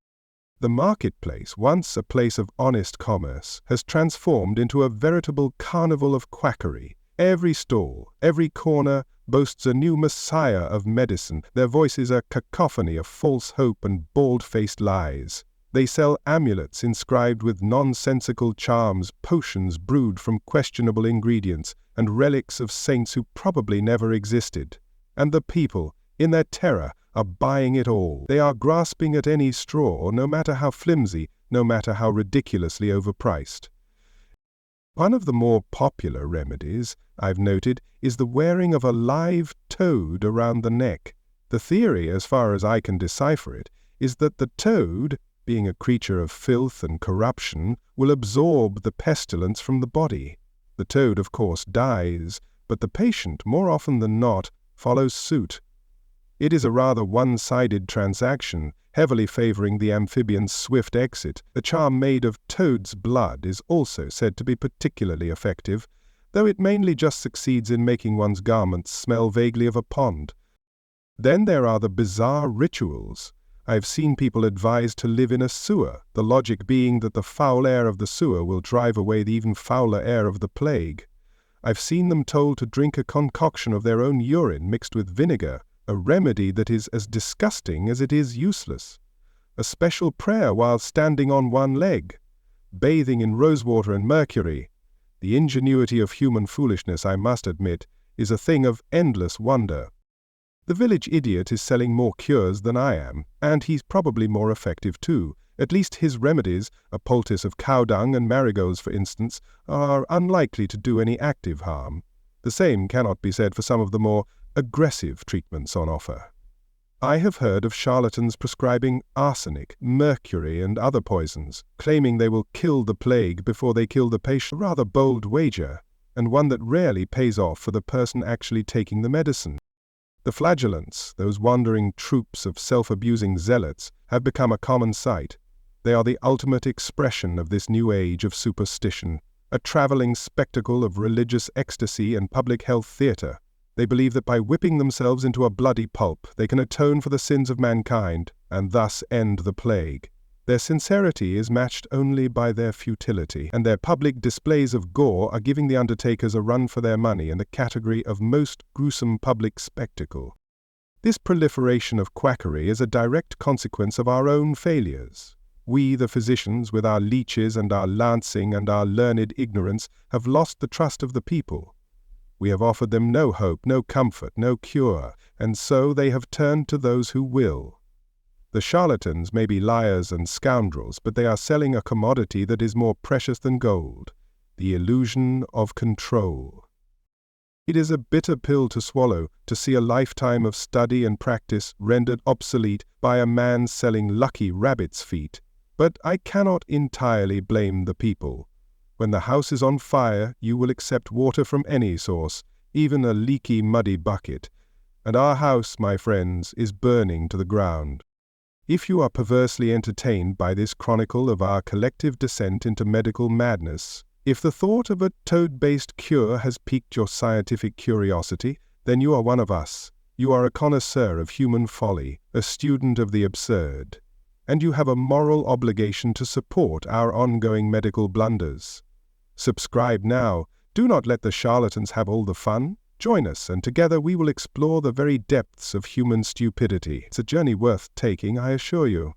The marketplace, once a place of honest commerce, has transformed into a veritable carnival of quackery. Every stall, every corner, boasts a new messiah of medicine. Their voices a cacophony of false hope and bald-faced lies. They sell amulets inscribed with nonsensical charms, potions brewed from questionable ingredients, and relics of saints who probably never existed. And the people, in their terror, are buying it all. They are grasping at any straw, no matter how flimsy, no matter how ridiculously overpriced. One of the more popular remedies, I've noted, is the wearing of a live toad around the neck. The theory, as far as I can decipher it, is that the toad, being a creature of filth and corruption, will absorb the pestilence from the body. The toad, of course, dies, but the patient, more often than not, follows suit. It is a rather one-sided transaction, heavily favoring the amphibian's swift exit. A charm made of toad's blood is also said to be particularly effective, though it mainly just succeeds in making one's garments smell vaguely of a pond. Then there are the bizarre rituals. I've seen people advised to live in a sewer, the logic being that the foul air of the sewer will drive away the even fouler air of the plague. I've seen them told to drink a concoction of their own urine mixed with vinegar, a remedy that is as disgusting as it is useless. A special prayer while standing on one leg. Bathing in rosewater and mercury. The ingenuity of human foolishness, I must admit, is a thing of endless wonder. The village idiot is selling more cures than I am, and he's probably more effective too. At least his remedies, a poultice of cow dung and marigolds for instance, are unlikely to do any active harm. The same cannot be said for some of the more aggressive treatments on offer. I have heard of charlatans prescribing arsenic, mercury, and other poisons, claiming they will kill the plague before they kill the patient. A rather bold wager, and one that rarely pays off for the person actually taking the medicine. The flagellants, those wandering troops of self-abusing zealots, have become a common sight. They are the ultimate expression of this new age of superstition, a traveling spectacle of religious ecstasy and public health theatre. They believe that by whipping themselves into a bloody pulp, they can atone for the sins of mankind, and thus end the plague. Their sincerity is matched only by their futility, and their public displays of gore are giving the undertakers a run for their money in the category of most gruesome public spectacle. This proliferation of quackery is a direct consequence of our own failures. We, the physicians, with our leeches and our lancing and our learned ignorance, have lost the trust of the people. We have offered them no hope, no comfort, no cure, and so they have turned to those who will. The charlatans may be liars and scoundrels, but they are selling a commodity that is more precious than gold, the illusion of control. It is a bitter pill to swallow to see a lifetime of study and practice rendered obsolete by a man selling lucky rabbit's feet, but I cannot entirely blame the people. When the house is on fire, you will accept water from any source, even a leaky, muddy bucket, and our house, my friends, is burning to the ground. If you are perversely entertained by this chronicle of our collective descent into medical madness, if the thought of a toad-based cure has piqued your scientific curiosity, then you are one of us. You are a connoisseur of human folly, a student of the absurd, and you have a moral obligation to support our ongoing medical blunders. Subscribe now. Do not let the charlatans have all the fun. Join us, and together we will explore the very depths of human stupidity. It's a journey worth taking, I assure you.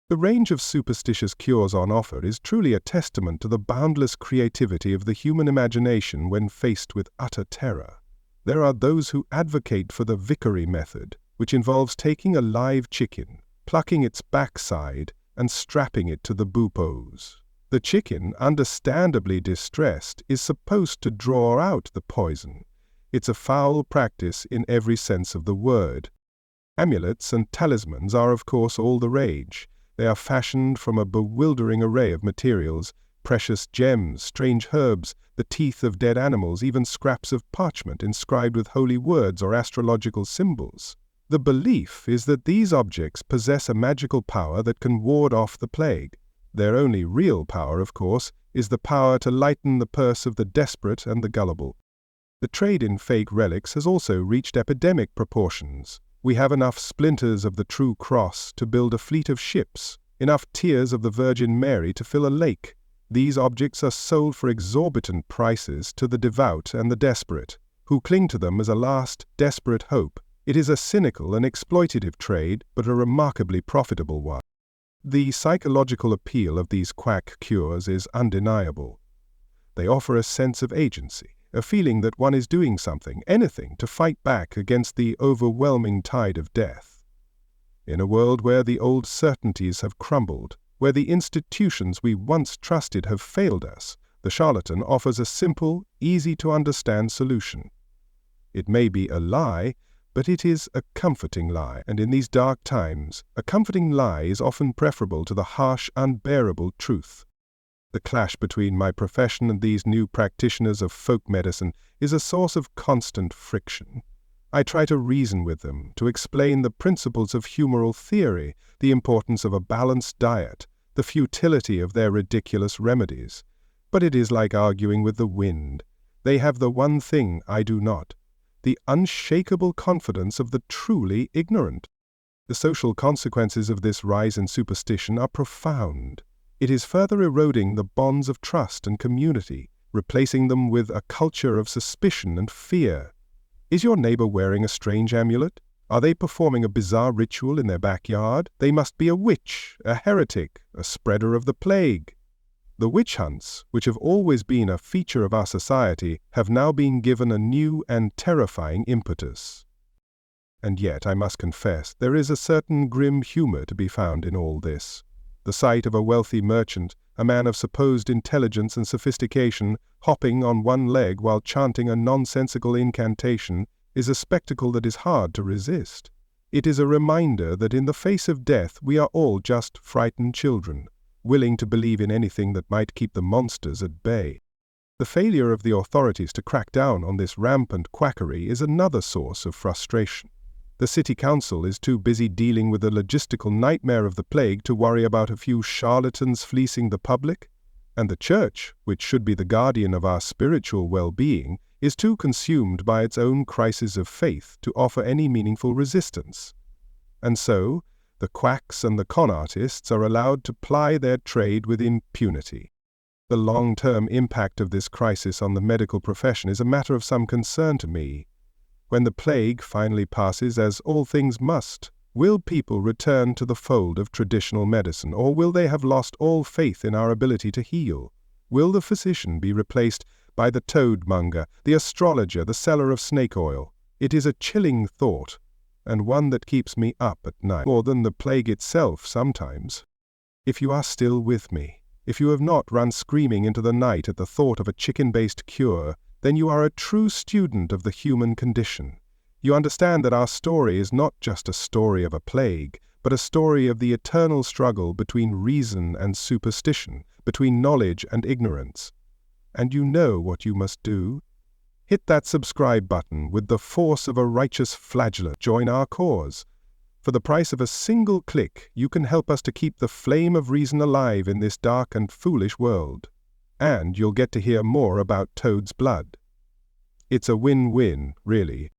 The range of superstitious cures on offer is truly a testament to the boundless creativity of the human imagination when faced with utter terror. There are those who advocate for the vicary method, which involves taking a live chicken, plucking its backside, and strapping it to the buboes. The chicken, understandably distressed, is supposed to draw out the poison. It's a foul practice in every sense of the word. Amulets and talismans are of course all the rage. They are fashioned from a bewildering array of materials, precious gems, strange herbs, the teeth of dead animals, even scraps of parchment inscribed with holy words or astrological symbols. The belief is that these objects possess a magical power that can ward off the plague. Their only real power, of course, is the power to lighten the purse of the desperate and the gullible. The trade in fake relics has also reached epidemic proportions. We have enough splinters of the true cross to build a fleet of ships, enough tears of the Virgin Mary to fill a lake. These objects are sold for exorbitant prices to the devout and the desperate, who cling to them as a last, desperate hope. It is a cynical and exploitative trade, but a remarkably profitable one. The psychological appeal of these quack cures is undeniable. They offer a sense of agency, a feeling that one is doing something, anything, to fight back against the overwhelming tide of death. In a world where the old certainties have crumbled, where the institutions we once trusted have failed us, the charlatan offers a simple, easy-to-understand solution. It may be a lie, but it is a comforting lie, and in these dark times, a comforting lie is often preferable to the harsh, unbearable truth. The clash between my profession and these new practitioners of folk medicine is a source of constant friction. I try to reason with them, to explain the principles of humoral theory, the importance of a balanced diet, the futility of their ridiculous remedies. But it is like arguing with the wind. They have the one thing I do not: the unshakable confidence of the truly ignorant. The social consequences of this rise in superstition are profound. It is further eroding the bonds of trust and community, replacing them with a culture of suspicion and fear. Is your neighbor wearing a strange amulet? Are they performing a bizarre ritual in their backyard? They must be a witch, a heretic, a spreader of the plague. The witch hunts, which have always been a feature of our society, have now been given a new and terrifying impetus. And yet, I must confess, there is a certain grim humor to be found in all this. The sight of a wealthy merchant, a man of supposed intelligence and sophistication, hopping on one leg while chanting a nonsensical incantation, is a spectacle that is hard to resist. It is a reminder that in the face of death we are all just frightened children, willing to believe in anything that might keep the monsters at bay. The failure of the authorities to crack down on this rampant quackery is another source of frustration. The city council is too busy dealing with the logistical nightmare of the plague to worry about a few charlatans fleecing the public, and the church, which should be the guardian of our spiritual well-being, is too consumed by its own crisis of faith to offer any meaningful resistance. And so, the quacks and the con artists are allowed to ply their trade with impunity. The long-term impact of this crisis on the medical profession is a matter of some concern to me. When the plague finally passes, as all things must, will people return to the fold of traditional medicine, or will they have lost all faith in our ability to heal? Will the physician be replaced by the toad-monger, the astrologer, the seller of snake oil? It is a chilling thought, and one that keeps me up at night, more than the plague itself sometimes. If you are still with me, if you have not run screaming into the night at the thought of a chicken-based cure, then you are a true student of the human condition. You understand that our story is not just a story of a plague, but a story of the eternal struggle between reason and superstition, between knowledge and ignorance. And you know what you must do. Hit that subscribe button with the force of a righteous flagellant. Join our cause. For the price of a single click, you can help us to keep the flame of reason alive in this dark and foolish world. And you'll get to hear more about Toad's blood. It's a win-win, really.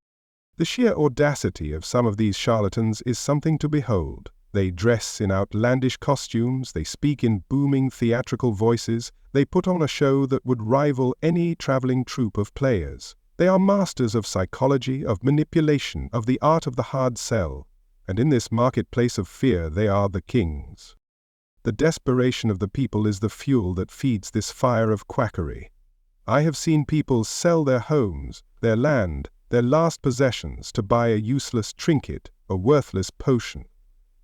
The sheer audacity of some of these charlatans is something to behold. They dress in outlandish costumes, they speak in booming theatrical voices, they put on a show that would rival any traveling troupe of players. They are masters of psychology, of manipulation, of the art of the hard sell, and in this marketplace of fear they are the kings. The desperation of the people is the fuel that feeds this fire of quackery. I have seen people sell their homes, their land, their last possessions to buy a useless trinket, a worthless potion.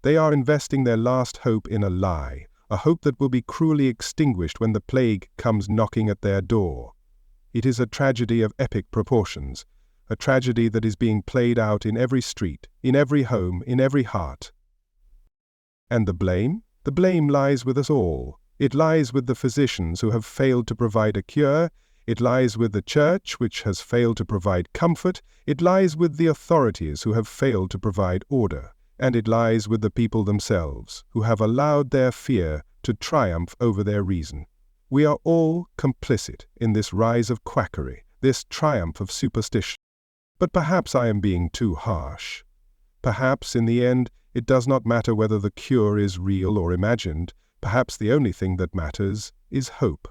They are investing their last hope in a lie, a hope that will be cruelly extinguished when the plague comes knocking at their door. It is a tragedy of epic proportions, a tragedy that is being played out in every street, in every home, in every heart. And the blame? The blame lies with us all. It lies with the physicians who have failed to provide a cure. It lies with the church, which has failed to provide comfort. It lies with the authorities who have failed to provide order. And it lies with the people themselves, who have allowed their fear to triumph over their reason. We are all complicit in this rise of quackery, this triumph of superstition. But perhaps I am being too harsh. Perhaps, in the end, it does not matter whether the cure is real or imagined. Perhaps the only thing that matters is hope.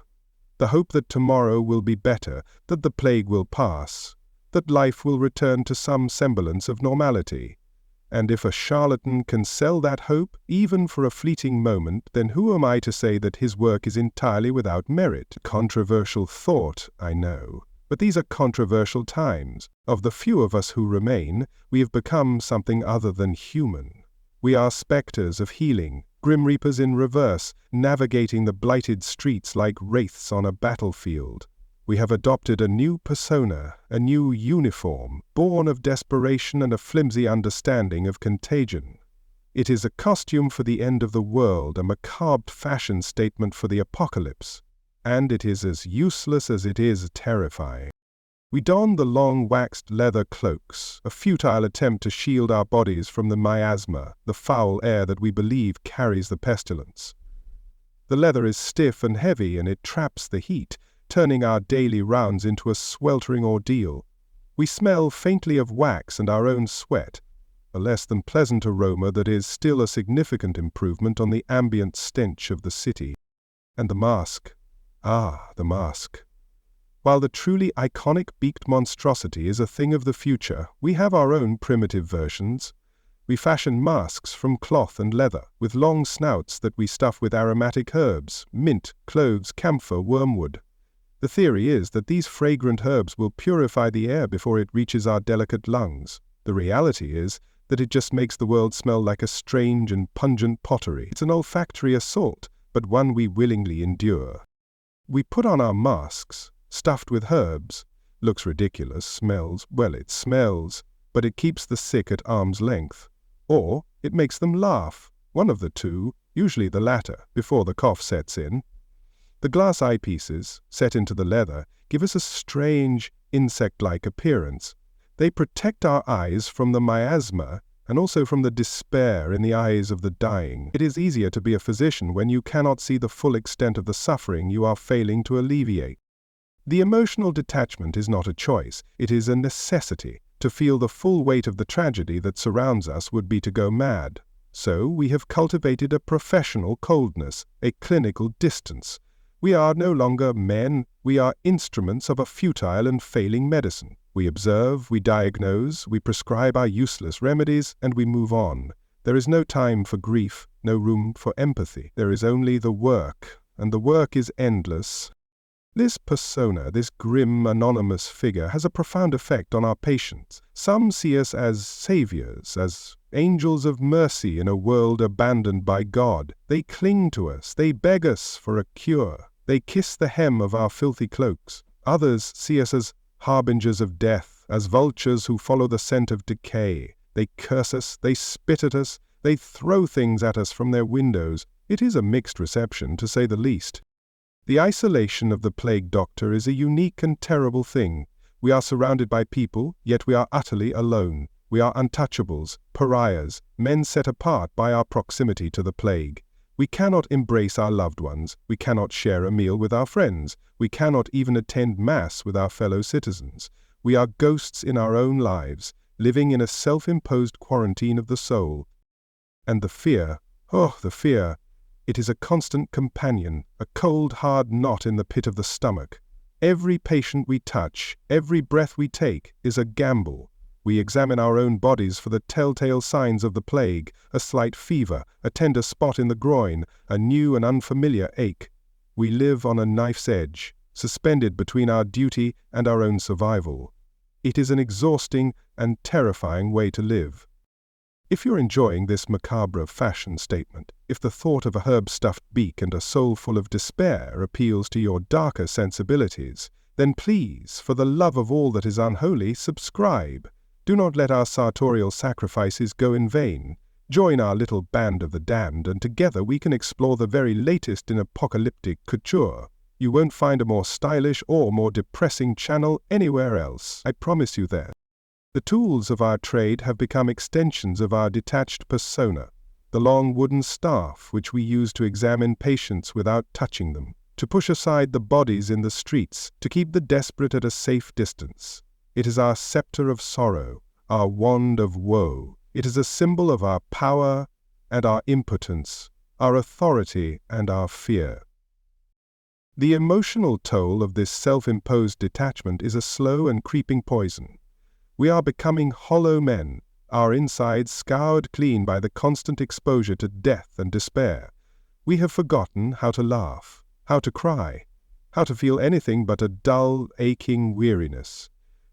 The hope that tomorrow will be better, that the plague will pass, that life will return to some semblance of normality. And if a charlatan can sell that hope, even for a fleeting moment, then who am I to say that his work is entirely without merit? Controversial thought, I know. But these are controversial times. Of the few of us who remain, we have become something other than human. We are specters of healing, grim reapers in reverse, navigating the blighted streets like wraiths on a battlefield. We have adopted a new persona, a new uniform, born of desperation and a flimsy understanding of contagion. It is a costume for the end of the world, a macabre fashion statement for the apocalypse. And it is as useless as it is terrifying. We don the long waxed leather cloaks, a futile attempt to shield our bodies from the miasma, the foul air that we believe carries the pestilence. The leather is stiff and heavy, and it traps the heat, turning our daily rounds into a sweltering ordeal. We smell faintly of wax and our own sweat, a less than pleasant aroma that is still a significant improvement on the ambient stench of the city. And the mask. Ah, the mask. While the truly iconic beaked monstrosity is a thing of the future, we have our own primitive versions. We fashion masks from cloth and leather, with long snouts that we stuff with aromatic herbs, mint, cloves, camphor, wormwood. The theory is that these fragrant herbs will purify the air before it reaches our delicate lungs. The reality is that it just makes the world smell like a strange and pungent pottery. It's an olfactory assault, but one we willingly endure. We put on our masks, stuffed with herbs. Looks ridiculous, smells, well, it smells, but it keeps the sick at arm's length. Or it makes them laugh, one of the two, usually the latter, before the cough sets in. The glass eyepieces, set into the leather, give us a strange, insect-like appearance. They protect our eyes from the miasma and also from the despair in the eyes of the dying. It is easier to be a physician when you cannot see the full extent of the suffering you are failing to alleviate. The emotional detachment is not a choice, it is a necessity. To feel the full weight of the tragedy that surrounds us would be to go mad. So we have cultivated a professional coldness, a clinical distance. We are no longer men, we are instruments of a futile and failing medicine. We observe, we diagnose, we prescribe our useless remedies, and we move on. There is no time for grief, no room for empathy. There is only the work, and the work is endless. This persona, this grim, anonymous figure, has a profound effect on our patients. Some see us as saviors, as angels of mercy in a world abandoned by God. They cling to us, they beg us for a cure. They kiss the hem of our filthy cloaks. Others see us as harbingers of death, as vultures who follow the scent of decay. They curse us, they spit at us, they throw things at us from their windows. It is a mixed reception, to say the least. The isolation of the plague doctor is a unique and terrible thing. We are surrounded by people, yet we are utterly alone. We are untouchables, pariahs, men set apart by our proximity to the plague. We cannot embrace our loved ones. We cannot share a meal with our friends. We cannot even attend Mass with our fellow citizens. We are ghosts in our own lives, living in a self-imposed quarantine of the soul. And the fear, oh, the fear! It is a constant companion, a cold, hard knot in the pit of the stomach. Every patient we touch, every breath we take, is a gamble. We examine our own bodies for the telltale signs of the plague, a slight fever, a tender spot in the groin, a new and unfamiliar ache. We live on a knife's edge, suspended between our duty and our own survival. It is an exhausting and terrifying way to live. If you're enjoying this macabre fashion statement, if the thought of a herb-stuffed beak and a soul full of despair appeals to your darker sensibilities, then please, for the love of all that is unholy, subscribe. Do not let our sartorial sacrifices go in vain. Join our little band of the damned, and together we can explore the very latest in apocalyptic couture. You won't find a more stylish or more depressing channel anywhere else, I promise you that. The tools of our trade have become extensions of our detached persona, the long wooden staff which we use to examine patients without touching them, to push aside the bodies in the streets, to keep the desperate at a safe distance. It is our scepter of sorrow, our wand of woe. It is a symbol of our power and our impotence, our authority and our fear. The emotional toll of this self-imposed detachment is a slow and creeping poison. We are becoming hollow men, our insides scoured clean by the constant exposure to death and despair. We have forgotten how to laugh, how to cry, how to feel anything but a dull, aching weariness.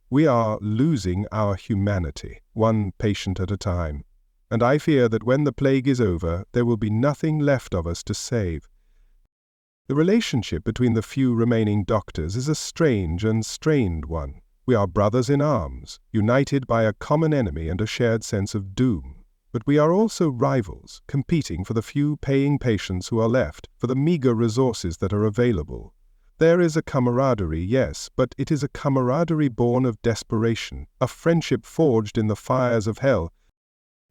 We are losing our humanity, one patient at a time. And I fear that when the plague is over, there will be nothing left of us to save. The relationship between the few remaining doctors is a strange and strained one. We are brothers in arms, united by a common enemy and a shared sense of doom. But we are also rivals, competing for the few paying patients who are left, for the meager resources that are available. There is a camaraderie, yes, but it is a camaraderie born of desperation, a friendship forged in the fires of hell.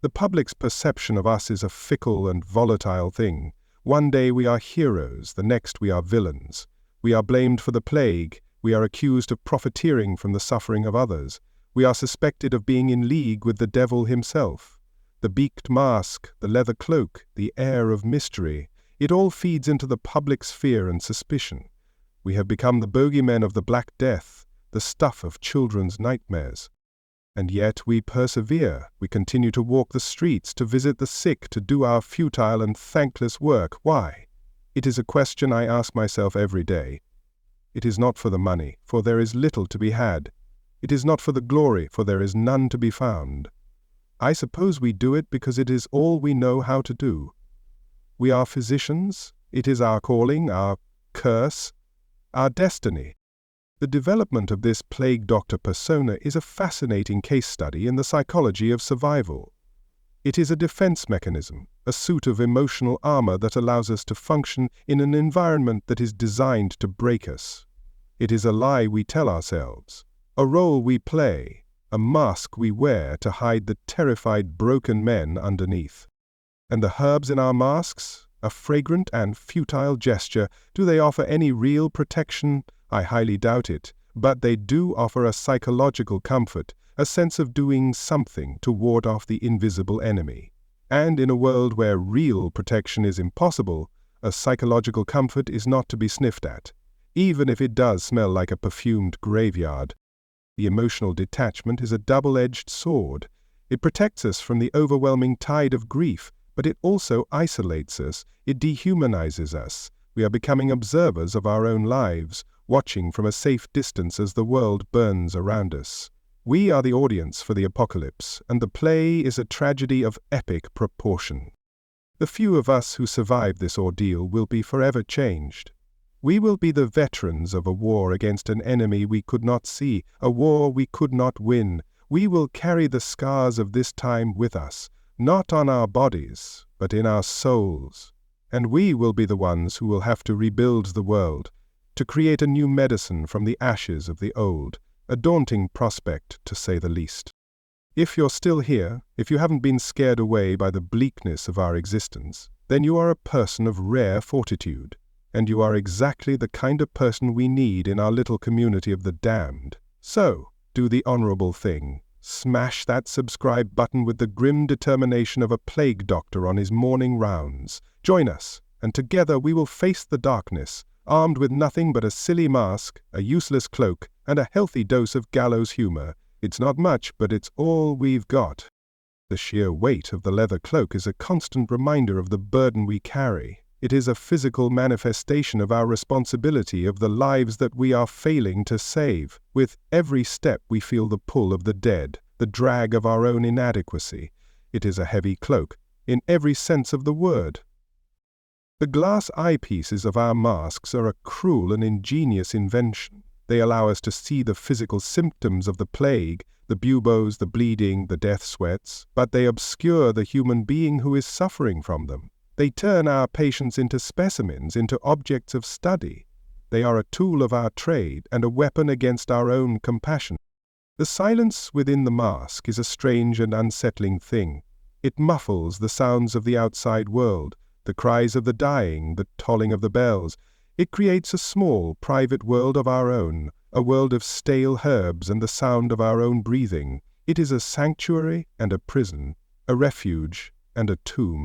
The public's perception of us is a fickle and volatile thing. One day we are heroes, the next we are villains. We are blamed for the plague. We are accused of profiteering from the suffering of others. We are suspected of being in league with the devil himself. The beaked mask, the leather cloak, the air of mystery, it all feeds into the public's fear and suspicion. We have become the bogeymen of the Black Death, the stuff of children's nightmares. And yet we persevere. We continue to walk the streets, to visit the sick, to do our futile and thankless work. Why? It is a question I ask myself every day. It is not for the money, for there is little to be had. It is not for the glory, for there is none to be found. I suppose we do it because it is all we know how to do. We are physicians. It is our calling, our curse, our destiny. The development of this plague doctor persona is a fascinating case study in the psychology of survival. It is a defense mechanism, a suit of emotional armor that allows us to function in an environment that is designed to break us. It is a lie we tell ourselves, a role we play, a mask we wear to hide the terrified broken men underneath. And the herbs in our masks, a fragrant and futile gesture, do they offer any real protection? I highly doubt it, but they do offer a psychological comfort, a sense of doing something to ward off the invisible enemy. And in a world where real protection is impossible, a psychological comfort is not to be sniffed at, even if it does smell like a perfumed graveyard. The emotional detachment is a double-edged sword. It protects us from the overwhelming tide of grief, but it also isolates us, it dehumanizes us. We are becoming observers of our own lives, watching from a safe distance as the world burns around us. We are the audience for the apocalypse, and the play is a tragedy of epic proportion. The few of us who survive this ordeal will be forever changed. We will be the veterans of a war against an enemy we could not see, a war we could not win. We will carry the scars of this time with us, not on our bodies, but in our souls. And we will be the ones who will have to rebuild the world, to create a new medicine from the ashes of the old, a daunting prospect, to say the least. If you're still here, if you haven't been scared away by the bleakness of our existence, then you are a person of rare fortitude, and you are exactly the kind of person we need in our little community of the damned. So, do the honorable thing. Smash that subscribe button with the grim determination of a plague doctor on his morning rounds. Join us, and together we will face the darkness, armed with nothing but a silly mask, a useless cloak, and a healthy dose of gallows humor. It's not much, but it's all we've got. The sheer weight of the leather cloak is a constant reminder of the burden we carry. It is a physical manifestation of our responsibility of the lives that we are failing to save. With every step we feel the pull of the dead, the drag of our own inadequacy. It is a heavy cloak, in every sense of the word. The glass eyepieces of our masks are a cruel and ingenious invention. They allow us to see the physical symptoms of the plague, the buboes, the bleeding, the death sweats, but they obscure the human being who is suffering from them. They turn our patients into specimens, into objects of study. They are a tool of our trade and a weapon against our own compassion. The silence within the mask is a strange and unsettling thing. It muffles the sounds of the outside world, the cries of the dying, the tolling of the bells. It creates a small, private world of our own, a world of stale herbs and the sound of our own breathing. It is a sanctuary and a prison, a refuge and a tomb.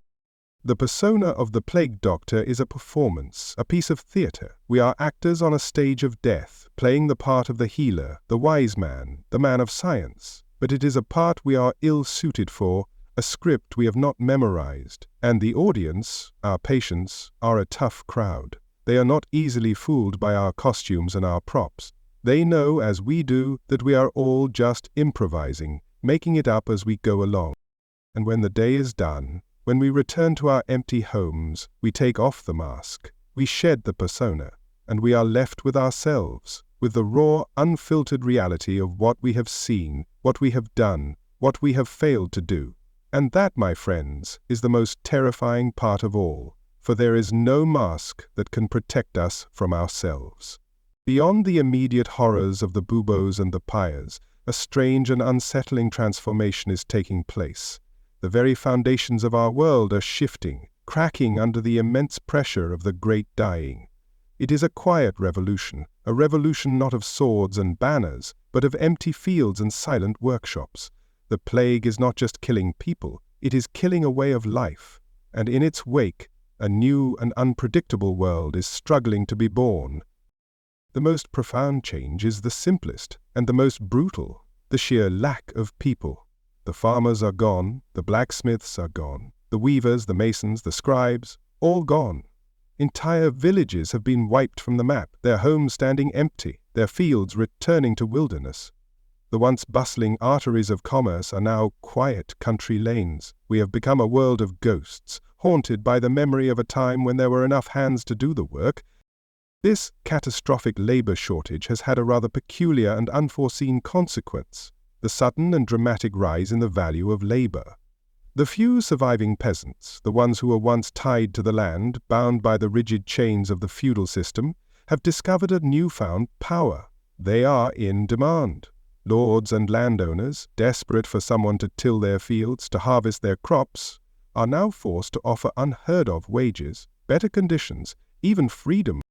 The persona of the plague doctor is a performance, a piece of theatre. We are actors on a stage of death, playing the part of the healer, the wise man, the man of science. But it is a part we are ill-suited for, a script we have not memorized, and the audience, our patients, are a tough crowd. They are not easily fooled by our costumes and our props. They know, as we do, that we are all just improvising, making it up as we go along. And when the day is done, when we return to our empty homes, we take off the mask, we shed the persona, and we are left with ourselves, with the raw, unfiltered reality of what we have seen, what we have done, what we have failed to do. And that, my friends, is the most terrifying part of all, for there is no mask that can protect us from ourselves. Beyond the immediate horrors of the buboes and the pyres, a strange and unsettling transformation is taking place. The very foundations of our world are shifting, cracking under the immense pressure of the great dying. It is a quiet revolution, a revolution not of swords and banners, but of empty fields and silent workshops. The plague is not just killing people, it is killing a way of life, and in its wake, a new and unpredictable world is struggling to be born. The most profound change is the simplest and the most brutal, the sheer lack of people. The farmers are gone, the blacksmiths are gone, the weavers, the masons, the scribes, all gone. Entire villages have been wiped from the map, their homes standing empty, their fields returning to wilderness. The once bustling arteries of commerce are now quiet country lanes. We have become a world of ghosts, haunted by the memory of a time when there were enough hands to do the work. This catastrophic labor shortage has had a rather peculiar and unforeseen consequence: the sudden and dramatic rise in the value of labor. The few surviving peasants, the ones who were once tied to the land, bound by the rigid chains of the feudal system, have discovered a newfound power. They are in demand. Lords and landowners, desperate for someone to till their fields, to harvest their crops, are now forced to offer unheard-of wages, better conditions, even freedom.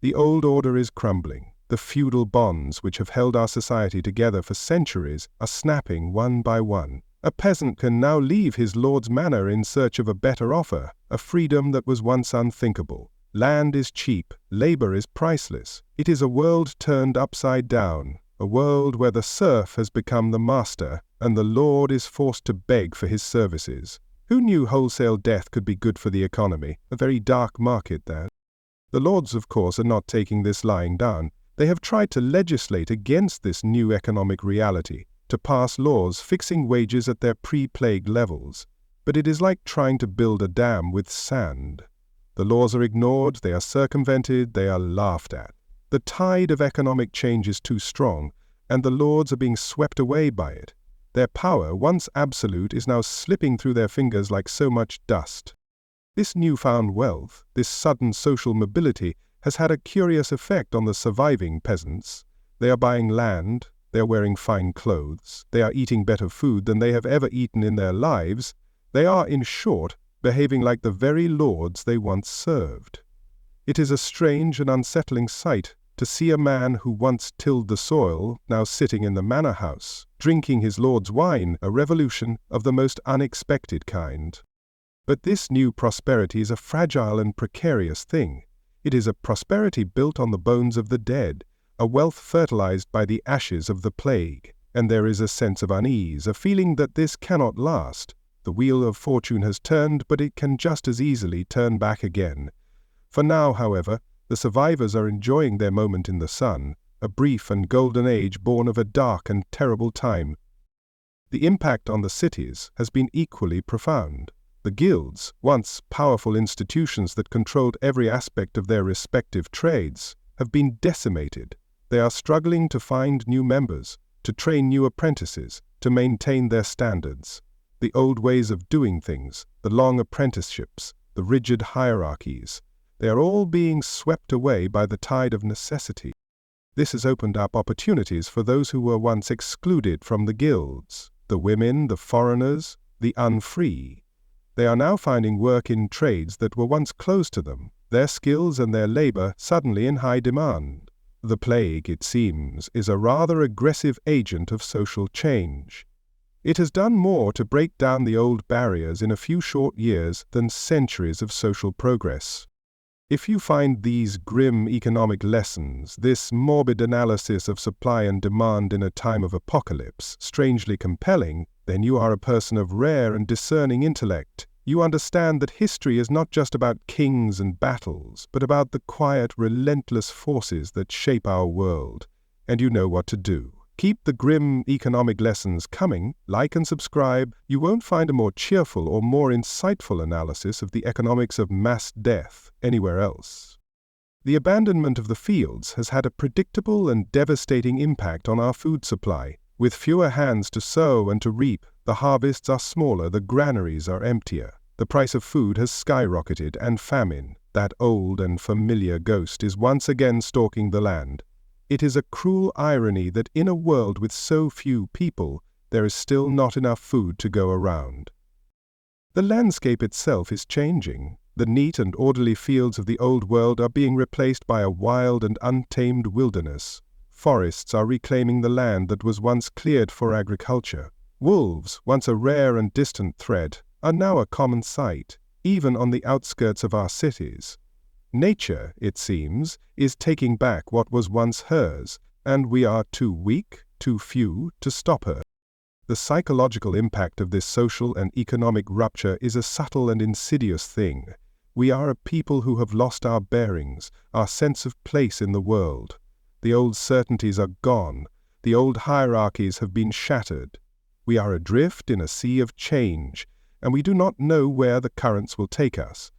The old order is crumbling. The feudal bonds which have held our society together for centuries are snapping one by one. A peasant can now leave his lord's manor in search of a better offer, a freedom that was once unthinkable. Land is cheap, labor is priceless. It is a world turned upside down. A world where the serf has become the master, and the lord is forced to beg for his services. Who knew wholesale death could be good for the economy? A very dark market, that. The lords, of course, are not taking this lying down. They have tried to legislate against this new economic reality, to pass laws fixing wages at their pre-plague levels. But it is like trying to build a dam with sand. The laws are ignored, they are circumvented, they are laughed at. The tide of economic change is too strong, and the lords are being swept away by it. Their power, once absolute, is now slipping through their fingers like so much dust. This newfound wealth, this sudden social mobility, has had a curious effect on the surviving peasants. They are buying land, they are wearing fine clothes, they are eating better food than they have ever eaten in their lives. They are, in short, behaving like the very lords they once served. It is a strange and unsettling sight to see a man who once tilled the soil, now sitting in the manor house, drinking his lord's wine, a revolution of the most unexpected kind. But this new prosperity is a fragile and precarious thing. It is a prosperity built on the bones of the dead, a wealth fertilized by the ashes of the plague, and there is a sense of unease, a feeling that this cannot last. The wheel of fortune has turned, but it can just as easily turn back again. For now, however, the survivors are enjoying their moment in the sun, a brief and golden age born of a dark and terrible time. The impact on the cities has been equally profound. The guilds, once powerful institutions that controlled every aspect of their respective trades, have been decimated. They are struggling to find new members, to train new apprentices, to maintain their standards. The old ways of doing things, the long apprenticeships, the rigid hierarchies, they are all being swept away by the tide of necessity. This has opened up opportunities for those who were once excluded from the guilds, the women, the foreigners, the unfree. They are now finding work in trades that were once closed to them, their skills and their labor suddenly in high demand. The plague, it seems, is a rather aggressive agent of social change. It has done more to break down the old barriers in a few short years than centuries of social progress. If you find these grim economic lessons, this morbid analysis of supply and demand in a time of apocalypse, strangely compelling, then you are a person of rare and discerning intellect. You understand that history is not just about kings and battles, but about the quiet, relentless forces that shape our world, and you know what to do. Keep the grim economic lessons coming, like and subscribe. You won't find a more cheerful or more insightful analysis of the economics of mass death anywhere else. The abandonment of the fields has had a predictable and devastating impact on our food supply. With fewer hands to sow and to reap, the harvests are smaller, the granaries are emptier. The price of food has skyrocketed, and famine, that old and familiar ghost, is once again stalking the land. It is a cruel irony that in a world with so few people, there is still not enough food to go around. The landscape itself is changing. The neat and orderly fields of the old world are being replaced by a wild and untamed wilderness. Forests are reclaiming the land that was once cleared for agriculture. Wolves, once a rare and distant threat, are now a common sight, even on the outskirts of our cities. Nature, it seems, is taking back what was once hers, and we are too weak, too few, to stop her. The psychological impact of this social and economic rupture is a subtle and insidious thing. We are a people who have lost our bearings, our sense of place in the world. The old certainties are gone. The old hierarchies have been shattered. We are adrift in a sea of change, and we do not know where the currents will take us.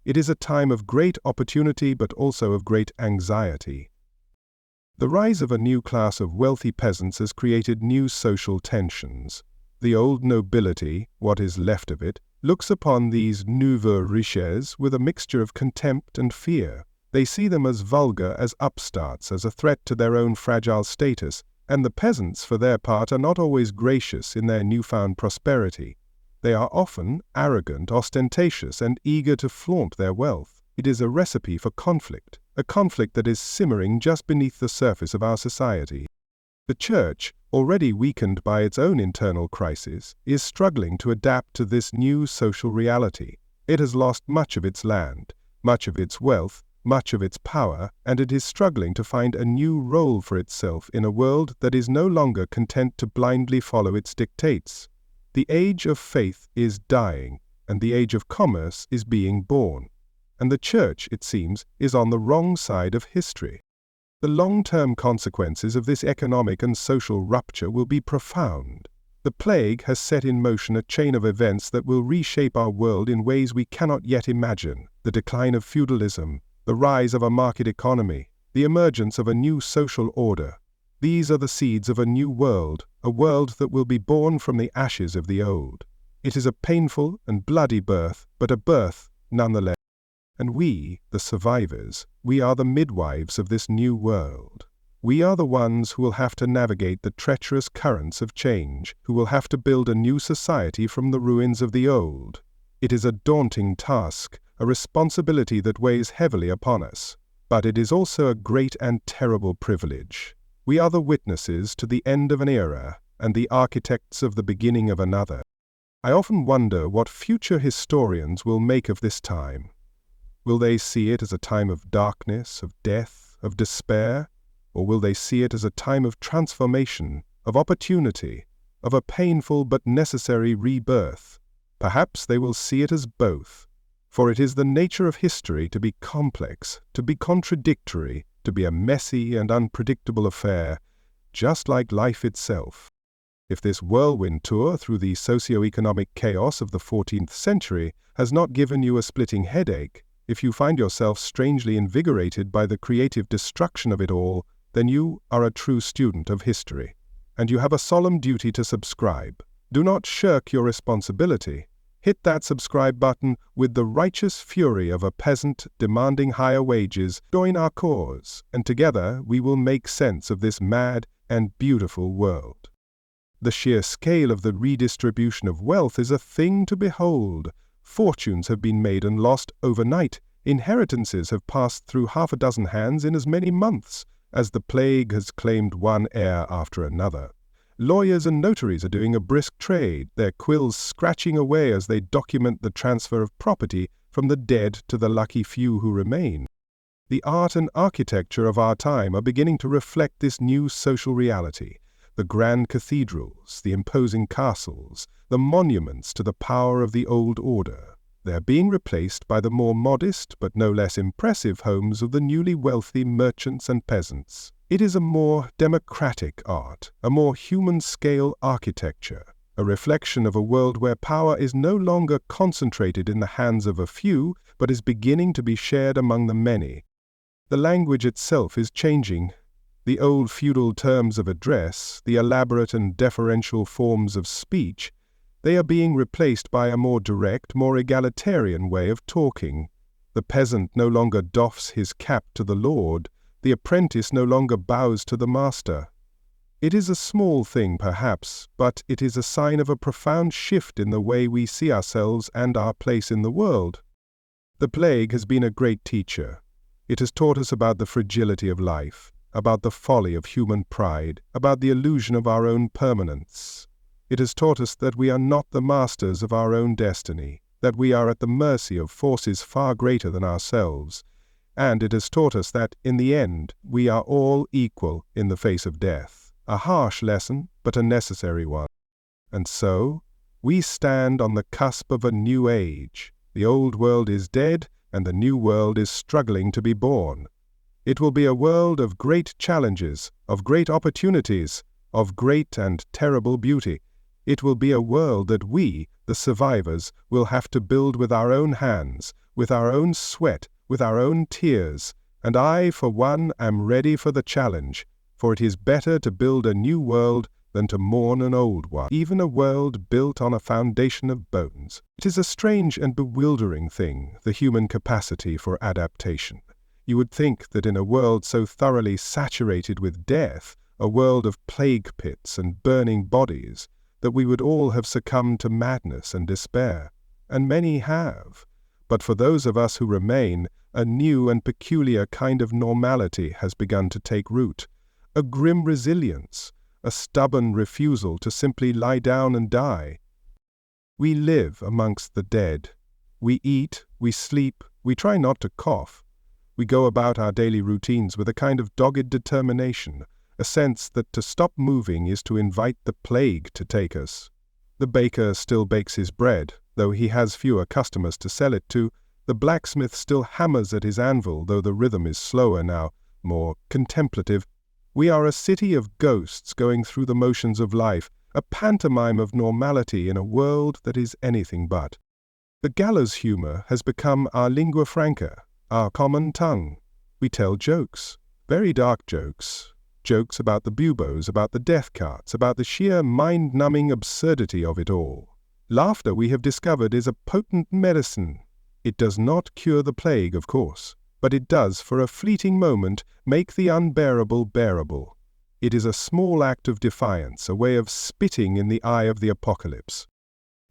It is a time of great opportunity but also of great anxiety. The rise of a new class of wealthy peasants has created new social tensions. The old nobility, what is left of it, looks upon these nouveaux riches with a mixture of contempt and fear. They see them as vulgar, as upstarts, as a threat to their own fragile status, and the peasants, for their part, are not always gracious in their newfound prosperity. They are often arrogant, ostentatious, and eager to flaunt their wealth. It is a recipe for conflict, a conflict that is simmering just beneath the surface of our society. The Church, already weakened by its own internal crisis, is struggling to adapt to this new social reality. It has lost much of its land, much of its wealth, much of its power, and it is struggling to find a new role for itself in a world that is no longer content to blindly follow its dictates. The age of faith is dying, and the age of commerce is being born. And the Church, it seems, is on the wrong side of history. The long-term consequences of this economic and social rupture will be profound. The plague has set in motion a chain of events that will reshape our world in ways we cannot yet imagine. The decline of feudalism, the rise of a market economy, the emergence of a new social order. These are the seeds of a new world, a world that will be born from the ashes of the old. It is a painful and bloody birth, but a birth nonetheless. And we, the survivors, we are the midwives of this new world. We are the ones who will have to navigate the treacherous currents of change, who will have to build a new society from the ruins of the old. It is a daunting task, a responsibility that weighs heavily upon us, but it is also a great and terrible privilege. We are the witnesses to the end of an era and the architects of the beginning of another. I often wonder what future historians will make of this time. Will they see it as a time of darkness, of death, of despair, or will they see it as a time of transformation, of opportunity, of a painful but necessary rebirth? Perhaps they will see it as both. For it is the nature of history to be complex, to be contradictory, to be a messy and unpredictable affair, just like life itself. If this whirlwind tour through the socio-economic chaos of the 14th century has not given you a splitting headache, if you find yourself strangely invigorated by the creative destruction of it all, then you are a true student of history, and you have a solemn duty to subscribe. Do not shirk your responsibility. Hit that subscribe button with the righteous fury of a peasant demanding higher wages. Join our cause, and together we will make sense of this mad and beautiful world. The sheer scale of the redistribution of wealth is a thing to behold. Fortunes have been made and lost overnight. Inheritances have passed through half a dozen hands in as many months as the plague has claimed one heir after another. Lawyers and notaries are doing a brisk trade, their quills scratching away as they document the transfer of property from the dead to the lucky few who remain. The art and architecture of our time are beginning to reflect this new social reality. The grand cathedrals, the imposing castles, the monuments to the power of the old order. They are being replaced by the more modest but no less impressive homes of the newly wealthy merchants and peasants. It is a more democratic art, a more human-scale architecture, a reflection of a world where power is no longer concentrated in the hands of a few, but is beginning to be shared among the many. The language itself is changing. The old feudal terms of address, the elaborate and deferential forms of speech, they are being replaced by a more direct, more egalitarian way of talking. The peasant no longer doffs his cap to the lord. The apprentice no longer bows to the master. It is a small thing, perhaps, but it is a sign of a profound shift in the way we see ourselves and our place in the world. The plague has been a great teacher. It has taught us about the fragility of life, about the folly of human pride, about the illusion of our own permanence. It has taught us that we are not the masters of our own destiny, that we are at the mercy of forces far greater than ourselves, and it has taught us that, in the end, we are all equal in the face of death. A harsh lesson, but a necessary one. And so, we stand on the cusp of a new age. The old world is dead, and the new world is struggling to be born. It will be a world of great challenges, of great opportunities, of great and terrible beauty. It will be a world that we, the survivors, will have to build with our own hands, with our own sweat, with our own tears, and I, for one, am ready for the challenge, for it is better to build a new world than to mourn an old one, even a world built on a foundation of bones. It is a strange and bewildering thing, the human capacity for adaptation. You would think that in a world so thoroughly saturated with death, a world of plague pits and burning bodies, that we would all have succumbed to madness and despair, and many have. But for those of us who remain, a new and peculiar kind of normality has begun to take root, a grim resilience, a stubborn refusal to simply lie down and die. We live amongst the dead. We eat, we sleep, we try not to cough. We go about our daily routines with a kind of dogged determination, a sense that to stop moving is to invite the plague to take us. The baker still bakes his bread, though he has fewer customers to sell it to. The blacksmith still hammers at his anvil, though the rhythm is slower now, more contemplative. We are a city of ghosts going through the motions of life, a pantomime of normality in a world that is anything but. The gallows humor has become our lingua franca, our common tongue. We tell jokes, very dark jokes, jokes about the buboes, about the death carts, about the sheer mind-numbing absurdity of it all. Laughter, we have discovered, is a potent medicine. It does not cure the plague, of course, but it does, for a fleeting moment, make the unbearable bearable. It is a small act of defiance, a way of spitting in the eye of the apocalypse.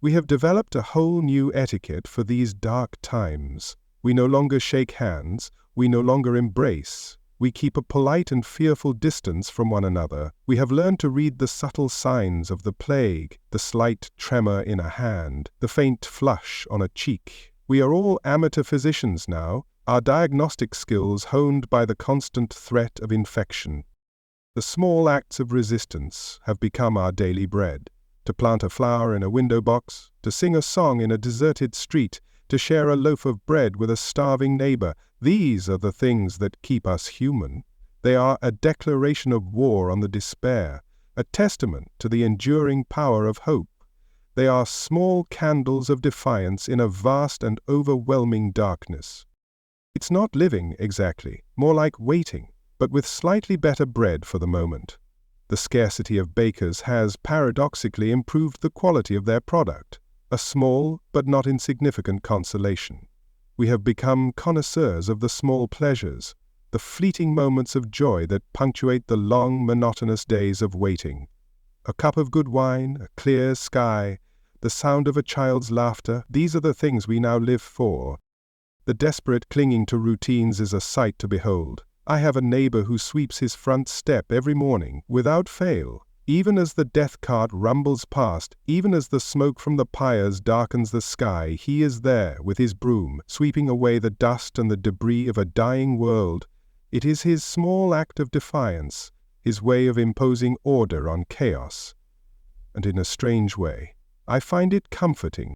We have developed a whole new etiquette for these dark times. We no longer shake hands, we no longer embrace. We keep a polite and fearful distance from one another. We have learned to read the subtle signs of the plague, the slight tremor in a hand, the faint flush on a cheek. We are all amateur physicians now, our diagnostic skills honed by the constant threat of infection. The small acts of resistance have become our daily bread. To plant a flower in a window box, to sing a song in a deserted street, to share a loaf of bread with a starving neighbor. These are the things that keep us human. They are a declaration of war on the despair, a testament to the enduring power of hope. They are small candles of defiance in a vast and overwhelming darkness. It's not living, exactly, more like waiting, but with slightly better bread for the moment. The scarcity of bakers has, paradoxically, improved the quality of their product, a small but not insignificant consolation. We have become connoisseurs of the small pleasures, the fleeting moments of joy that punctuate the long, monotonous days of waiting. A cup of good wine, a clear sky, the sound of a child's laughter, these are the things we now live for. The desperate clinging to routines is a sight to behold. I have a neighbor who sweeps his front step every morning, without fail. Even as the death cart rumbles past, even as the smoke from the pyres darkens the sky, he is there with his broom, sweeping away the dust and the debris of a dying world. It is his small act of defiance, his way of imposing order on chaos. And in a strange way, I find it comforting.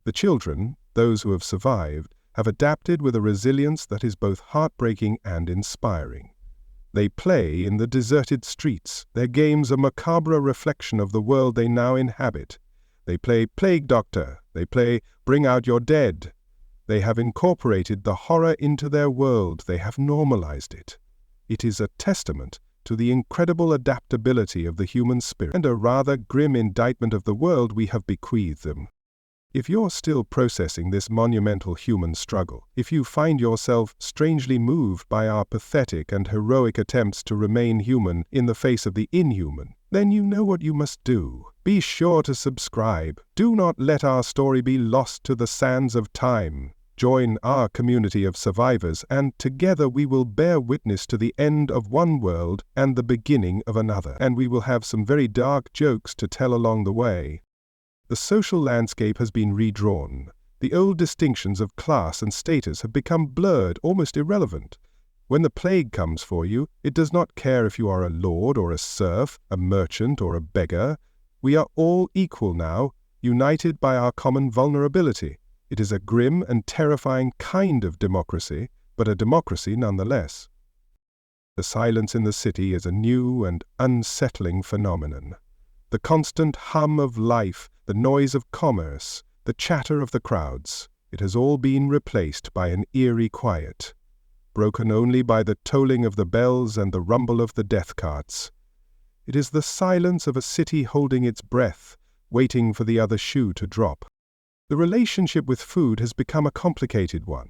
The children, those who have survived, have adapted with a resilience that is both heartbreaking and inspiring. They play in the deserted streets, their games a macabre reflection of the world they now inhabit. They play Plague Doctor, they play Bring Out Your Dead. They have incorporated the horror into their world, they have normalized it. It is a testament to the incredible adaptability of the human spirit and a rather grim indictment of the world we have bequeathed them. If you're still processing this monumental human struggle, if you find yourself strangely moved by our pathetic and heroic attempts to remain human in the face of the inhuman, then you know what you must do. Be sure to subscribe. Do not let our story be lost to the sands of time. Join our community of survivors, and together we will bear witness to the end of one world and the beginning of another. And we will have some very dark jokes to tell along the way. The social landscape has been redrawn. The old distinctions of class and status have become blurred, almost irrelevant. When the plague comes for you, it does not care if you are a lord or a serf, a merchant or a beggar. We are all equal now, united by our common vulnerability. It is a grim and terrifying kind of democracy, but a democracy nonetheless. The silence in the city is a new and unsettling phenomenon. The constant hum of life, the noise of commerce, the chatter of the crowds, it has all been replaced by an eerie quiet, broken only by the tolling of the bells and the rumble of the death carts. It is the silence of a city holding its breath, waiting for the other shoe to drop. The relationship with food has become a complicated one.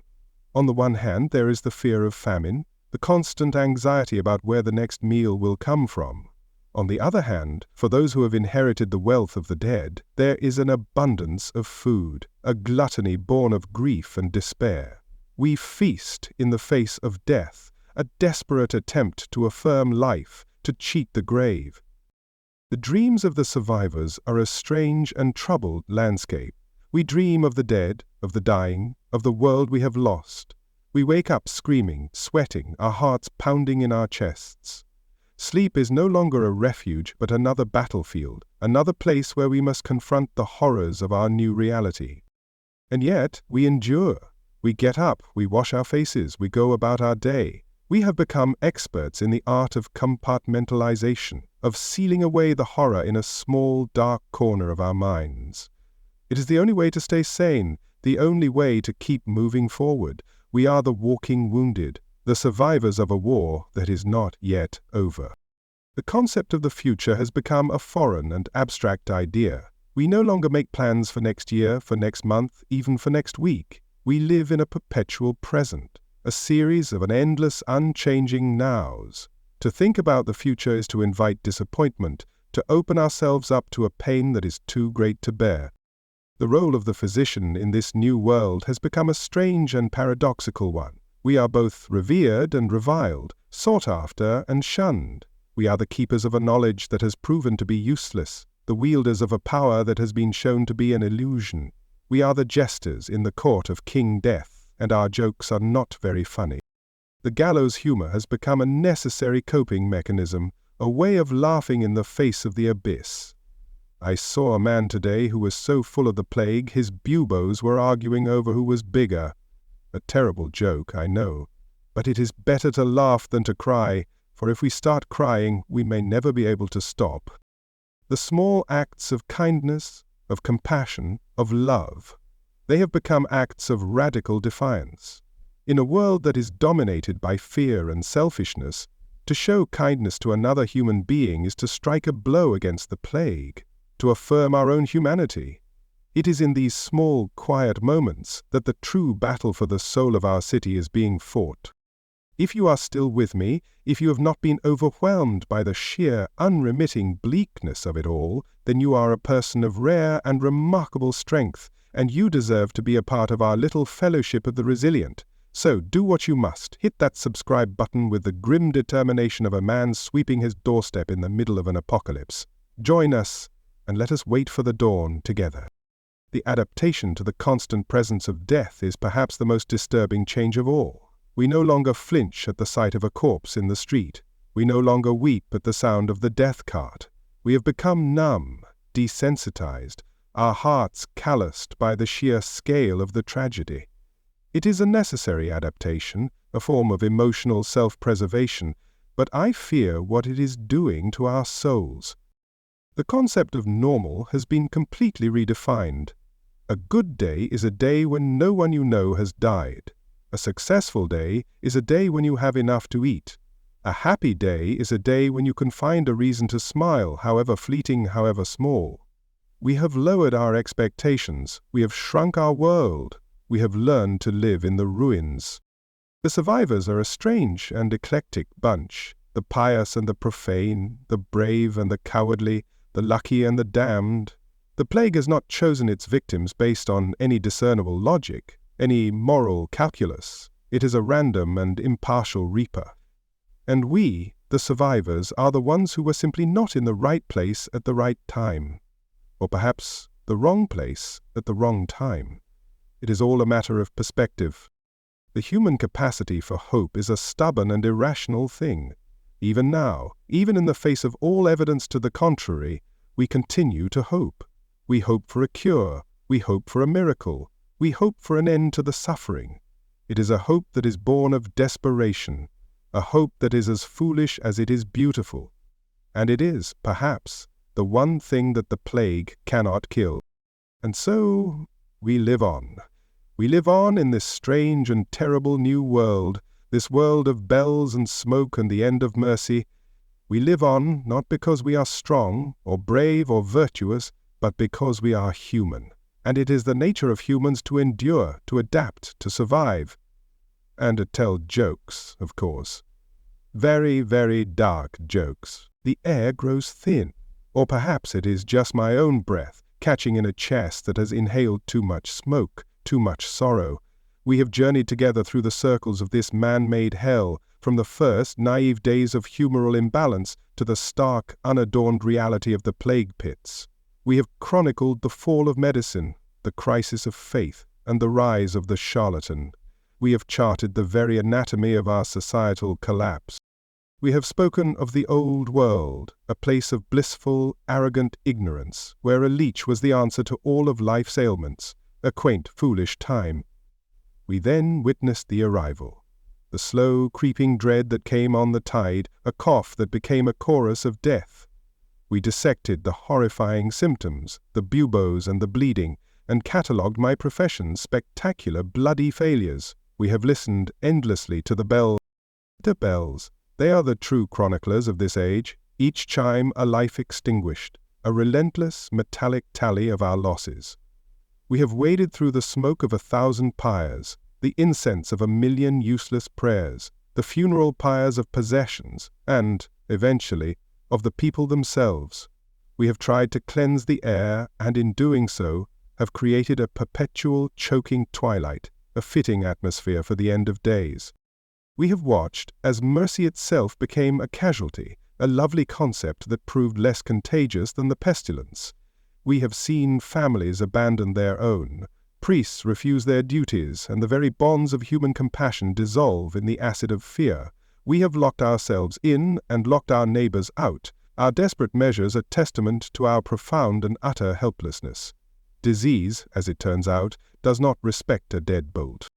On the one hand, there is the fear of famine, the constant anxiety about where the next meal will come from. On the other hand, for those who have inherited the wealth of the dead, there is an abundance of food, a gluttony born of grief and despair. We feast in the face of death, a desperate attempt to affirm life, to cheat the grave. The dreams of the survivors are a strange and troubled landscape. We dream of the dead, of the dying, of the world we have lost. We wake up screaming, sweating, our hearts pounding in our chests. Sleep is no longer a refuge, but another battlefield, another place where we must confront the horrors of our new reality. And yet, we endure. We get up, we wash our faces, we go about our day. We have become experts in the art of compartmentalization, of sealing away the horror in a small, dark corner of our minds. It is the only way to stay sane, the only way to keep moving forward. We are the walking wounded, the survivors of a war that is not yet over. The concept of the future has become a foreign and abstract idea. We no longer make plans for next year, for next month, even for next week. We live in a perpetual present, a series of an endless, unchanging nows. To think about the future is to invite disappointment, to open ourselves up to a pain that is too great to bear. The role of the physician in this new world has become a strange and paradoxical one. We are both revered and reviled, sought after and shunned. We are the keepers of a knowledge that has proven to be useless, the wielders of a power that has been shown to be an illusion. We are the jesters in the court of King Death, and our jokes are not very funny. The gallows humor has become a necessary coping mechanism, a way of laughing in the face of the abyss. I saw a man today who was so full of the plague his buboes were arguing over who was bigger. A terrible joke, I know, but it is better to laugh than to cry, for if we start crying, we may never be able to stop. The small acts of kindness, of compassion, of love, they have become acts of radical defiance. In a world that is dominated by fear and selfishness, to show kindness to another human being is to strike a blow against the plague, to affirm our own humanity. It is in these small, quiet moments that the true battle for the soul of our city is being fought. If you are still with me, if you have not been overwhelmed by the sheer, unremitting bleakness of it all, then you are a person of rare and remarkable strength, and you deserve to be a part of our little fellowship of the resilient. So do what you must. Hit that subscribe button with the grim determination of a man sweeping his doorstep in the middle of an apocalypse. Join us, and let us wait for the dawn together. The adaptation to the constant presence of death is perhaps the most disturbing change of all. We no longer flinch at the sight of a corpse in the street. We no longer weep at the sound of the death cart. We have become numb, desensitized, our hearts calloused by the sheer scale of the tragedy. It is a necessary adaptation, a form of emotional self-preservation, but I fear what it is doing to our souls. The concept of normal has been completely redefined. A good day is a day when no one you know has died. A successful day is a day when you have enough to eat. A happy day is a day when you can find a reason to smile, however fleeting, however small. We have lowered our expectations. We have shrunk our world. We have learned to live in the ruins. The survivors are a strange and eclectic bunch. The pious and the profane, the brave and the cowardly, the lucky and the damned. The plague has not chosen its victims based on any discernible logic, any moral calculus. It is a random and impartial reaper. And we, the survivors, are the ones who were simply not in the right place at the right time. Or perhaps the wrong place at the wrong time. It is all a matter of perspective. The human capacity for hope is a stubborn and irrational thing. Even now, even in the face of all evidence to the contrary, we continue to hope. We hope for a cure. We hope for a miracle. We hope for an end to the suffering. It is a hope that is born of desperation, a hope that is as foolish as it is beautiful. And it is, perhaps, the one thing that the plague cannot kill. And so, we live on. We live on in this strange and terrible new world, this world of bells and smoke and the end of mercy. We live on not because we are strong or brave or virtuous, but because we are human. And it is the nature of humans to endure, to adapt, to survive. And to tell jokes, of course. Very, very dark jokes. The air grows thin. Or perhaps it is just my own breath, catching in a chest that has inhaled too much smoke, too much sorrow. We have journeyed together through the circles of this man-made hell, from the first naive days of humoral imbalance to the stark, unadorned reality of the plague pits. We have chronicled the fall of medicine, the crisis of faith, and the rise of the charlatan. We have charted the very anatomy of our societal collapse. We have spoken of the old world, a place of blissful, arrogant ignorance, where a leech was the answer to all of life's ailments, a quaint, foolish time. We then witnessed the arrival, the slow, creeping dread that came on the tide, a cough that became a chorus of death. We dissected the horrifying symptoms, the buboes and the bleeding, and catalogued my profession's spectacular bloody failures. We have listened endlessly to the bells. The bells, they are the true chroniclers of this age, each chime a life extinguished, a relentless metallic tally of our losses. We have waded through the smoke of 1,000 pyres, the incense of 1,000,000 useless prayers, the funeral pyres of possessions, and, eventually, of the people themselves. We have tried to cleanse the air, and in doing so, have created a perpetual, choking twilight, a fitting atmosphere for the end of days. We have watched as mercy itself became a casualty, a lovely concept that proved less contagious than the pestilence. We have seen families abandon their own, priests refuse their duties, and the very bonds of human compassion dissolve in the acid of fear. We have locked ourselves in and locked our neighbors out, Our desperate measures are testament to our profound and utter helplessness. Disease, as it turns out, does not respect a deadbolt.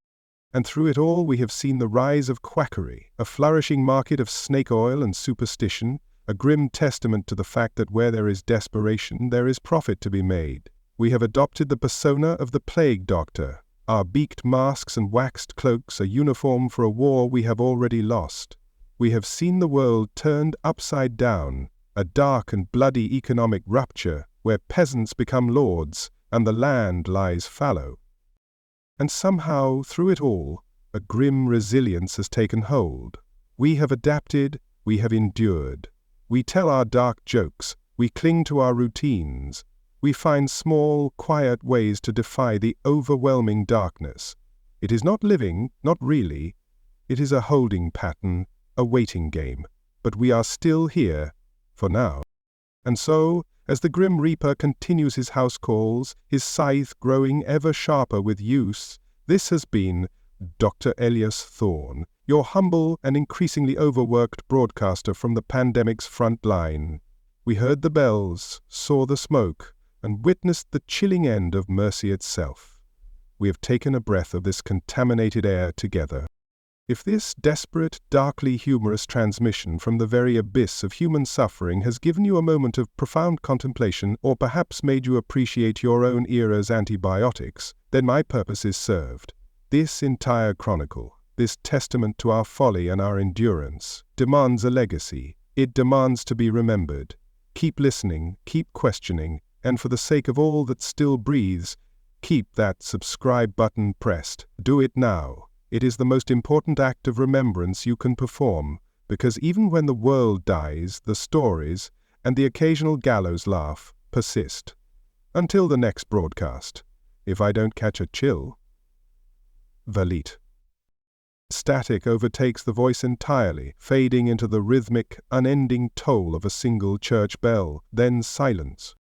And through it all we have seen the rise of quackery, a flourishing market of snake oil and superstition, a grim testament to the fact that where there is desperation, there is profit to be made. We have adopted the persona of the plague doctor. Our beaked masks and waxed cloaks are uniform for a war we have already lost. We have seen the world turned upside down, a dark and bloody economic rupture where peasants become lords and the land lies fallow. And somehow, through it all, a grim resilience has taken hold. We have adapted, we have endured. We tell our dark jokes, we cling to our routines. We find small, quiet ways to defy the overwhelming darkness. It is not living, not really. It is a holding pattern, a waiting game. But we are still here, for now. And so, as the Grim Reaper continues his house calls, his scythe growing ever sharper with use, this has been Dr. Elias Thorne, your humble and increasingly overworked broadcaster from the pandemic's front line. We heard the bells, saw the smoke, and witnessed the chilling end of mercy itself. We have taken a breath of this contaminated air together. If this desperate, darkly humorous transmission from the very abyss of human suffering has given you a moment of profound contemplation or perhaps made you appreciate your own era's antibiotics, then my purpose is served. This entire chronicle, this testament to our folly and our endurance, demands a legacy. It demands to be remembered. Keep listening, keep questioning, and for the sake of all that still breathes, keep that subscribe button pressed. Do it now. It is the most important act of remembrance you can perform, because even when the world dies, the stories, and the occasional gallows laugh, persist. Until the next broadcast, if I don't catch a chill. Valit. Static overtakes the voice entirely, fading into the rhythmic, unending toll of a single church bell, then silence.